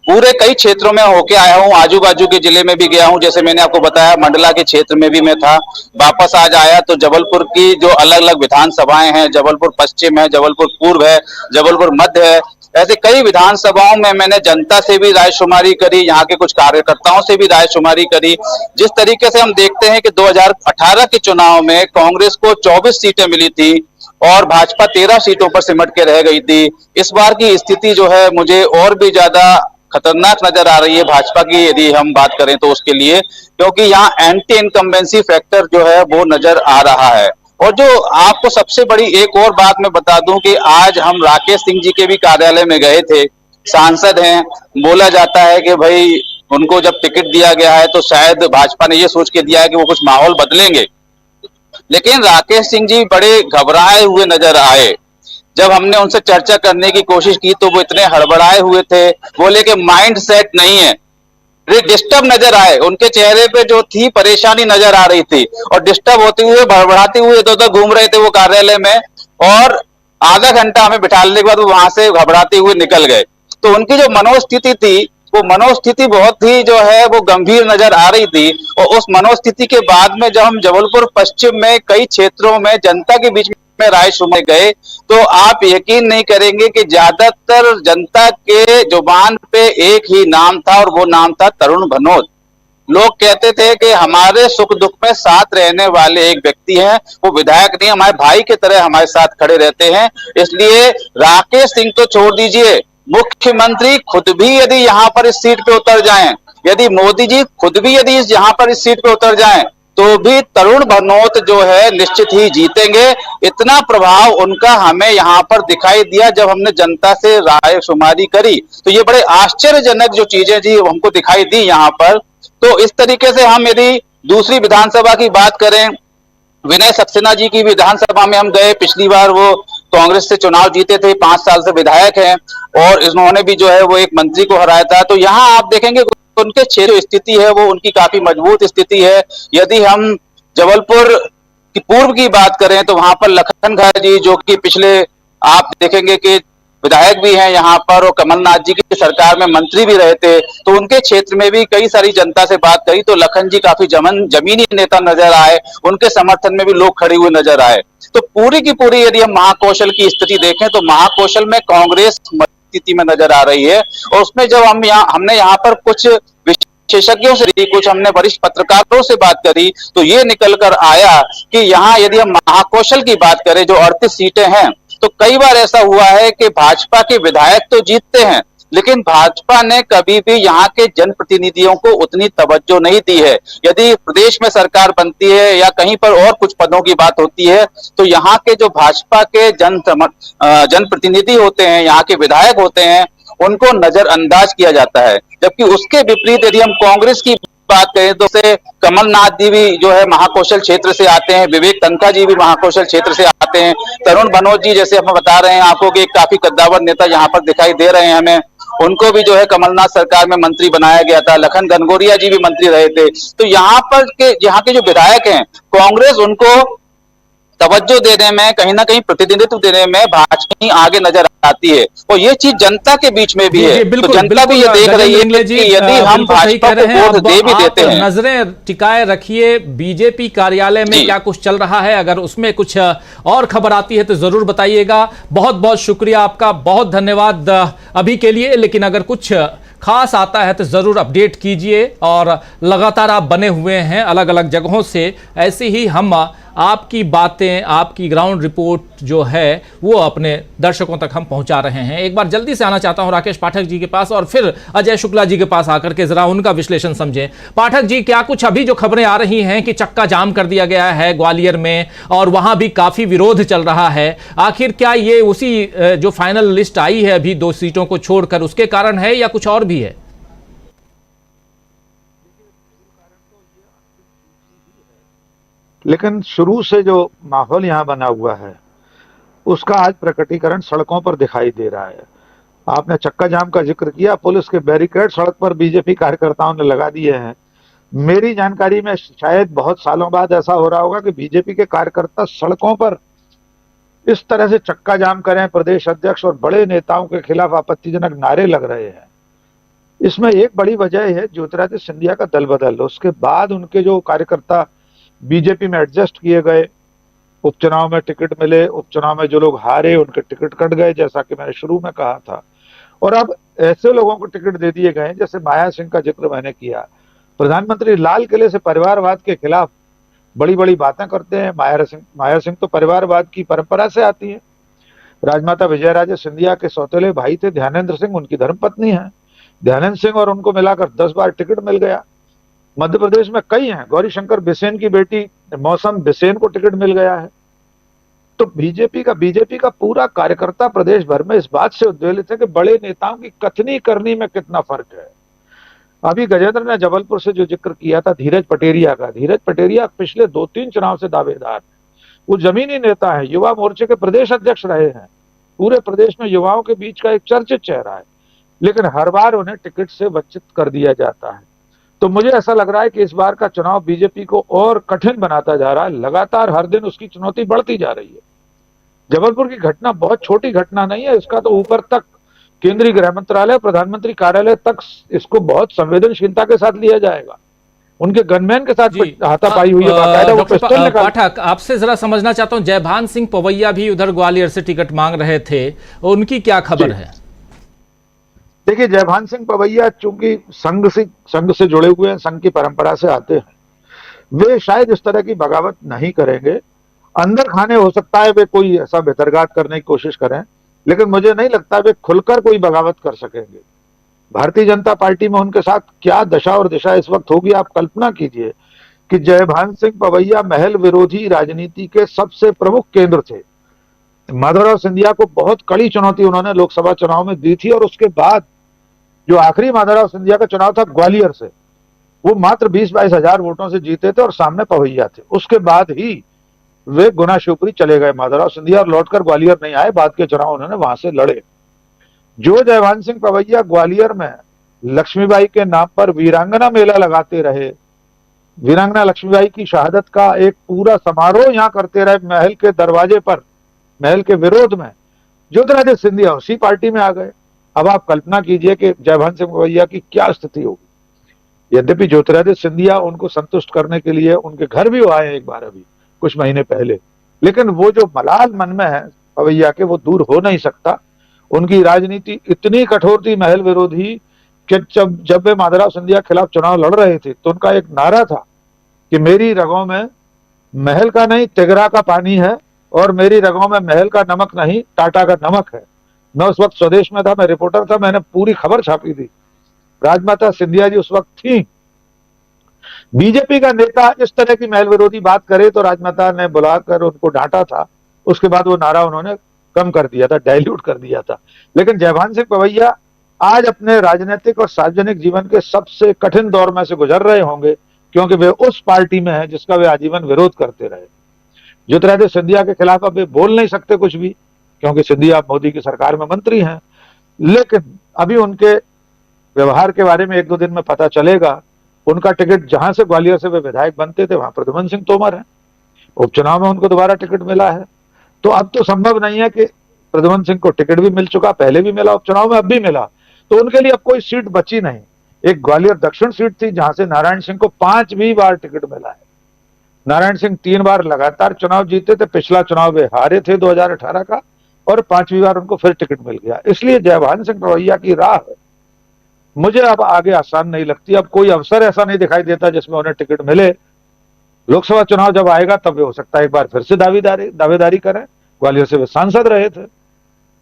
पूरे कई क्षेत्रों में होके आया हूँ, आजू बाजू के जिले में भी गया हूँ, जैसे मैंने आपको बताया मंडला के क्षेत्र में भी मैं था, वापस आज आया तो जबलपुर की जो अलग अलग विधानसभाएं हैं, जबलपुर पश्चिम है, जबलपुर पूर्व है, जबलपुर मध्य है, ऐसे कई विधानसभाओं में मैंने जनता से भी रायशुमारी करी, यहाँ के कुछ कार्यकर्ताओं से भी रायशुमारी करी। जिस तरीके से हम देखते हैं कि 2018 के चुनाव में कांग्रेस को 24 सीटें मिली थी और भाजपा 13 सीटों पर सिमट के रह गई थी। इस बार की स्थिति जो है मुझे और भी ज्यादा खतरनाक नजर आ रही है भाजपा की, यदि हम बात करें तो उसके लिए, क्योंकि यहाँ एंटी इनकम्बेंसी फैक्टर जो है वो नजर आ रहा है। और जो आपको सबसे बड़ी एक और बात मैं बता दूं कि आज हम राकेश सिंह जी के भी कार्यालय में गए थे, सांसद हैं, बोला जाता है कि भाई उनको जब टिकट दिया गया है तो शायद भाजपा ने ये सोच के दिया है कि वो कुछ माहौल बदलेंगे, लेकिन राकेश सिंह जी बड़े घबराए हुए नजर आए। जब हमने उनसे चर्चा करने की कोशिश की तो वो इतने हड़बड़ाए हुए थे, बोले कि माइंड सेट नहीं है, डिस्टर्ब नजर आए, उनके चेहरे पे जो थी परेशानी नजर आ रही थी और डिस्टर्ब होते हुए भड़बड़ाते हुए इधर उधर घूम रहे थे वो कार्यालय में। और आधा घंटा हमें बिठाने के बाद वो वहां से घबराते हुए निकल गए। तो उनकी जो मनोस्थिति थी वो मनोस्थिति बहुत ही जो है वो गंभीर नजर आ रही थी। और उस मनोस्थिति के बाद में जब हम जबलपुर पश्चिम में कई क्षेत्रों में जनता के बीच में राय सुनने गए तो आप यकीन नहीं करेंगे कि ज्यादातर जनता के जुबान पे एक ही नाम था और वो नाम था तरुण भनोत। लोग कहते थे कि हमारे सुख दुख में साथ रहने वाले एक व्यक्ति हैं, वो विधायक नहीं हमारे भाई की तरह हमारे साथ खड़े रहते हैं। इसलिए राकेश सिंह तो छोड़ दीजिए, मुख्यमंत्री खुद भी यदि यहाँ पर इस सीट पे उतर जाएं, यदि मोदी जी खुद भी यदि यहाँ पर इस सीट पे उतर जाएं तो भी तरुण भनोत जो है निश्चित ही जीतेंगे। इतना प्रभाव उनका हमें यहाँ पर दिखाई दिया जब हमने जनता से राय शुमारी करी, तो ये बड़े आश्चर्यजनक जो चीजें जी हमको दिखाई दी यहाँ पर। तो इस तरीके से हम यदि दूसरी विधानसभा की बात करें, विनय सक्सेना जी की विधानसभा में हम गए, पिछली बार वो कांग्रेस से चुनाव जीते थे, 5 साल से विधायक हैं और इन्होंने भी जो है वो एक मंत्री को हराया था। तो यहाँ आप देखेंगे उनके क्षेत्र स्थिति है वो उनकी काफी मजबूत स्थिति है। यदि हम जबलपुर की पूर्व की बात करें तो वहां पर लखन खा जी जो कि पिछले आप देखेंगे कि विधायक भी हैं यहाँ पर और कमलनाथ जी की सरकार में मंत्री भी रहे थे, तो उनके क्षेत्र में भी कई सारी जनता से बात करी तो लखन जी काफी जमीनी नेता नजर आए, उनके समर्थन में भी लोग खड़े हुए नजर आए। तो पूरी की पूरी यदि हम महाकौशल की स्थिति देखें तो महाकौशल में कांग्रेस स्थिति में नजर आ रही है। और उसमें जब हमने यहाँ पर कुछ विशेषज्ञों से, कुछ हमने वरिष्ठ पत्रकारों से बात करी तो ये निकल कर आया कि यहाँ यदि हम महाकौशल की बात करें जो 38 सीटें हैं तो कई बार ऐसा हुआ है कि भाजपा के विधायक तो जीतते हैं लेकिन भाजपा ने कभी भी यहाँ के जनप्रतिनिधियों को उतनी तवज्जो नहीं दी है। यदि प्रदेश में सरकार बनती है या कहीं पर और कुछ पदों की बात होती है तो यहाँ के जो भाजपा के जनप्रतिनिधि होते हैं, यहाँ के विधायक होते हैं, उनको नजरअंदाज किया जाता है। जबकि उसके विपरीत यदि हम कांग्रेस की बात करें तो से कमलनाथ जी भी जो है महाकौशल क्षेत्र से आते हैं, विवेक तनखा जी भी महाकौशल क्षेत्र से आते हैं, तरुण भनोत जी जैसे हम बता रहे हैं आपको कि काफी कद्दावर नेता यहाँ पर दिखाई दे रहे हैं हमें, उनको भी जो है कमलनाथ सरकार में मंत्री बनाया गया था, लखन घनघोरिया जी भी मंत्री रहे थे। तो यहाँ के जो विधायक हैं कांग्रेस उनको तवज्जो देने में, कहीं ना कहीं प्रतिनिधित्व देने में भाजपा ही आगे नजर आती है और ये चीज जनता के बीच में भी है। तो जनता भी ये देख रही है कि यदि हम भाजपा को वोट दे भी देते हैं। नजरें टिकाए रखिए बीजेपी कार्यालय में क्या कुछ चल रहा है, अगर उसमें कुछ और खबर आती है तो जरूर बताइएगा। बहुत बहुत शुक्रिया आपका, बहुत धन्यवाद अभी के लिए, लेकिन अगर कुछ खास आता है तो जरूर अपडेट कीजिए और लगातार आप बने हुए हैं अलग अलग जगहों से, ऐसे ही हम आपकी बातें, आपकी ग्राउंड रिपोर्ट जो है वो अपने दर्शकों तक हम पहुंचा रहे हैं। एक बार जल्दी से आना चाहता हूं राकेश पाठक जी के पास और फिर अजय शुक्ला जी के पास आकर के जरा उनका विश्लेषण समझें। पाठक जी, क्या कुछ अभी जो खबरें आ रही हैं कि चक्का जाम कर दिया गया है ग्वालियर में और वहां भी काफी विरोध चल रहा है, आखिर क्या ये उसी जो फाइनल लिस्ट आई है अभी 2 सीटों को छोड़कर उसके कारण है या कुछ और भी है? लेकिन शुरू से जो माहौल यहाँ बना हुआ है उसका आज प्रकटीकरण सड़कों पर दिखाई दे रहा है। आपने चक्का जाम का जिक्र किया, पुलिस के बैरिकेड सड़क पर बीजेपी कार्यकर्ताओं ने लगा दिए हैं। मेरी जानकारी में शायद बहुत सालों बाद ऐसा हो रहा होगा कि बीजेपी के कार्यकर्ता सड़कों पर इस तरह से चक्का जाम करें, प्रदेश अध्यक्ष और बड़े नेताओं के खिलाफ आपत्तिजनक नारे लग रहे हैं। इसमें एक बड़ी वजह है ज्योतिरादित्य सिंधिया का दल बदल। उसके बाद उनके जो कार्यकर्ता बीजेपी में एडजस्ट किए गए, उपचुनाव में टिकट मिले, उपचुनाव में जो लोग हारे उनके टिकट कट गए, जैसा कि मैंने शुरू में कहा था। और अब ऐसे लोगों को टिकट दे दिए गए, जैसे माया सिंह का जिक्र मैंने किया। प्रधानमंत्री लाल किले से परिवारवाद के खिलाफ बड़ी बड़ी बातें करते हैं। माया सिंह तो परिवारवाद की परंपरा से आती है। राजमाता विजयराजे सिंधिया के सौतेले भाई थे ध्यानेंद्र सिंह, उनकी धर्मपत्नी है। ध्यानेंद्र सिंह और उनको मिलाकर 10 बार टिकट मिल गया। मध्य प्रदेश में कई हैं, गौरीशंकर बिसेन की बेटी मौसम बिसेन को टिकट मिल गया है। तो बीजेपी का पूरा कार्यकर्ता प्रदेश भर में इस बात से उद्वेलित है कि बड़े नेताओं की कथनी करनी में कितना फर्क है। अभी गजेंद्र ने जबलपुर से जो जिक्र किया था धीरज पटेरिया का, धीरज पटेरिया पिछले 2-3 चुनाव से दावेदार है। वो जमीनी नेता है, युवा मोर्चे के प्रदेश अध्यक्ष रहे हैं, पूरे प्रदेश में युवाओं के बीच का एक चर्चित चेहरा है, लेकिन हर बार उन्हें टिकट से वंचित कर दिया जाता है। तो मुझे ऐसा लग रहा है कि इस बार का चुनाव बीजेपी को और कठिन बनाता जा रहा है। लगातार हर दिन उसकी चुनौती बढ़ती जा रही है। जबलपुर की घटना बहुत छोटी घटना नहीं है, इसका तो ऊपर तक केंद्रीय गृह मंत्रालय, प्रधानमंत्री कार्यालय तक इसको बहुत संवेदनशीलता के साथ लिया जाएगा। उनके गनमैन के साथ हाथापाई हुई है, बाकायदा वो पिस्तौल निकाल। पाठक, आपसे जरा समझना चाहता हूं, जयभान सिंह पवैया भी उधर ग्वालियर से टिकट मांग रहे थे, उनकी क्या खबर है? देखिए, जयभान सिंह पवैया चूंकि संघ से जुड़े हुए हैं, संघ की परंपरा से आते हैं, वे शायद इस तरह की बगावत नहीं करेंगे। अंदर खाने हो सकता है वे कोई ऐसा बेतरगात करने की कोशिश करें, लेकिन मुझे नहीं लगता वे खुलकर कोई बगावत कर सकेंगे। भारतीय जनता पार्टी में उनके साथ क्या दशा और दिशा इस वक्त होगी, आप कल्पना कीजिए कि जयभान सिंह पवैया महल विरोधी राजनीति के सबसे प्रमुख केंद्र थे। माधवराव सिंधिया को बहुत कड़ी चुनौती उन्होंने लोकसभा चुनाव में दी थी, और उसके बाद जो आखिरी माधवराव सिंधिया का चुनाव था ग्वालियर से, वो मात्र 20-22 हजार वोटों से जीते थे और सामने पवैया थे। उसके बाद ही वे गुना शिवपुरी चले गए माधवराव सिंधिया और लौटकर ग्वालियर नहीं आए। बाद के चुनाव उन्होंने वहां से लड़े। जो जयभान सिंह पवैया ग्वालियर में लक्ष्मीबाई के नाम पर वीरांगना मेला लगाते रहे, वीरांगना लक्ष्मीबाई की शहादत का एक पूरा समारोह यहाँ करते रहे महल के दरवाजे पर, महल के विरोध में, ज्योतिरादित्य सिंधिया उसी पार्टी में आ गए। अब आप कल्पना कीजिए कि जयभान सिंह पवैया की क्या स्थिति होगी। यद्यपि ज्योतिरादित्य सिंधिया उनको संतुष्ट करने के लिए उनके घर भी आए एक बार अभी कुछ महीने पहले, लेकिन वो जो मलाल मन में है पवैया के, वो दूर हो नहीं सकता। उनकी राजनीति इतनी कठोर थी, महल विरोधी, कि जब वे माधवराव सिंधिया खिलाफ चुनाव लड़ रहे थे तो उनका एक नारा था कि मेरी रगों में महल का नहीं तिगरा का पानी है, और मेरी रगों में महल का नमक नहीं टाटा का नमक है। मैं उस वक्त स्वदेश में था, मैं रिपोर्टर था, मैंने पूरी खबर छापी थी। राजमाता सिंधिया जी उस वक्त थी। बीजेपी का नेता इस तरह की महल विरोधी बात करे तो राजमाता ने बुलाकर उनको डांटा था। उसके बाद वो नारा उन्होंने कम कर दिया था, डाइल्यूट कर दिया था। लेकिन जयभान सिंह पवैया आज अपने राजनीतिक और सार्वजनिक जीवन के सबसे कठिन दौर में से गुजर रहे होंगे, क्योंकि वे उस पार्टी में है जिसका वे आजीवन विरोध करते रहे। ज्योतिरादित्य सिंधिया के खिलाफ अब वे बोल नहीं सकते कुछ भी, क्योंकि सिंधिया मोदी की सरकार में मंत्री हैं। लेकिन अभी उनके व्यवहार के बारे में 1-2 दिन में पता चलेगा। उनका टिकट जहां से ग्वालियर से वे विधायक बनते थे वहां प्रद्युम्न सिंह तोमर है, उपचुनाव में उनको दोबारा टिकट मिला है। तो अब तो संभव नहीं है कि प्रद्युम्न सिंह को टिकट भी मिल चुका, पहले भी मिला, उपचुनाव में अब भी मिला, तो उनके लिए अब कोई सीट बची नहीं। एक ग्वालियर दक्षिण सीट थी जहां से नारायण सिंह को 5वीं बार टिकट मिला है। नारायण सिंह 3 बार लगातार चुनाव जीते थे, पिछला चुनाव वे हारे थे 2018 का, और 5वीं बार उनको फिर टिकट मिल गया। इसलिए जयभान सिंह पवैया की राह मुझे अब आगे आसान नहीं लगती। अब कोई अवसर ऐसा नहीं दिखाई देता जिसमें उन्हें टिकट मिले। लोकसभा चुनाव जब आएगा तब वे हो सकता है एक बार फिर से दावेदारी करें। ग्वालियर से वे सांसद रहे थे,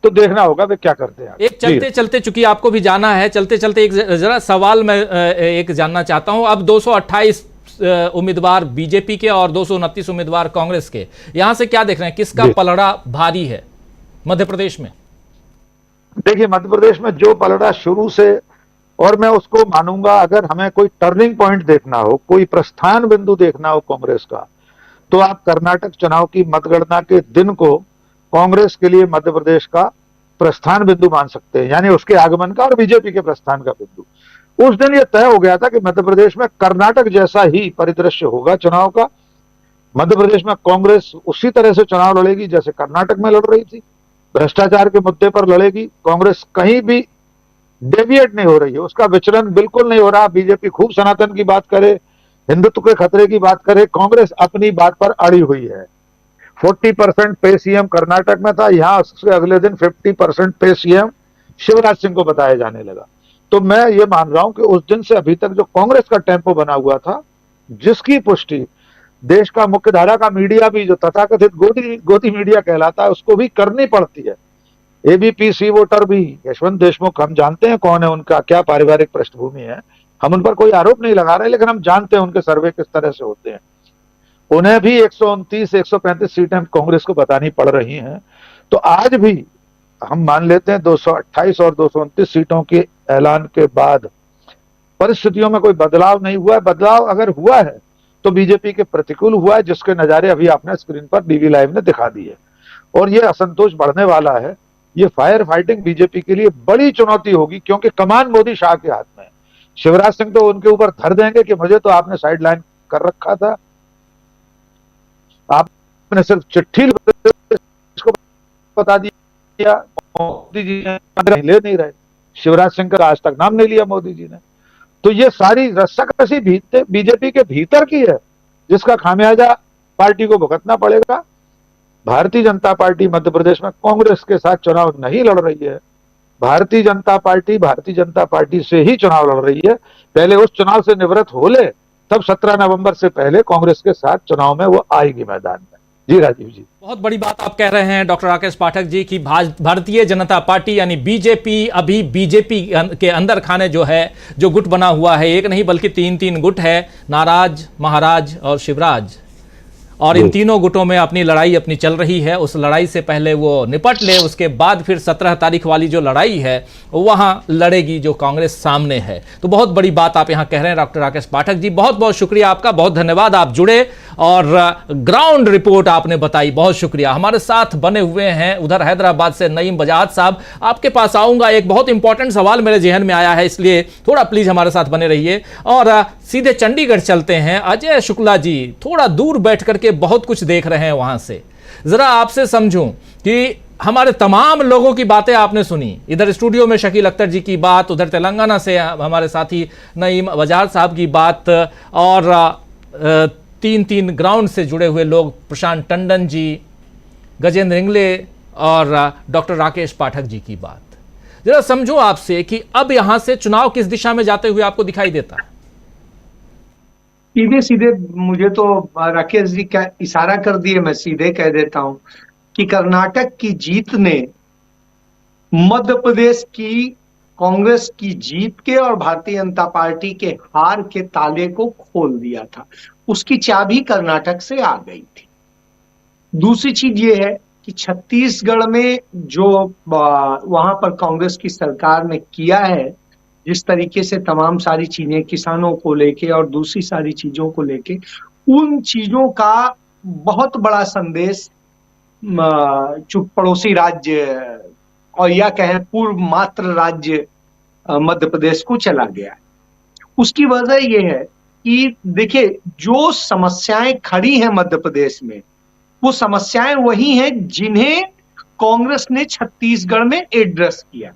तो देखना होगा वे क्या करते हैं। एक चलते चलते, चूंकि आपको भी जाना है, चलते चलते एक जरा सवाल मैं एक जानना चाहता हूं। अब 228 उम्मीदवार बीजेपी के और 229 उम्मीदवार कांग्रेस के, यहां से क्या देख रहे हैं, किसका पलड़ा भारी है मध्य प्रदेश में? देखिए, मध्य प्रदेश में जो पलड़ा शुरू से, और मैं उसको मानूंगा, अगर हमें कोई टर्निंग पॉइंट देखना हो, कोई प्रस्थान बिंदु देखना हो कांग्रेस का, तो आप कर्नाटक चुनाव की मतगणना के दिन को कांग्रेस के लिए मध्य प्रदेश का प्रस्थान बिंदु मान सकते हैं, यानी उसके आगमन का और बीजेपी के प्रस्थान का बिंदु। उस दिन यह तय हो गया था कि मध्य प्रदेश में कर्नाटक जैसा ही परिदृश्य होगा चुनाव का। मध्य प्रदेश में कांग्रेस उसी तरह से चुनाव लड़ेगी जैसे कर्नाटक में लड़ रही थी, भ्रष्टाचार के मुद्दे पर लड़ेगी। कांग्रेस कहीं भी डेविएट नहीं हो रही है, उसका विचलन बिल्कुल नहीं हो रहा। बीजेपी खूब सनातन की बात करे, हिंदुत्व के खतरे की बात करे, कांग्रेस अपनी बात पर अड़ी हुई है। 40% पे सीएम कर्नाटक में था, यहां उसके अगले दिन 50% पे सीएम शिवराज सिंह को बताया जाने लगा। तो मैं ये मान रहा हूं कि उस दिन से अभी तक जो कांग्रेस का टेम्पो बना हुआ था, जिसकी पुष्टि देश का मुख्य धारा का मीडिया भी, जो तथाकथित गोदी मीडिया कहलाता है, उसको भी करनी पड़ती है। एबीपीसी वोटर भी, यशवंत देशमुख, हम जानते हैं कौन है, उनका क्या पारिवारिक पृष्ठभूमि है, हम उन पर कोई आरोप नहीं लगा रहे, लेकिन हम जानते हैं उनके सर्वे किस तरह से होते हैं। उन्हें भी 129 135 सीटें कांग्रेस को बतानी पड़ रही हैं। तो आज भी हम मान लेते हैं 228 और 229 सीटों के ऐलान के बाद परिस्थितियों में कोई बदलाव नहीं हुआ है। बदलाव अगर हुआ है तो बीजेपी के प्रतिकूल हुआ है, जिसके नजारे अभी आपने स्क्रीन पर डीवी लाइव ने दिखा दिए, और ये असंतोष बढ़ने वाला है। ये फायर फाइटिंग बीजेपी के लिए बड़ी चुनौती होगी, क्योंकि कमान मोदी शाह के हाथ में है। शिवराज सिंह तो उनके ऊपर धर देंगे कि मुझे तो आपने साइड लाइन कर रखा था, आपने सिर्फ चिट्ठी को बता दिया, मोदी जी ने ले नहीं रहे, शिवराज सिंह का आज तक नाम नहीं लिया मोदी जी ने। तो ये सारी रस्साकसी बीजेपी के भीतर की है, जिसका खामियाजा पार्टी को भुगतना पड़ेगा। भारतीय जनता पार्टी मध्य प्रदेश में कांग्रेस के साथ चुनाव नहीं लड़ रही है। भारतीय जनता पार्टी से ही चुनाव लड़ रही है। पहले उस चुनाव से निवृत्त हो ले, तब 17 नवंबर से पहले कांग्रेस के साथ चुनाव में वो आएगी मैदान में। जी राजीव जी, बहुत बड़ी बात आप कह रहे हैं डॉक्टर राकेश पाठक जी की भारतीय जनता पार्टी यानी बीजेपी अभी बीजेपी के अंदर खाने जो गुट बना हुआ है, एक नहीं बल्कि 3 गुट है, नाराज, महाराज और शिवराज, और इन तीनों गुटों में अपनी लड़ाई अपनी चल रही है। उस लड़ाई से पहले वो निपट ले, उसके बाद फिर 17 तारीख वाली जो लड़ाई है वहां लड़ेगी जो कांग्रेस सामने है। तो बहुत बड़ी बात आप यहां कह रहे हैं डॉक्टर राकेश पाठक जी, बहुत बहुत शुक्रिया आपका, बहुत धन्यवाद। आप जुड़े और ग्राउंड रिपोर्ट आपने बताई, बहुत शुक्रिया। हमारे साथ बने हुए हैं उधर हैदराबाद से नईम बजाज साहब, आपके पास आऊंगा। एक बहुत इंपॉर्टेंट सवाल मेरे जहन में आया है, इसलिए थोड़ा प्लीज हमारे साथ बने रहिए। और सीधे चंडीगढ़ चलते हैं। अजय शुक्ला जी थोड़ा दूर बैठ करके बहुत कुछ देख रहे हैं वहां से, जरा आपसे समझूं कि हमारे तमाम लोगों की बातें आपने सुनी, इधर स्टूडियो में शकील अख्तर जी की बात, उधर तेलंगाना से हमारे साथी नईम बजाज साहब की बात, और 3 ग्राउंड से जुड़े हुए लोग, प्रशांत टंडन जी, गजेंद्र इंगले और डॉक्टर राकेश पाठक जी की बात। जरा समझो आपसे कि अब यहां से चुनाव किस दिशा में जाते हुए आपको दिखाई देता है? सीधे सीधे मुझे तो राकेश जी का इशारा कर दिए, मैं सीधे कह देता हूं कि कर्नाटक की जीत ने मध्य प्रदेश की कांग्रेस की जीत के और भारतीय जनता पार्टी के हार के ताले को खोल दिया था। उसकी चाबी कर्नाटक से आ गई थी। दूसरी चीज ये है कि छत्तीसगढ़ में जो वहां पर कांग्रेस की सरकार ने किया है, जिस तरीके से तमाम सारी चीजें किसानों को लेके और दूसरी सारी चीजों को लेके, उन चीजों का बहुत बड़ा संदेश पड़ोसी राज्य और या कहें पूर्व मात्र राज्य मध्य प्रदेश को चला गया है। उसकी वजह यह है कि देखिए, जो समस्याएं खड़ी हैं मध्य प्रदेश में, वो समस्याएं वही हैं जिन्हें कांग्रेस ने छत्तीसगढ़ में एड्रेस किया।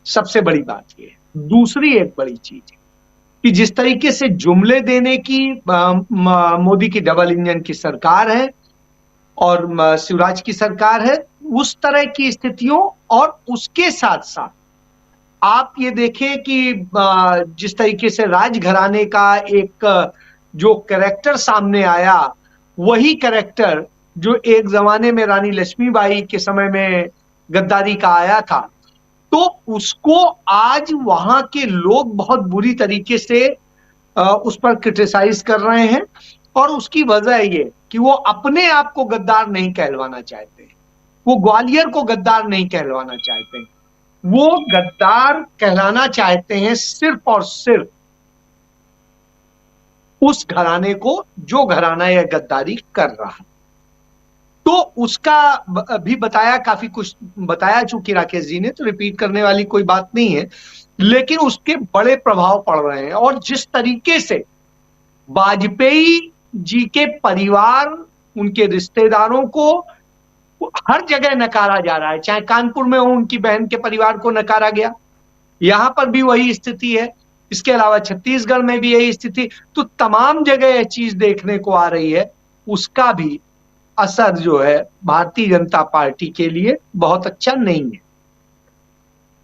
सबसे बड़ी बात यह है। दूसरी एक बड़ी चीज है कि जिस तरीके से जुमले देने की मोदी की डबल इंजन की सरकार है और शिवराज की सरकार है, उस तरह की स्थितियों, और उसके साथ साथ आप ये देखें कि जिस तरीके से राजघराने का एक जो कैरेक्टर सामने आया, वही कैरेक्टर जो एक जमाने में रानी लक्ष्मीबाई के समय में गद्दारी का आया था, तो उसको आज वहां के लोग बहुत बुरी तरीके से उस पर क्रिटिसाइज कर रहे हैं। और उसकी वजह ये कि वो अपने आप को गद्दार नहीं कहलवाना चाहते, वो ग्वालियर को गद्दार नहीं कहलवाना चाहते, वो गद्दार कहलाना चाहते हैं सिर्फ और सिर्फ उस घराने को जो घराना यह गद्दारी कर रहा है। तो उसका भी बताया, काफी कुछ बताया चूंकि राकेश जी ने, तो रिपीट करने वाली कोई बात नहीं है, लेकिन उसके बड़े प्रभाव पड़ रहे हैं। और जिस तरीके से वाजपेयी जी के परिवार, उनके रिश्तेदारों को हर जगह नकारा जा रहा है, चाहे कानपुर में हो उनकी बहन के परिवार को नकारा गया, यहां पर भी वही स्थिति है, इसके अलावा छत्तीसगढ़ में भी यही स्थिति, तो तमाम जगह यह चीज देखने को आ रही है। उसका भी असर जो है भारतीय जनता पार्टी के लिए बहुत अच्छा नहीं है।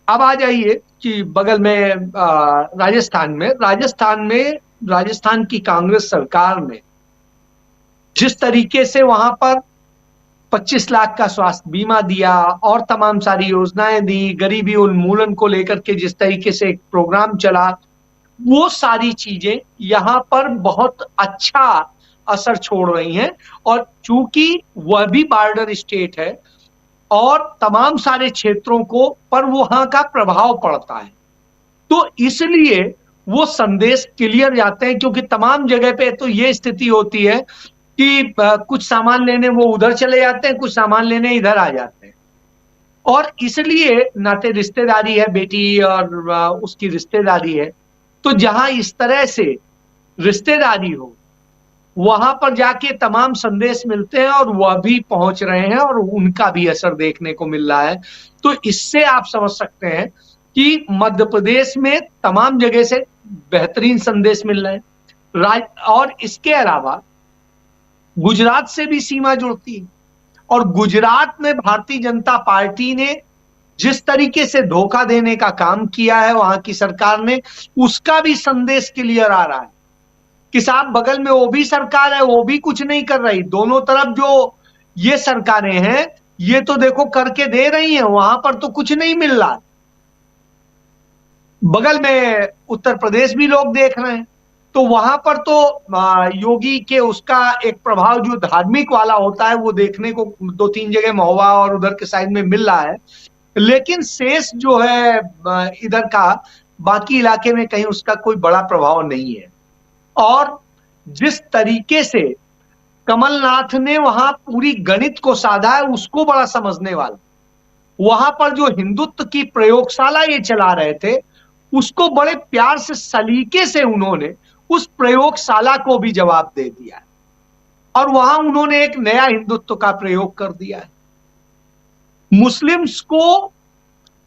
अब आ जाइए कि बगल में राजस्थान की कांग्रेस सरकार ने जिस तरीके से वहां पर 25 लाख का स्वास्थ्य बीमा दिया और तमाम सारी योजनाएं दी, गरीबी उन्मूलन को लेकर के जिस तरीके से एक प्रोग्राम चला, वो सारी चीजें यहां पर बहुत अच्छा असर छोड़ रही हैं। और चूंकि वह भी बॉर्डर स्टेट है और तमाम सारे क्षेत्रों को पर वहां का प्रभाव पड़ता है, तो इसलिए वो संदेश क्लियर जाते हैं। क्योंकि तमाम जगह पे तो ये स्थिति होती है कि कुछ सामान लेने वो उधर चले जाते हैं, कुछ सामान लेने इधर आ जाते हैं, और इसलिए नाते रिश्तेदारी है, बेटी और उसकी रिश्तेदारी है, तो जहां इस तरह से रिश्तेदारी हो वहां पर जाके तमाम संदेश मिलते हैं और वह भी पहुंच रहे हैं और उनका भी असर देखने को मिल रहा है। तो इससे आप समझ सकते हैं कि मध्य प्रदेश में तमाम जगह से बेहतरीन संदेश मिल रहे हैं। और इसके अलावा गुजरात से भी सीमा जुड़ती है, और गुजरात में भारतीय जनता पार्टी ने जिस तरीके से धोखा देने का काम किया है वहां की सरकार ने, उसका भी संदेश क्लियर आ रहा है कि साहब बगल में वो भी सरकार है, वो भी कुछ नहीं कर रही। दोनों तरफ जो ये सरकारें हैं ये तो देखो करके दे रही हैं, वहां पर तो कुछ नहीं मिल रहा। बगल में उत्तर प्रदेश भी लोग देख रहे हैं, तो वहां पर तो योगी के उसका एक प्रभाव जो धार्मिक वाला होता है वो देखने को 2-3 जगह महोबा और उधर के साइड में मिल रहा है, लेकिन शेष जो है इधर का बाकी इलाके में कहीं उसका कोई बड़ा प्रभाव नहीं है। और जिस तरीके से कमलनाथ ने वहां पूरी गणित को साधा है उसको बड़ा समझने वाला, वहां पर जो हिंदुत्व की प्रयोगशाला ये चला रहे थे उसको बड़े प्यार से सलीके से उन्होंने उस प्रयोगशाला को भी जवाब दे दिया है, और वहां उन्होंने एक नया हिंदुत्व का प्रयोग कर दिया है। मुस्लिम्स को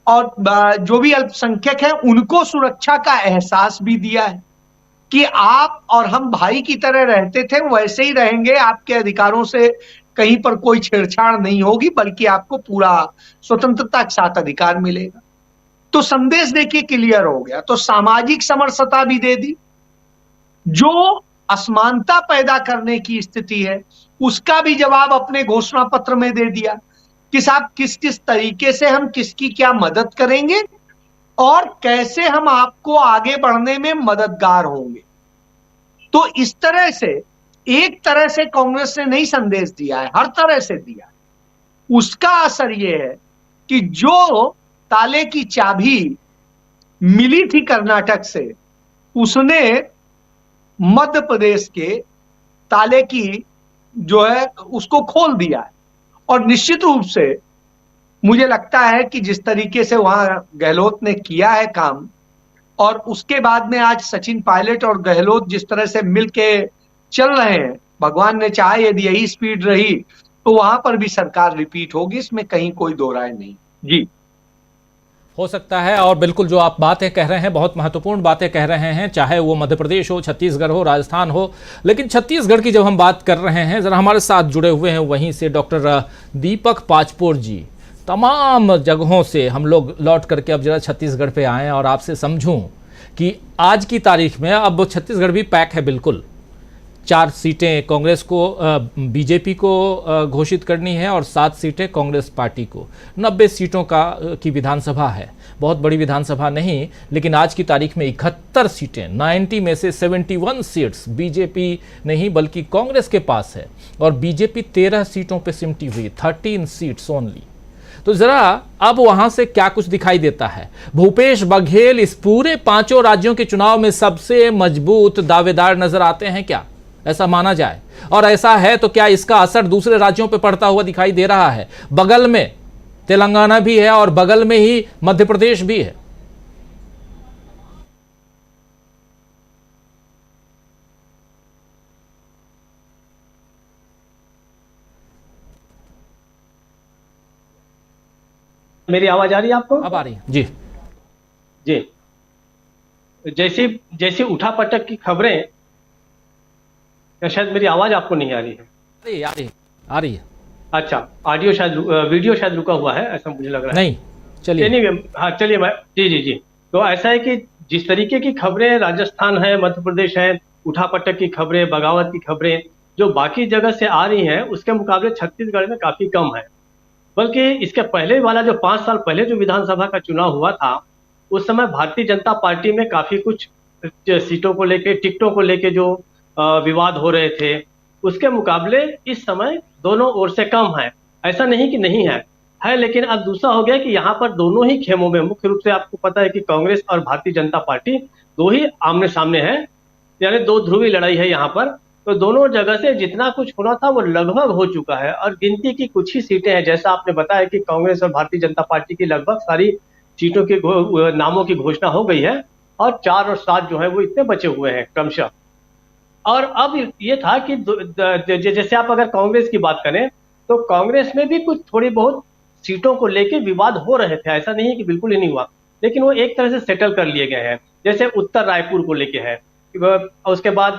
और जो भी अल्पसंख्यक हैं उनको सुरक्षा का एहसास भी दिया है कि आप और हम भाई की तरह रहते थे वैसे ही रहेंगे, आपके अधिकारों से कहीं पर कोई छेड़छाड़ नहीं होगी, बल्कि आपको पूरा स्वतंत्रता के साथ अधिकार मिलेगा। तो संदेश देखिए क्लियर हो गया। तो सामाजिक समरसता भी दे दी, जो असमानता पैदा करने की स्थिति है उसका भी जवाब अपने घोषणा पत्र में दे दिया कि साहब किस किस तरीके से हम किसकी क्या मदद करेंगे और कैसे हम आपको आगे बढ़ने में मददगार होंगे। तो इस तरह से एक तरह से कांग्रेस ने नहीं संदेश दिया है, हर तरह से दिया है। उसका असर यह है कि जो ताले की चाबी मिली थी कर्नाटक से, उसने मध्य प्रदेश के ताले की जो है उसको खोल दिया है। और निश्चित रूप से मुझे लगता है कि जिस तरीके से वहां गहलोत ने किया है काम, और उसके बाद में आज सचिन पायलट और गहलोत जिस तरह से मिलके चल रहे हैं, भगवान ने चाहा यदि यही स्पीड रही तो वहां पर भी सरकार रिपीट होगी, इसमें कहीं कोई दो राय नहीं। जी हो सकता है, और बिल्कुल जो आप बातें कह रहे हैं बहुत महत्वपूर्ण बातें कह रहे हैं, चाहे वो मध्य प्रदेश हो, छत्तीसगढ़ हो, राजस्थान हो। लेकिन छत्तीसगढ़ की जब हम बात कर रहे हैं, जरा हमारे साथ जुड़े हुए हैं वहीं से डॉक्टर दीपक पाचपोर जी। तमाम जगहों से हम लोग लौट करके अब जरा छत्तीसगढ़ पे आए और आपसे समझूं कि आज की तारीख में अब छत्तीसगढ़ भी पैक है बिल्कुल। 4 सीटें कांग्रेस को, बीजेपी को घोषित करनी है और 7 सीटें कांग्रेस पार्टी को। 90 सीटों की विधानसभा है, बहुत बड़ी विधानसभा नहीं, लेकिन आज की तारीख में 71 सीटें, 90 में से 71 सीट्स बीजेपी नहीं बल्कि कांग्रेस के पास है, और बीजेपी 13 सीटों पे सिमटी हुई, 13 सीट्स ओनली। तो जरा अब वहां से क्या कुछ दिखाई देता है। भूपेश बघेल इस पूरे 5 राज्यों के चुनाव में सबसे मजबूत दावेदार नजर आते हैं क्या, ऐसा माना जाए? और ऐसा है तो क्या इसका असर दूसरे राज्यों पर पड़ता हुआ दिखाई दे रहा है? बगल में तेलंगाना भी है और बगल में ही मध्य प्रदेश भी है। मेरी आवाज आ रही है आपको? अब आ रही है जी। जी, जैसे उठापटक की खबरें, या शायद मेरी आवाज आपको नहीं आ रही है? आ रही है। अच्छा, ऑडियो शायद वीडियो शायद रुका हुआ है, ऐसा मुझे लग रहा है। नहीं, चलिए। हाँ चलिए, मैं जी। तो ऐसा है कि जिस तरीके की खबरें राजस्थान है, मध्य प्रदेश है, उठापटक की खबरें, बगावत की खबरें जो बाकी जगह से आ रही हैं, उसके मुकाबले छत्तीसगढ़ में काफी कम है। बल्कि इसके पहले वाला जो 5 साल पहले जो विधानसभा का चुनाव हुआ था, उस समय भारतीय जनता पार्टी में काफी कुछ सीटों को लेके, टिकटों को लेके जो विवाद हो रहे थे, उसके मुकाबले इस समय दोनों ओर से कम है। ऐसा नहीं कि नहीं है, लेकिन अब दूसरा हो गया कि यहाँ पर दोनों ही खेमों में, मुख्य रूप से आपको पता है कि कांग्रेस और भारतीय जनता पार्टी दो ही आमने सामने है, यानी 2 ध्रुवी लड़ाई है यहाँ पर। तो दोनों जगह से जितना कुछ होना था वो लगभग हो चुका है, और गिनती की कुछ ही सीटें हैं। जैसा आपने बताया कि कांग्रेस और भारतीय जनता पार्टी की लगभग सारी सीटों के नामों की घोषणा हो गई है, और 4 और 7 जो है वो इतने बचे हुए हैं क्रमशः। और अब ये था कि जैसे आप अगर कांग्रेस की बात करें तो कांग्रेस में भी कुछ थोड़ी बहुत सीटों को लेके विवाद हो रहे थे, ऐसा नहीं है कि बिल्कुल ही नहीं हुआ, लेकिन वो एक तरह से सेटल कर लिए गए हैं। जैसे उत्तर रायपुर को लेके है, उसके बाद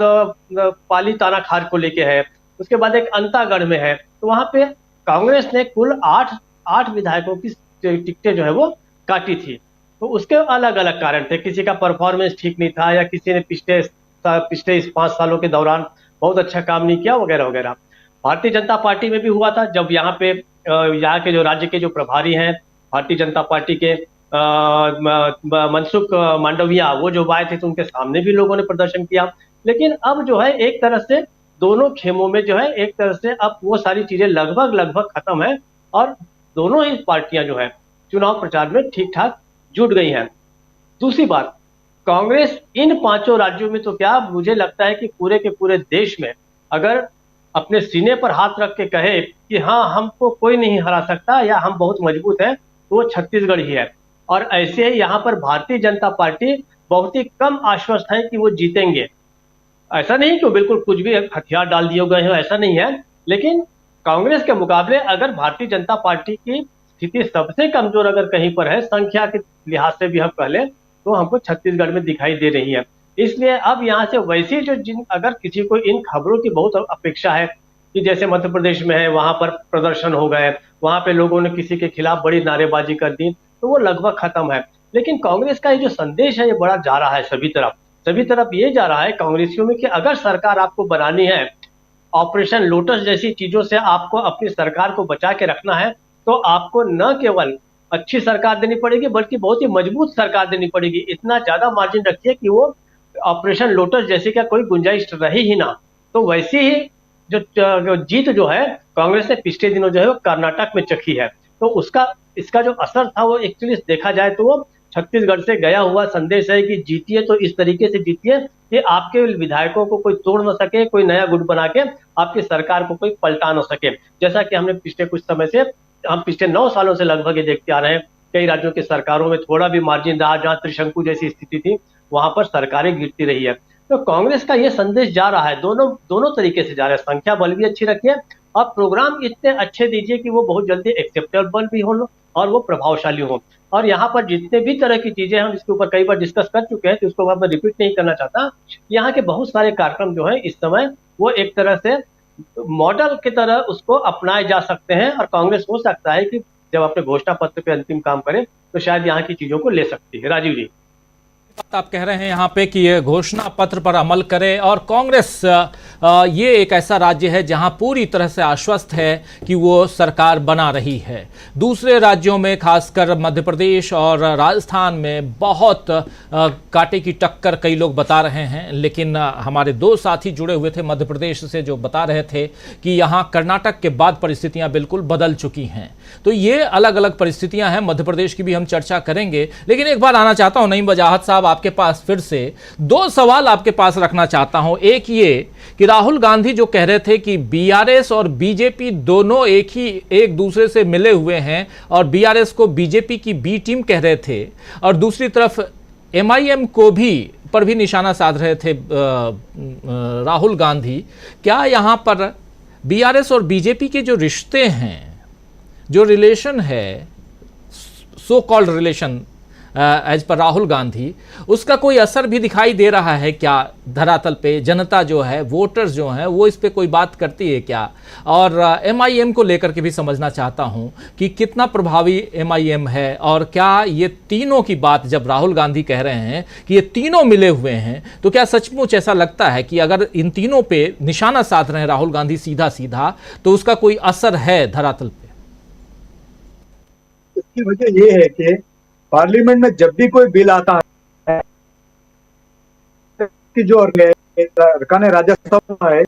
पाली तानाखार को लेके है, उसके बाद एक अंतागढ़ में है। तो वहां पे कांग्रेस ने कुल 8 विधायकों की टिकटें जो है वो काटी थी। तो उसके अलग अलग कारण थे, किसी का परफॉर्मेंस ठीक नहीं था, या किसी ने पिछले इस 5 सालों के दौरान बहुत अच्छा काम नहीं किया, वगैरह वगैरह। भारतीय जनता पार्टी में भी हुआ था, जब यहाँ पे यहाँ के जो राज्य के जो प्रभारी हैं भारतीय जनता पार्टी के, मनसुख मांडविया, वो जो आए थे तो उनके सामने भी लोगों ने प्रदर्शन किया। लेकिन अब जो है एक तरह से दोनों खेमों में जो है एक तरह से अब वो सारी चीजें लगभग खत्म है, और दोनों ही पार्टियां जो है चुनाव प्रचार में ठीक ठाक जुट गई हैं। दूसरी बात, कांग्रेस इन 5 राज्यों में तो क्या, मुझे लगता है कि पूरे के पूरे देश में अगर अपने सीने पर हाथ रख के कहे कि हाँ हमको कोई नहीं हरा सकता या हम बहुत मजबूत हैं, तो वो छत्तीसगढ़ ही है। और ऐसे यहाँ पर भारतीय जनता पार्टी बहुत ही कम आश्वस्त है कि वो जीतेंगे। ऐसा नहीं कि वो बिल्कुल कुछ भी हथियार डाल दिए गए हैं, ऐसा नहीं है, लेकिन कांग्रेस के मुकाबले अगर भारतीय जनता पार्टी की स्थिति सबसे कमजोर अगर कहीं पर है, संख्या के लिहाज से भी हम पहले, तो हमको छत्तीसगढ़ में दिखाई दे रही है। इसलिए अब यहाँ से वैसे जो अगर किसी को इन खबरों की बहुत अपेक्षा है कि जैसे मध्य प्रदेश में है, वहां पर प्रदर्शन हो गए, वहां पे लोगों ने किसी के खिलाफ बड़ी नारेबाजी कर दी, तो वो लगभग खत्म है। लेकिन कांग्रेस का ये जो संदेश है ये बड़ा जा रहा है सभी तरफ ये जा रहा है कांग्रेसियों में कि अगर सरकार आपको बनानी है, ऑपरेशन लोटस जैसी चीजों से आपको अपनी सरकार को बचा के रखना है, तो आपको न केवल अच्छी सरकार देनी पड़ेगी बल्कि बहुत ही मजबूत सरकार देनी पड़ेगी। इतना ज्यादा मार्जिन रखिए कि वो ऑपरेशन लोटस जैसे क्या कोई गुंजाइश रही ही ना। तो वैसे ही जो जीत जो है कांग्रेस ने पिछले दिनों जो है वो कर्नाटक में चखी है, तो इसका जो असर था वो एक्चुअली देखा जाए तो वो छत्तीसगढ़ से गया हुआ संदेश है कि जीतिए तो इस तरीके से जीतिए कि आपके विधायकों को कोई तोड़ न सके, कोई नया गुट बना के आपकी सरकार को कोई पलटा न सके। जैसा कि हमने पिछले कुछ समय से, हम पिछले 9 सालों से लगभग ये देखते आ रहे हैं, कई राज्यों की सरकारों में थोड़ा भी मार्जिन रहा, जहां त्रिशंकु जैसी स्थिति थी वहां पर सरकारें गिरती रही है। तो कांग्रेस का ये संदेश जा रहा है, दोनों तरीके से जा रहा है। संख्या बल भी अच्छी रखिए और प्रोग्राम इतने अच्छे दीजिए कि वो बहुत जल्दी एक्सेप्टेबल भी हो और वो प्रभावशाली हो। और यहाँ पर जितने भी तरह की चीजें हम इसके ऊपर कई बार डिस्कस कर चुके हैं, तो उसको मैं रिपीट नहीं करना चाहता। यहाँ के बहुत सारे कार्यक्रम जो है इस समय वो एक तरह से मॉडल की तरह उसको अपनाए जा सकते हैं, और कांग्रेस हो सकता है कि जब अपने घोषणा पत्र पे अंतिम काम करे तो शायद यहाँ की चीजों को ले सकती है। राजीव जी। बात आप कह रहे हैं यहाँ पे कि ये घोषणा पत्र पर अमल करे, और कांग्रेस ये एक ऐसा राज्य है जहाँ पूरी तरह से आश्वस्त है कि वो सरकार बना रही है। दूसरे राज्यों में खासकर मध्य प्रदेश और राजस्थान में बहुत कांटे की टक्कर कई लोग बता रहे हैं, लेकिन हमारे दो साथी जुड़े हुए थे मध्य प्रदेश से जो बता रहे थे कि यहाँ कर्नाटक के बाद परिस्थितियाँ बिल्कुल बदल चुकी हैं। तो ये अलग अलग परिस्थितियाँ हैं, मध्य प्रदेश की भी हम चर्चा करेंगे, लेकिन एक बार आना चाहता हूँ नईम वजाहत साहब आपके पास, फिर से दो सवाल आपके पास रखना चाहता हूं। एक ये कि राहुल गांधी जो कह रहे थे कि बीआरएस और बीजेपी दोनों एक दूसरे से मिले हुए हैं और बीआरएस को बीजेपी की बी टीम कह रहे थे, और दूसरी तरफ एमआईएम को भी निशाना साध रहे थे राहुल गांधी। क्या यहां पर बीआरएस और बीजेपी के जो रिश्ते हैं, जो रिलेशन है, so called relation as per Rahul Gandhi, उसका कोई असर भी दिखाई दे रहा है क्या धरातल पे? जनता जो है, वोटर्स जो हैं, वो इस पे कोई बात करती है क्या? और एमआईएम को लेकर के भी समझना चाहता हूं कि कितना प्रभावी एमआईएम है, और क्या ये तीनों की बात जब राहुल गांधी कह रहे हैं कि ये तीनों मिले हुए हैं, तो क्या सचमुच ऐसा लगता है कि अगर इन तीनों पे निशाना साध रहे हैं राहुल गांधी सीधा सीधा, तो उसका कोई असर है धरातल पे? इसकी वजह ये है कि पार्लियामेंट में जब भी कोई बिल आता है कि जो अरकान राज्यसभा है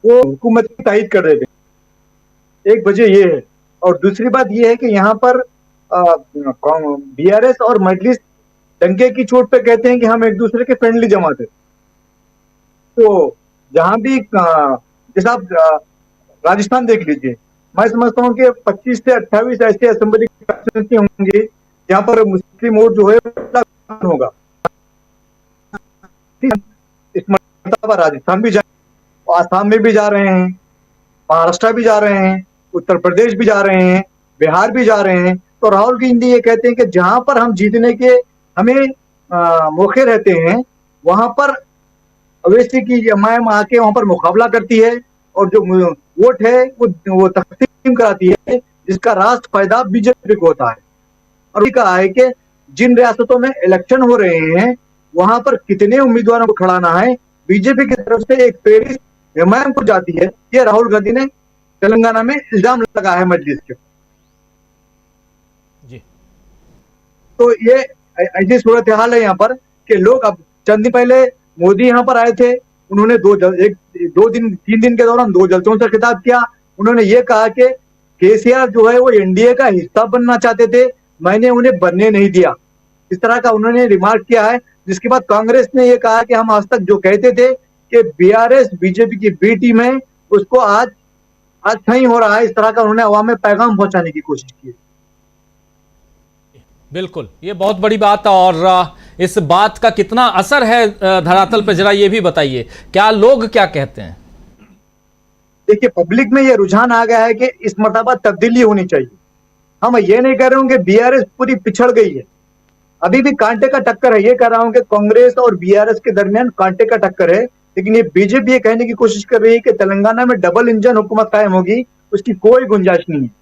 वो हुकूमत की तायद कर देते हैं, एक वजह ये है। और दूसरी बात ये है कि यहाँ पर बीआरएस और मजलिस डंके की चोट पे कहते हैं कि हम एक दूसरे के फ्रेंडली जमात है। तो जहां भी जैसा आप राजस्थान देख लीजिए, मैं समझता हूँ कि 25 से 28 ऐसे असेंबली की होंगी जहाँ पर मुस्लिम वोट जो है होगा। इस मरतबा राजस्थान भी जा, आसाम में भी जा रहे हैं, महाराष्ट्र भी जा रहे हैं, उत्तर प्रदेश भी जा रहे हैं, बिहार भी जा रहे हैं। तो राहुल गांधी ये कहते हैं कि जहां पर हम जीतने के हमें मौके रहते हैं, वहां पर अवैसी की एमआईएम आके वहां पर मुकाबला करती है, और जो वोट है वो तकसीम कराती है, जिसका राष्ट्र फायदा बीजेपी को होता है। और ये कहा है कि जिन रियासतों में इलेक्शन हो रहे हैं वहां पर कितने उम्मीदवारों को खड़ाना है, बीजेपी की तरफ से एक फेरिस्त एमआईएम को जाती है। ये राहुल गांधी ने तेलंगाना में इल्जाम लगाया है मजलिस के जी। तो ये ऐसी सूरत हाल है यहाँ पर कि लोग, अब चंद दिन पहले मोदी यहाँ पर आए थे, उन्होंने 3 दिन के दौरान 2 जलसों से खिताब किया। उन्होंने ये कहा कि केसीआर जो है वो एनडीए का हिस्सा बनना चाहते थे, मैंने उन्हें बनने नहीं दिया, इस तरह का उन्होंने रिमार्क किया है। जिसके बाद कांग्रेस ने ये कहा कि हम आज तक जो कहते थे कि बीआरएस बीजेपी की बी टीम है, उसको आज सही हो रहा है। इस तरह का उन्होंने अवाम में पैगाम पहुंचाने की कोशिश की। बिल्कुल, ये बहुत बड़ी बात। और इस बात का कितना असर है धरातल पर, जरा ये भी बताइए, क्या लोग क्या कहते हैं? देखिए, पब्लिक में ये रुझान आ गया है कि इस मरतबा तब्दीली होनी चाहिए। हम ये नहीं कह रहे हूं कि बीआरएस पूरी पिछड़ गई है, अभी भी कांटे का टक्कर है। ये कह रहा हूं कि कांग्रेस और बीआरएस के दरमियान कांटे का टक्कर है, लेकिन ये बीजेपी ये कहने की कोशिश कर रही है कि तेलंगाना में डबल इंजन हुकूमत कायम होगी, उसकी कोई गुंजाइश नहीं है।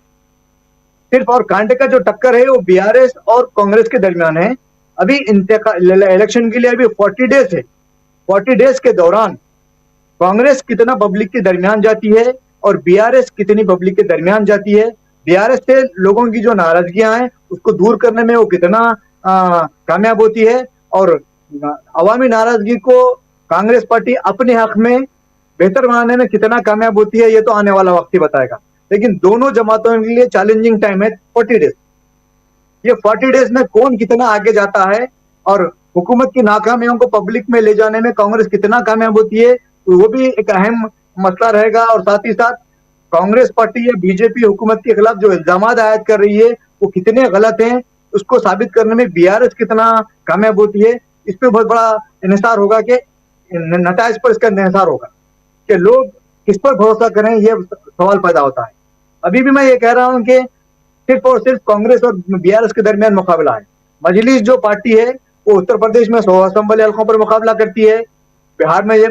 सिर्फ और कांटे का जो टक्कर है वो बीआरएस और कांग्रेस के दरमियान है। अभी इलेक्शन के लिए अभी 40 डेज है। 40 डेज के दौरान कांग्रेस कितना पब्लिक के दरमियान जाती है और बीआरएस कितनी पब्लिक के दरमियान जाती है, बीआरएस से लोगों की जो नाराजगियां हैं उसको दूर करने में वो कितना कामयाब होती है, और अवामी नाराजगी को कांग्रेस पार्टी अपने हक में बेहतर बनाने में कितना कामयाब होती है, ये तो आने वाला वक्त ही बताएगा। लेकिन दोनों जमातों के लिए चैलेंजिंग टाइम है 40 डेज। ये 40 डेज में कौन कितना आगे जाता है और हुकूमत की नाकामियों को पब्लिक में ले जाने में कांग्रेस कितना कामयाब होती है, तो वो भी एक अहम मसला रहेगा। और साथ ही साथ कांग्रेस पार्टी या बीजेपी हुकूमत के खिलाफ जो इल्जाम आयद कर रही है वो कितने गलत हैं, उसको साबित करने में बीआरएस कितना कामयाब होती है, इस पर बहुत बड़ा इन्हिसार होगा कि नताइज पर इसका इन्हिसार होगा कि लोग किस पर भरोसा करें, ये सवाल पैदा होता है। अभी भी मैं ये कह रहा हूं कि सिर्फ और सिर्फ कांग्रेस और बीआरएस के दरमियान मुकाबला है। मजलिस जो पार्टी है वो उत्तर प्रदेश में 100 असेंबली हल्कों पर मुकाबला करती है, बिहार में ये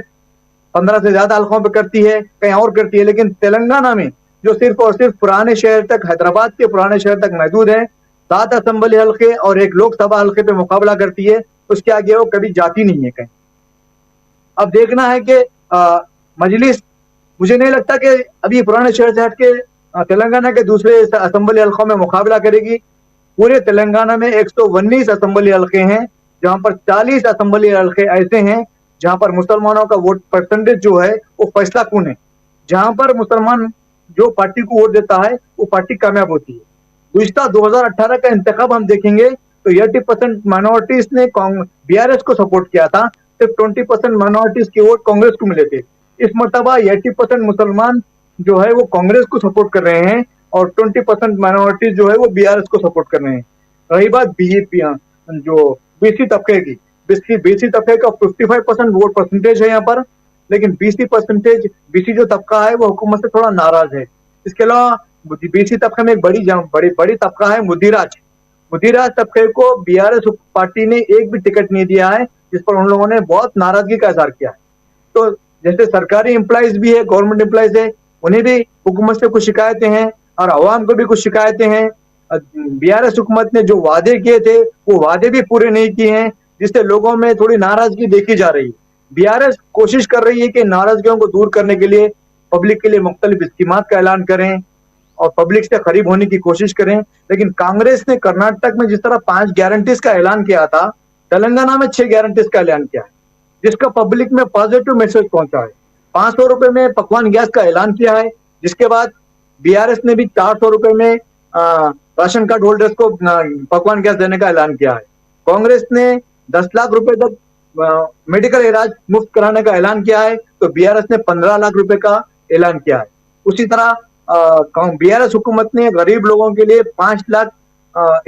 15 से ज्यादा हल्कों पर करती है, कहीं और करती है, लेकिन तेलंगाना में जो सिर्फ और सिर्फ पुराने शहर तक, हैदराबाद के पुराने शहर तक महदूद है, 7 असेंबली हल्के और 1 लोकसभा हल्के पे मुकाबला करती है, उसके आगे वो कभी जाती नहीं है कहीं। अब देखना है कि मजलिस, मुझे नहीं लगता कि अभी पुराने शहर से हटके तेलंगाना के दूसरे असेंबली हल्कों में मुकाबला करेगी। पूरे तेलंगाना में 119 असेंबली हल्के हैं, जहां पर 40 असेंबली हल्के ऐसे हैं जहां पर मुसलमानों का वोट परसेंटेज जो है वो फैसला कौन है। जहां पर मुसलमान जो पार्टी को वोट देता है वो पार्टी कामयाब होती है। गुज़िश्ता 2018 का इंतखाब हम देखेंगे तो 80% माइनॉरिटीज ने बीआरएस को सपोर्ट किया था, सिर्फ 20% माइनॉरिटीज के वोट कांग्रेस को मिले थे। इस मर्तबा 80% मुसलमान जो है वो कांग्रेस को सपोर्ट कर रहे हैं और 20% माइनॉरिटीज जो है वो बीआरएस को सपोर्ट कर रहे हैं। रही बात बीजेपी जो बीसी तबके की, बीसी तबके का 55% वोट परसेंटेज है यहाँ पर, लेकिन बीसी जो तबका है वो हुकूमत से थोड़ा नाराज है। इसके अलावा बीसी तबके में एक बड़ी तबका है मुदिराज तबके को बीआरएस पार्टी ने एक भी टिकट नहीं दिया है, जिस पर उन लोगों ने बहुत नाराजगी का इजहार किया है। तो जैसे सरकारी एम्प्लॉइज भी है, गवर्नमेंट एम्प्लॉइज है, उन्हें भी हुकूमत से कुछ शिकायतें हैं और अवाम को भी कुछ शिकायतें हैं। बीआरएस हुकूमत ने जो वादे किए थे वो वादे भी पूरे नहीं किए हैं, जिससे लोगों में थोड़ी नाराजगी देखी जा रही है। बीआरएस कोशिश कर रही है कि नाराजगियों को दूर करने के लिए पब्लिक के लिए मुख्तलिफ स्कीमात का ऐलान करें और पब्लिक से करीब होने की कोशिश करें, लेकिन कांग्रेस ने कर्नाटक में जिस तरह 5 गारंटीज का ऐलान किया था, तेलंगाना में 6 गारंटीज का ऐलान किया है, जिसका पब्लिक में पॉजिटिव मैसेज पहुंचा है। 500 रुपए में पकवान गैस का ऐलान किया है, जिसके बाद बीआरएस ने भी 400 रुपए में राशन कार्ड होल्डर्स को पकवान गैस देने का ऐलान किया है। कांग्रेस ने 10 लाख रुपए तक मेडिकल इलाज मुफ्त कराने का ऐलान किया है, तो बीआरएस ने 15 लाख रुपए का ऐलान किया है। उसी तरह बीआरएस हुकूमत ने गरीब लोगों के लिए 5 लाख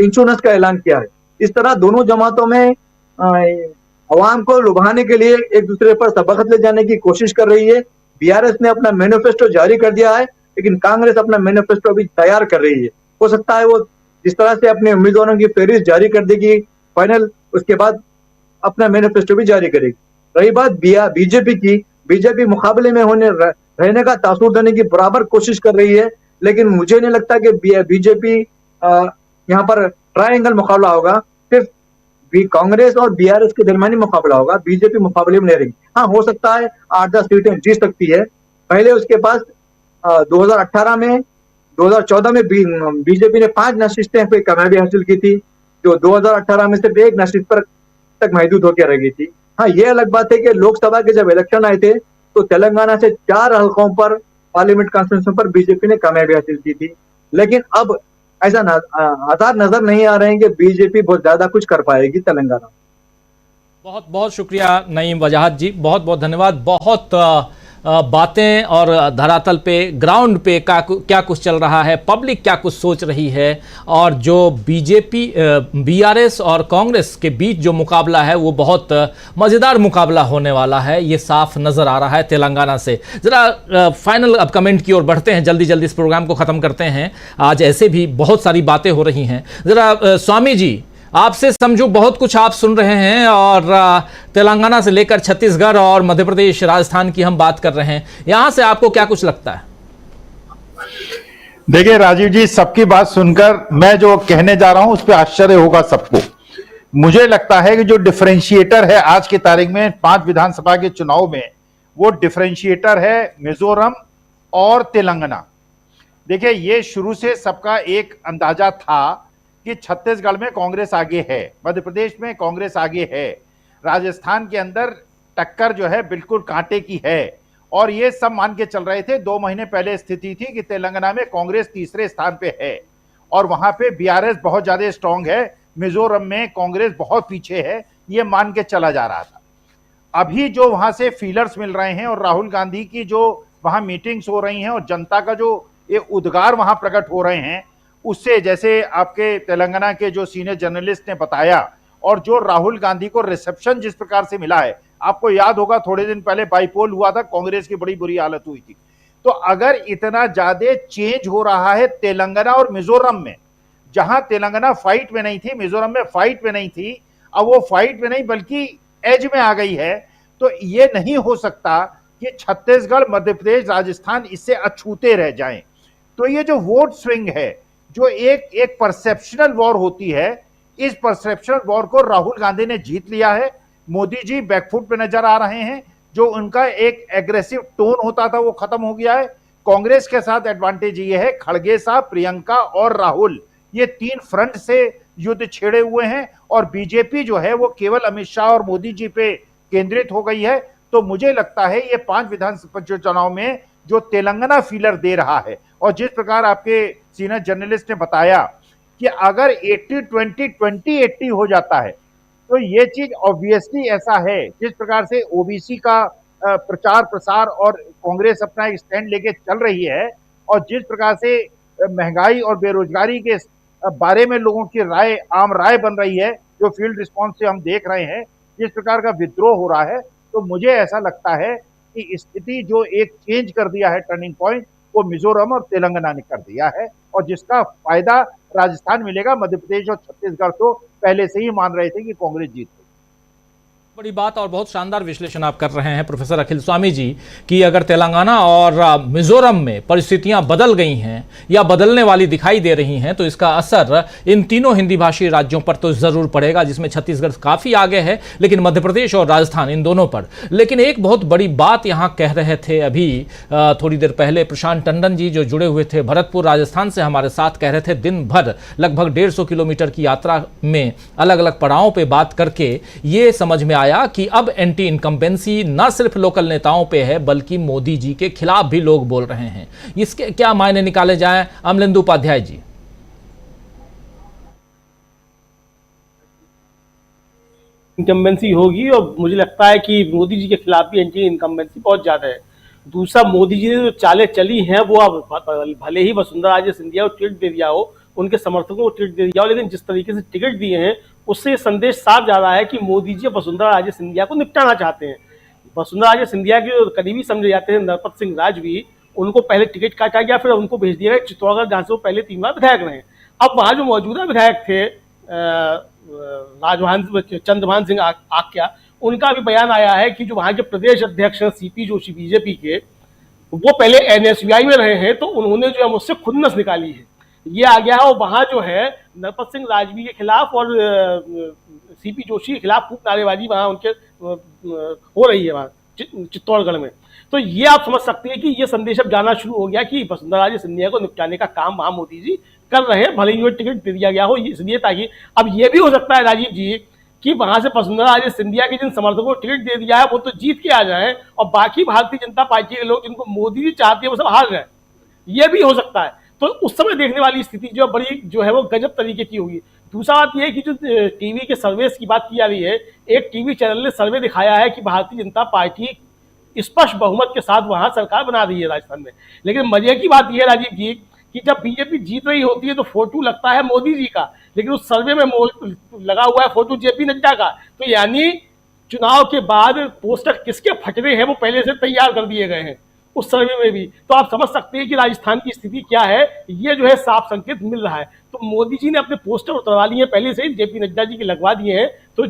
इंश्योरेंस का ऐलान किया है। इस तरह दोनों जमातों में अवाम को लुभाने के लिए एक दूसरे पर सबकत ले जाने की कोशिश कर रही है। बीआरएस ने अपना मैनिफेस्टो जारी कर दिया है, लेकिन कांग्रेस अपना मैनिफेस्टो अभी तैयार कर रही है। हो सकता है वो जिस तरह से अपने उम्मीदवारों की फहरिस्त जारी कर देगी फाइनल, उसके बाद अपना मैनिफेस्टो भी जारी करेगी। रही बात बीजेपी की, बीजेपी मुकाबले में रहने का तासुर देने की बराबर कोशिश कर रही है, लेकिन मुझे नहीं लगता कि बीजेपी यहाँ पर ट्रायंगल मुकाबला होगा, सिर्फ कांग्रेस और बीआरएस के दरमियानी मुकाबला होगा। बीजेपी मुकाबले में नहीं रहेगी। हाँ, हो सकता है 8-10 सीटें जीत सकती है। पहले उसके पास 2018 में 2014 में बीजेपी ने 5 नशिस्तें पे कामयाबी हासिल की थी, जो 2018 में सिर्फ 1 नशिस्त पर तक महदूद होकर रह गई थी। हाँ, ये अलग बात है कि लोकसभा के जब इलेक्शन आए थे तो तेलंगाना से 4 हल्कों पर पार्लियामेंट कॉन्स्टिट्यूशन पर बीजेपी ने कामयाबी हासिल की थी, लेकिन अब ऐसा आसार नजर नहीं आ रहे हैं कि बीजेपी बहुत ज्यादा कुछ कर पाएगी तेलंगाना। बहुत बहुत शुक्रिया नईम वजाहत जी, बहुत बहुत धन्यवाद। बहुत बातें और धरातल पे, ग्राउंड पे क्या कुछ चल रहा है, पब्लिक क्या कुछ सोच रही है, और जो बीजेपी बीआरएस और कांग्रेस के बीच जो मुकाबला है वो बहुत मज़ेदार मुकाबला होने वाला है, ये साफ नज़र आ रहा है तेलंगाना से। ज़रा फाइनल अब कमेंट की ओर बढ़ते हैं, जल्दी जल्दी इस प्रोग्राम को ख़त्म करते हैं। आज ऐसे भी बहुत सारी बातें हो रही हैं। ज़रा स्वामी जी, आपसे समझो बहुत कुछ आप सुन रहे हैं, और तेलंगाना से लेकर छत्तीसगढ़ और मध्य प्रदेश, राजस्थान की हम बात कर रहे हैं, यहां से आपको क्या कुछ लगता है? देखिए राजीव जी, सबकी बात सुनकर मैं जो कहने जा रहा हूं उस पर आश्चर्य होगा सबको। मुझे लगता है कि जो डिफरेंशिएटर है आज की तारीख में 5 विधानसभा के चुनाव में, वो डिफरेंशिएटर है मिजोरम और तेलंगाना। देखिए, ये शुरू से सबका एक अंदाजा था कि छत्तीसगढ़ में कांग्रेस आगे है, मध्य प्रदेश में कांग्रेस आगे है, राजस्थान के अंदर टक्कर जो है बिल्कुल कांटे की है, और ये सब मान के चल रहे थे। 2 महीने पहले स्थिति थी कि तेलंगाना में कांग्रेस तीसरे स्थान पे है और वहां पे बीआरएस बहुत ज्यादा स्ट्रांग है, मिजोरम में कांग्रेस बहुत पीछे है, ये मान के चला जा रहा था। अभी जो वहां से फीलर्स मिल रहे हैं और राहुल गांधी की जो वहां मीटिंग्स हो रही हैं और जनता का जो ये उद्गार वहां प्रकट हो रहे हैं, उससे जैसे आपके तेलंगाना के जो सीनियर जर्नलिस्ट ने बताया, और जो राहुल गांधी को रिसेप्शन जिस प्रकार से मिला है, आपको याद होगा थोड़े दिन पहले बाईपोल हुआ था, कांग्रेस की बड़ी बुरी हालत हुई थी। तो अगर इतना ज्यादा चेंज हो रहा है तेलंगाना और मिजोरम में, जहां तेलंगाना फाइट में नहीं थी, मिजोरम में फाइट में नहीं थी, अब वो फाइट में नहीं बल्कि एज में आ गई है, तो ये नहीं हो सकता कि छत्तीसगढ़, मध्य प्रदेश, राजस्थान इससे अछूते रह जाएं। तो ये जो वोट स्विंग है, जो एक परसेप्शनल वॉर होती है, इस परसेप्शनल वॉर को राहुल गांधी ने जीत लिया है। मोदी जी बैकफुट पे नजर आ रहे हैं। जो उनका एक एग्रेसिव टोन होता था वो खत्म हो गया है। कांग्रेस के साथ एडवांटेज ये है, खड़गे साहब, प्रियंका और राहुल, ये 3 फ्रंट से युद्ध छेड़े हुए हैं और बीजेपी जो है वो केवल अमित शाह और मोदी जी पे केंद्रित हो गई है। तो मुझे लगता है ये 5 विधानसभा चुनाव में जो तेलंगाना फीलर दे रहा है, और जिस प्रकार आपके सीनियर जर्नलिस्ट ने बताया कि अगर 80-20, 20-80 हो जाता है, तो ये चीज ऑब्वियसली ऐसा है। जिस प्रकार से ओबीसी का प्रचार प्रसार और कांग्रेस अपना एक स्टैंड लेके चल रही है, और जिस प्रकार से महंगाई और बेरोजगारी के बारे में लोगों की राय, आम राय बन रही है, जो फील्ड रिस्पॉन्स से हम देख रहे हैं, जिस प्रकार का विद्रोह हो रहा है, तो मुझे ऐसा लगता है कि स्थिति जो एक चेंज कर दिया है, टर्निंग पॉइंट, वो मिजोरम और तेलंगाना ने कर दिया है, और जिसका फायदा राजस्थान मिलेगा। मध्य प्रदेश और छत्तीसगढ़ तो पहले से ही मान रहे थे कि कांग्रेस जीत। बड़ी बात और बहुत शानदार विश्लेषण आप कर रहे हैं प्रोफेसर अखिल स्वामी जी कि अगर तेलंगाना और मिजोरम में परिस्थितियां बदल गई हैं या बदलने वाली दिखाई दे रही हैं, तो इसका असर इन तीनों हिंदी भाषी राज्यों पर तो जरूर पड़ेगा, जिसमें छत्तीसगढ़ काफी आगे है, लेकिन मध्य प्रदेश और राजस्थान इन दोनों पर। लेकिन एक बहुत बड़ी बात यहां कह रहे थे अभी थोड़ी देर पहले प्रशांत टंडन जी, जो जुड़े हुए थे भरतपुर राजस्थान से हमारे साथ, कह रहे थे दिन भर लगभग 150 किलोमीटर की यात्रा में अलग अलग पड़ावों पर बात करके ये समझ में आया कि अब एंटी इनकम्बेंसी न सिर्फ लोकल नेताओं पे है, बल्कि मोदी जी के खिलाफ भी लोग बोल रहे हैं। इसके क्या मायने निकाले जाएं, अमलेंदु उपाध्याय जी? इनकम्बेंसी होगी, और मुझे लगता है कि मोदी जी के खिलाफ भी एंटी इनकम्बेंसी बहुत ज्यादा है। दूसरा, मोदी जी ने जो चालें चली हैं वो अब भले ही वसुंधरा राजे सिंधिया को टिकट दे दिया हो, उनके समर्थकों को टिकट दे दिया हो, लेकिन जिस तरीके से टिकट दिए हैं उससे संदेश साफ जा रहा है कि मोदी जी वसुंधरा राजे सिंधिया को निपटाना चाहते हैं। वसुंधरा राजे सिंधिया के जो करीबी समझे जाते हैं नरपत सिंह राजवी, उनको पहले टिकट काटा गया, फिर उनको भेज दिया गया चित्तौड़गढ़, जहाँ से वो पहले 3 बार विधायक रहे। अब वहाँ जो मौजूदा विधायक थे चंद्रभान सिंह आक्या, उनका भी बयान आया है कि जो वहाँ के प्रदेश अध्यक्ष हैं सीपी जोशी बीजेपी के, वो पहले एनएसयूआई में रहे हैं, तो उन्होंने जो है मुझसे खुन्नस निकाली है, ये आ गया है। और वहाँ जो है नरपत सिंह राजवी के खिलाफ और सीपी जोशी के खिलाफ खूब नारेबाजी वहाँ उनके हो रही है वहाँ चित्तौड़गढ़ में। तो ये आप समझ सकते हैं कि ये संदेश अब जाना शुरू हो गया कि वसुंधरा राजे सिंधिया को निपटाने का काम वहाँ मोदी जी कर रहे हैं, भले ही वो टिकट दे दिया गया हो, इसलिए ताकि अब ये भी हो सकता है राजीव जी कि वहां से वसुंधरा राजे सिंधिया के जिन समर्थकों को टिकट दे दिया है वो तो जीत के आ जाए, और बाकी भारतीय जनता पार्टी के लोग जिनको मोदी जी चाहते हैं वो सब हार गए, ये भी हो सकता है। तो उस समय देखने वाली स्थिति जो बड़ी जो है वो गजब तरीके की होगी। दूसरा बात यह है कि जो टीवी के सर्वेस की बात की जा रही है, एक टीवी चैनल ने सर्वे दिखाया है कि भारतीय जनता पार्टी स्पष्ट बहुमत के साथ वहां सरकार बना रही है राजस्थान में। लेकिन मजे की बात यह है राजीव जी कि जब बीजेपी जीत रही होती है तो फोटो लगता है मोदी जी का, लेकिन उस सर्वे में लगा हुआ है फोटो जेपी नड्डा का। तो यानी चुनाव के बाद पोस्टर किसके फटने हैं वो पहले से तैयार कर दिए गए हैं उस सर्वे में भी। तो आप समझ सकते हैं कि राजस्थान की स्थिति क्या है, ये जो है साफ संकेत मिल रहा है। तो मोदी जी ने अपने पोस्टर उतरवा लिए पहले से ही, जेपी नड्डा जी के लगवा दिए हैं। तो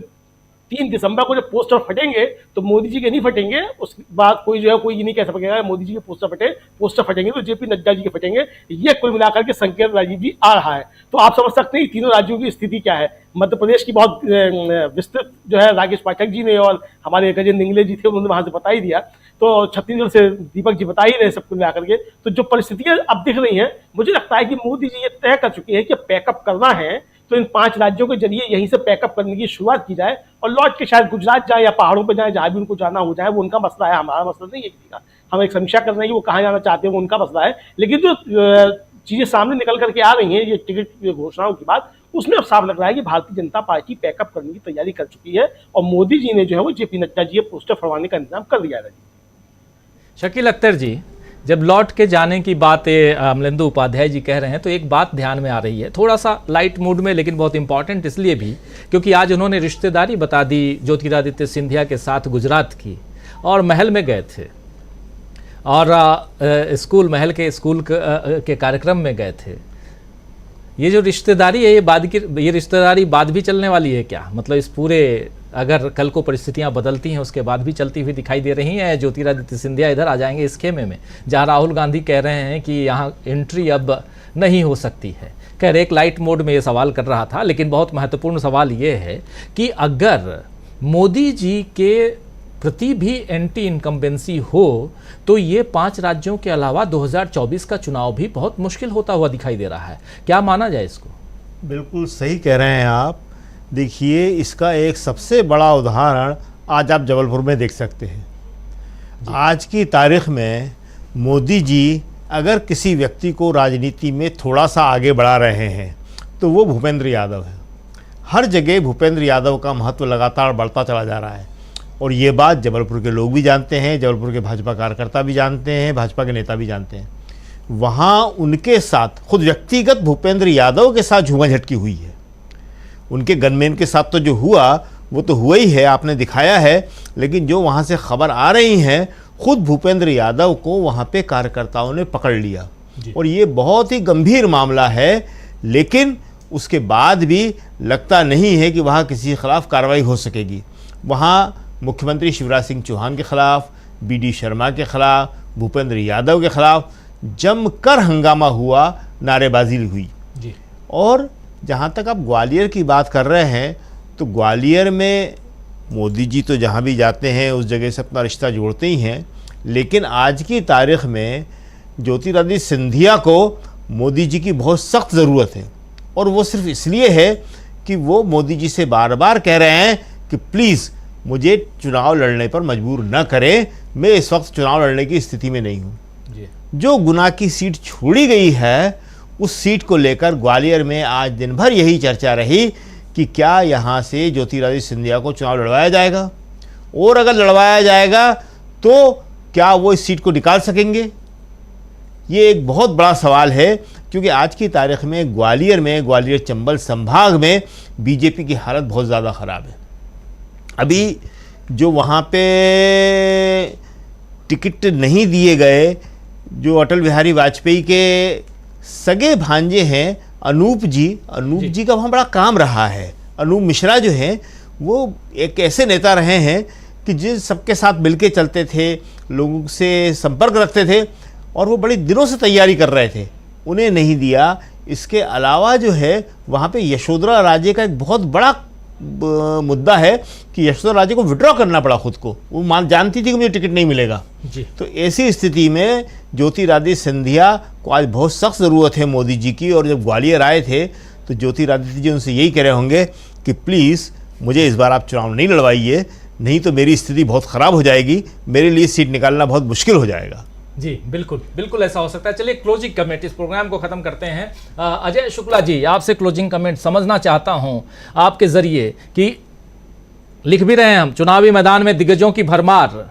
3 दिसंबर को जब पोस्टर फटेंगे तो मोदी जी के नहीं फटेंगे, उसके बाद कोई जो है कोई ये नहीं कह सकेगा मोदी जी के पोस्टर फटेंगे तो जेपी नड्डा जी के फटेंगे। ये कुल मिलाकर के संकेत राजीव जी आ रहा है। तो आप समझ सकते हैं तीनों राज्यों की स्थिति क्या है। मध्य प्रदेश की बहुत विस्तृत जो है राकेश पाठक जी ने और हमारे गजेंद्र निंगले जी थे उन्होंने वहां से बता ही दिया, तो छत्तीसगढ़ से दीपक जी बता ही रहे सब कुछ मिलाकर के। तो जो परिस्थितियां अब दिख रही हैं, मुझे लगता है कि मोदी जी ये तय कर चुके हैं कि पैकअप करना है तो इन 5 राज्यों के जरिए यहीं से पैकअप करने की शुरुआत की जाए और लौट के शायद गुजरात जाए या पहाड़ों पर जाए, जहां भी उनको जाना हो जाए, वो उनका मसला है, हमारा मसला नहीं है किसी का। हम एक समीक्षा कर रहे हैं कि वो कहाँ जाना चाहते हैं, वो उनका मसला है। लेकिन जो चीजें सामने निकल करके आ रही हैं ये टिकट घोषणाओं की बात, उसमें अब साफ लग रहा है कि भारतीय जनता पार्टी पैकअप करने की तैयारी कर चुकी है और मोदी जी ने जो है वो जेपी नड्डा जी पोस्टर फड़वाने का इंतजाम कर दिया है। शकील अख्तर जी, जब लौट के जाने की बात अमलेंदु उपाध्याय जी कह रहे हैं तो एक बात ध्यान में आ रही है, थोड़ा सा लाइट मूड में, लेकिन बहुत इंपॉर्टेंट इसलिए भी क्योंकि आज उन्होंने रिश्तेदारी बता दी ज्योतिरादित्य सिंधिया के साथ गुजरात की, और महल में गए थे और स्कूल महल के स्कूल के कार्यक्रम में गए थे। ये जो रिश्तेदारी है ये रिश्तेदारी बाद भी चलने वाली है क्या? मतलब इस पूरे अगर कल को परिस्थितियां बदलती हैं उसके बाद भी चलती हुई दिखाई दे रही हैं। ज्योतिरादित्य सिंधिया इधर आ जाएंगे इस खेमे में जहां राहुल गांधी कह रहे हैं कि यहाँ एंट्री अब नहीं हो सकती है, खैर एक लाइट मोड में ये सवाल कर रहा था, लेकिन बहुत महत्वपूर्ण सवाल ये है कि अगर मोदी जी के प्रति भी एंटी इनकम्बेंसी हो तो ये 5 राज्यों के अलावा 2024 का चुनाव भी बहुत मुश्किल होता हुआ दिखाई दे रहा है। क्या माना जाए इसको? बिल्कुल सही कह रहे हैं आप। देखिए, इसका एक सबसे बड़ा उदाहरण आज आप जबलपुर में देख सकते हैं। आज की तारीख में मोदी जी अगर किसी व्यक्ति को राजनीति में थोड़ा सा आगे बढ़ा रहे हैं तो वो भूपेंद्र यादव है। हर जगह भूपेंद्र यादव का महत्व लगातार बढ़ता चला जा रहा है और ये बात जबलपुर के लोग भी जानते हैं, जबलपुर के भाजपा कार्यकर्ता भी जानते हैं, भाजपा के नेता भी जानते हैं। वहाँ उनके साथ खुद व्यक्तिगत भूपेंद्र यादव के साथ झूमाझटकी हुई है। उनके गनमैन के साथ तो जो हुआ वो तो हुआ ही है, आपने दिखाया है, लेकिन जो वहाँ से खबर आ रही हैं खुद भूपेंद्र यादव को वहाँ पे कार्यकर्ताओं ने पकड़ लिया और ये बहुत ही गंभीर मामला है। लेकिन उसके बाद भी लगता नहीं है कि वहाँ किसी के खिलाफ कार्रवाई हो सकेगी। वहाँ मुख्यमंत्री शिवराज सिंह चौहान के खिलाफ, BD शर्मा के खिलाफ, भूपेंद्र यादव के खिलाफ जमकर हंगामा हुआ, नारेबाजी हुई जी। और जहाँ तक आप ग्वालियर की बात कर रहे हैं तो ग्वालियर में मोदी जी तो जहाँ भी जाते हैं उस जगह से अपना रिश्ता जोड़ते ही हैं, लेकिन आज की तारीख में ज्योतिरादित्य सिंधिया को मोदी जी की बहुत सख्त ज़रूरत है। और वो सिर्फ इसलिए है कि वो मोदी जी से बार बार कह रहे हैं कि प्लीज़ मुझे चुनाव लड़ने पर मजबूर न करें, मैं इस वक्त चुनाव लड़ने की स्थिति में नहीं हूँ। जो गुना की सीट छोड़ी गई है उस सीट को लेकर ग्वालियर में आज दिन भर यही चर्चा रही कि क्या यहाँ से ज्योतिरादित्य सिंधिया को चुनाव लड़वाया जाएगा, और अगर लड़वाया जाएगा तो क्या वो इस सीट को निकाल सकेंगे। ये एक बहुत बड़ा सवाल है, क्योंकि आज की तारीख में ग्वालियर चंबल संभाग में बीजेपी की हालत बहुत ज़्यादा ख़राब है। अभी जो वहाँ पे टिकट नहीं दिए गए, जो अटल बिहारी वाजपेयी के सगे भांजे हैं अनूप जी का वहाँ बड़ा काम रहा है। अनूप मिश्रा जो हैं वो एक ऐसे नेता रहे हैं कि जिस सबके साथ मिलके चलते थे, लोगों से संपर्क रखते थे और वो बड़ी दिनों से तैयारी कर रहे थे, उन्हें नहीं दिया। इसके अलावा जो है वहाँ पे यशोधरा राजे का एक बहुत बड़ा मुद्दा है कि यशोधरा राजे को विड्रॉ करना पड़ा खुद को। वो जानती थी कि मुझे टिकट नहीं मिलेगा जी। तो ऐसी स्थिति में ज्योतिरादित्य सिंधिया को आज बहुत सख्त ज़रूरत है मोदी जी की। और जब ग्वालियर आए थे तो ज्योतिरादित्य जी उनसे यही कह रहे होंगे कि प्लीज़ मुझे इस बार आप चुनाव नहीं लड़वाइए, नहीं तो मेरी स्थिति बहुत ख़राब हो जाएगी, मेरे लिए सीट निकालना बहुत मुश्किल हो जाएगा। जी बिल्कुल बिल्कुल ऐसा हो सकता है। चलिए क्लोजिंग कमेंट, इस प्रोग्राम को ख़त्म करते हैं। अजय शुक्ला जी, आपसे क्लोजिंग कमेंट समझना चाहता हूं आपके ज़रिए कि लिख भी रहे हैं हम, चुनावी मैदान में दिग्गजों की भरमार,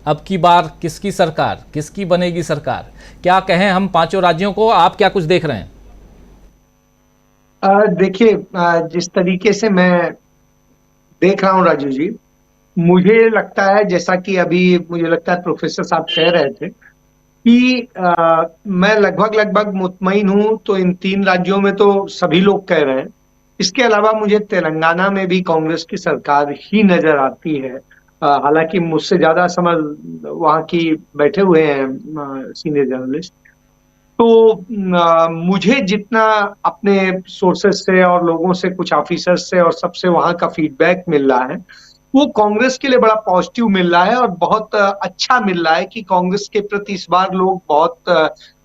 अब की बार किसकी सरकार, किसकी बनेगी सरकार, क्या कहें हम 5 राज्यों को, आप क्या कुछ देख रहे हैं? देखिए, जिस तरीके से मैं देख रहा हूं राजू जी, मुझे लगता है, जैसा कि अभी मुझे लगता है प्रोफेसर साहब कह रहे थे कि मैं लगभग मुतमईन हूं, तो इन 3 राज्यों में तो सभी लोग कह रहे हैं। इसके अलावा मुझे तेलंगाना में भी कांग्रेस की सरकार ही नजर आती है। हालांकि मुझसे ज्यादा समझ वहां की बैठे हुए हैं सीनियर जर्नलिस्ट। तो मुझे जितना अपने सोर्सेस से और लोगों से, कुछ ऑफिसर्स से और सबसे वहां का फीडबैक मिल रहा है, वो कांग्रेस के लिए बड़ा पॉजिटिव मिल रहा है और बहुत अच्छा मिल रहा है कि कांग्रेस के प्रति इस बार लोग बहुत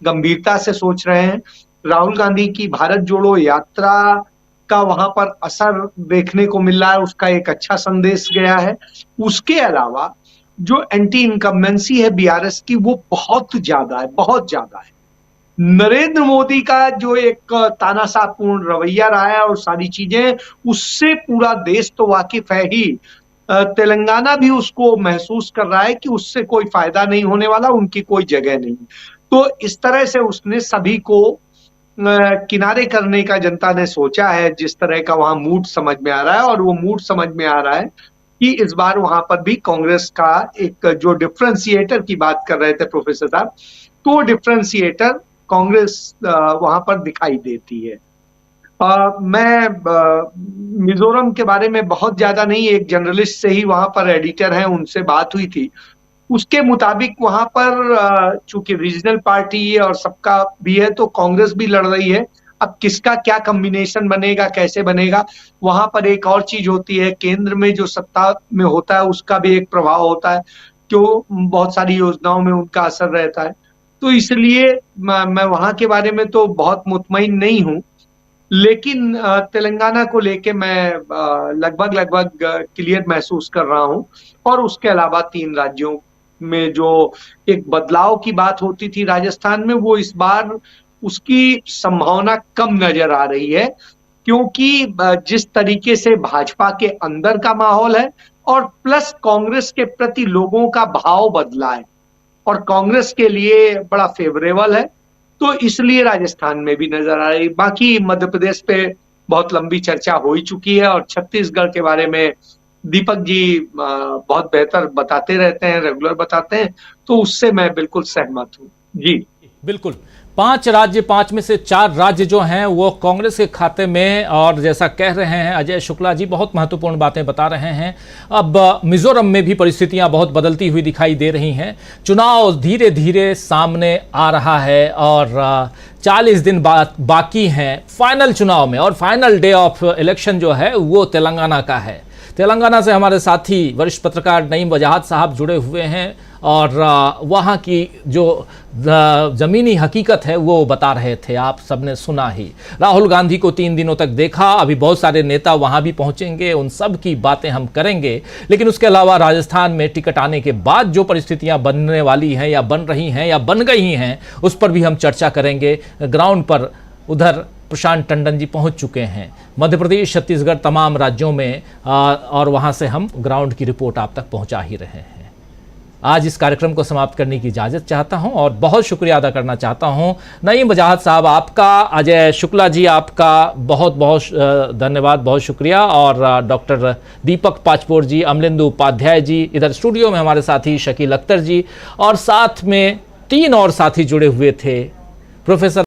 गंभीरता से सोच रहे हैं। राहुल गांधी की भारत जोड़ो यात्रा का वहां पर असर देखने को मिल रहा है, उसका एक अच्छा संदेश गया है। उसके अलावा जो एंटी इनकम्बेंसी है बीआरएस की, वो बहुत ज्यादा है। नरेंद्र मोदी का जो एक तानाशाहपूर्ण रवैया रहा है और सारी चीजें, उससे पूरा देश तो वाकिफ है ही, तेलंगाना भी उसको महसूस कर रहा है कि उससे कोई फायदा नहीं होने वाला, उनकी कोई जगह नहीं। तो इस तरह से उसने सभी को किनारे करने का जनता ने सोचा है, जिस तरह का वहां मूड समझ में आ रहा है। और वो मूड समझ में आ रहा है कि इस बार वहां पर भी कांग्रेस का एक जो डिफरेंशिएटर की बात कर रहे थे प्रोफेसर साहब, तो डिफरेंशिएटर कांग्रेस वहां पर दिखाई देती है। मैं मिजोरम के बारे में बहुत ज्यादा नहीं, एक जर्नलिस्ट से ही वहां पर एडिटर हैं, उनसे बात हुई थी। उसके मुताबिक वहां पर चूंकि रीजनल पार्टी है और सबका भी है, तो कांग्रेस भी लड़ रही है। अब किसका क्या कॉम्बिनेशन बनेगा, कैसे बनेगा, वहां पर एक और चीज होती है, केंद्र में जो सत्ता में होता है उसका भी एक प्रभाव होता है, जो बहुत सारी योजनाओं में उनका असर रहता है। तो इसलिए मैं वहां के बारे में तो बहुत मुतमईन नहीं हूं, लेकिन तेलंगाना को लेके मैं लगभग क्लियर महसूस कर रहा हूं। और उसके अलावा 3 राज्यों में जो एक बदलाव की बात होती थी राजस्थान में, वो इस बार उसकी संभावना कम नजर आ रही है, क्योंकि जिस तरीके से भाजपा के अंदर का माहौल है और प्लस कांग्रेस के प्रति लोगों का भाव बदला है और कांग्रेस के लिए बड़ा फेवरेबल है, तो इसलिए राजस्थान में भी नजर आ रही। बाकी मध्य प्रदेश पे बहुत लंबी चर्चा हो ही चुकी है और छत्तीसगढ़ के बारे में दीपक जी बहुत बेहतर बताते रहते हैं, रेगुलर बताते हैं, तो उससे मैं बिल्कुल सहमत हूँ। जी बिल्कुल, 5 राज्य, 5 में से 4 राज्य जो हैं वो कांग्रेस के खाते में, और जैसा कह रहे हैं अजय शुक्ला जी, बहुत महत्वपूर्ण बातें बता रहे हैं। अब मिजोरम में भी परिस्थितियां बहुत बदलती हुई दिखाई दे रही हैं। चुनाव धीरे धीरे सामने आ रहा है और 40 दिन बाकी हैं फाइनल चुनाव में, और फाइनल डे ऑफ इलेक्शन जो है वो तेलंगाना का है। तेलंगाना से हमारे साथी वरिष्ठ पत्रकार नईम वजाहत साहब जुड़े हुए हैं और वहाँ की जो ज़मीनी हकीकत है वो बता रहे थे, आप सबने सुना ही। राहुल गांधी को 3 दिनों तक देखा, अभी बहुत सारे नेता वहाँ भी पहुँचेंगे, उन सब की बातें हम करेंगे। लेकिन उसके अलावा राजस्थान में टिकट आने के बाद जो परिस्थितियाँ बनने वाली हैं या बन रही हैं या बन गई हैं, उस पर भी हम चर्चा करेंगे। ग्राउंड पर उधर प्रशांत टंडन जी पहुंच चुके हैं, मध्य प्रदेश, छत्तीसगढ़, तमाम राज्यों में, और वहां से हम ग्राउंड की रिपोर्ट आप तक पहुंचा ही रहे हैं। आज इस कार्यक्रम को समाप्त करने की इजाज़त चाहता हूं और बहुत शुक्रिया अदा करना चाहता हूं नईम वजाहत साहब आपका, अजय शुक्ला जी आपका बहुत बहुत धन्यवाद, बहुत शुक्रिया, और डॉक्टर दीपक पाचपोर जी, अमलेंदु उपाध्याय जी, इधर स्टूडियो में हमारे साथी शकील अख्तर जी, और साथ में 3 और साथी जुड़े हुए थे, प्रोफेसर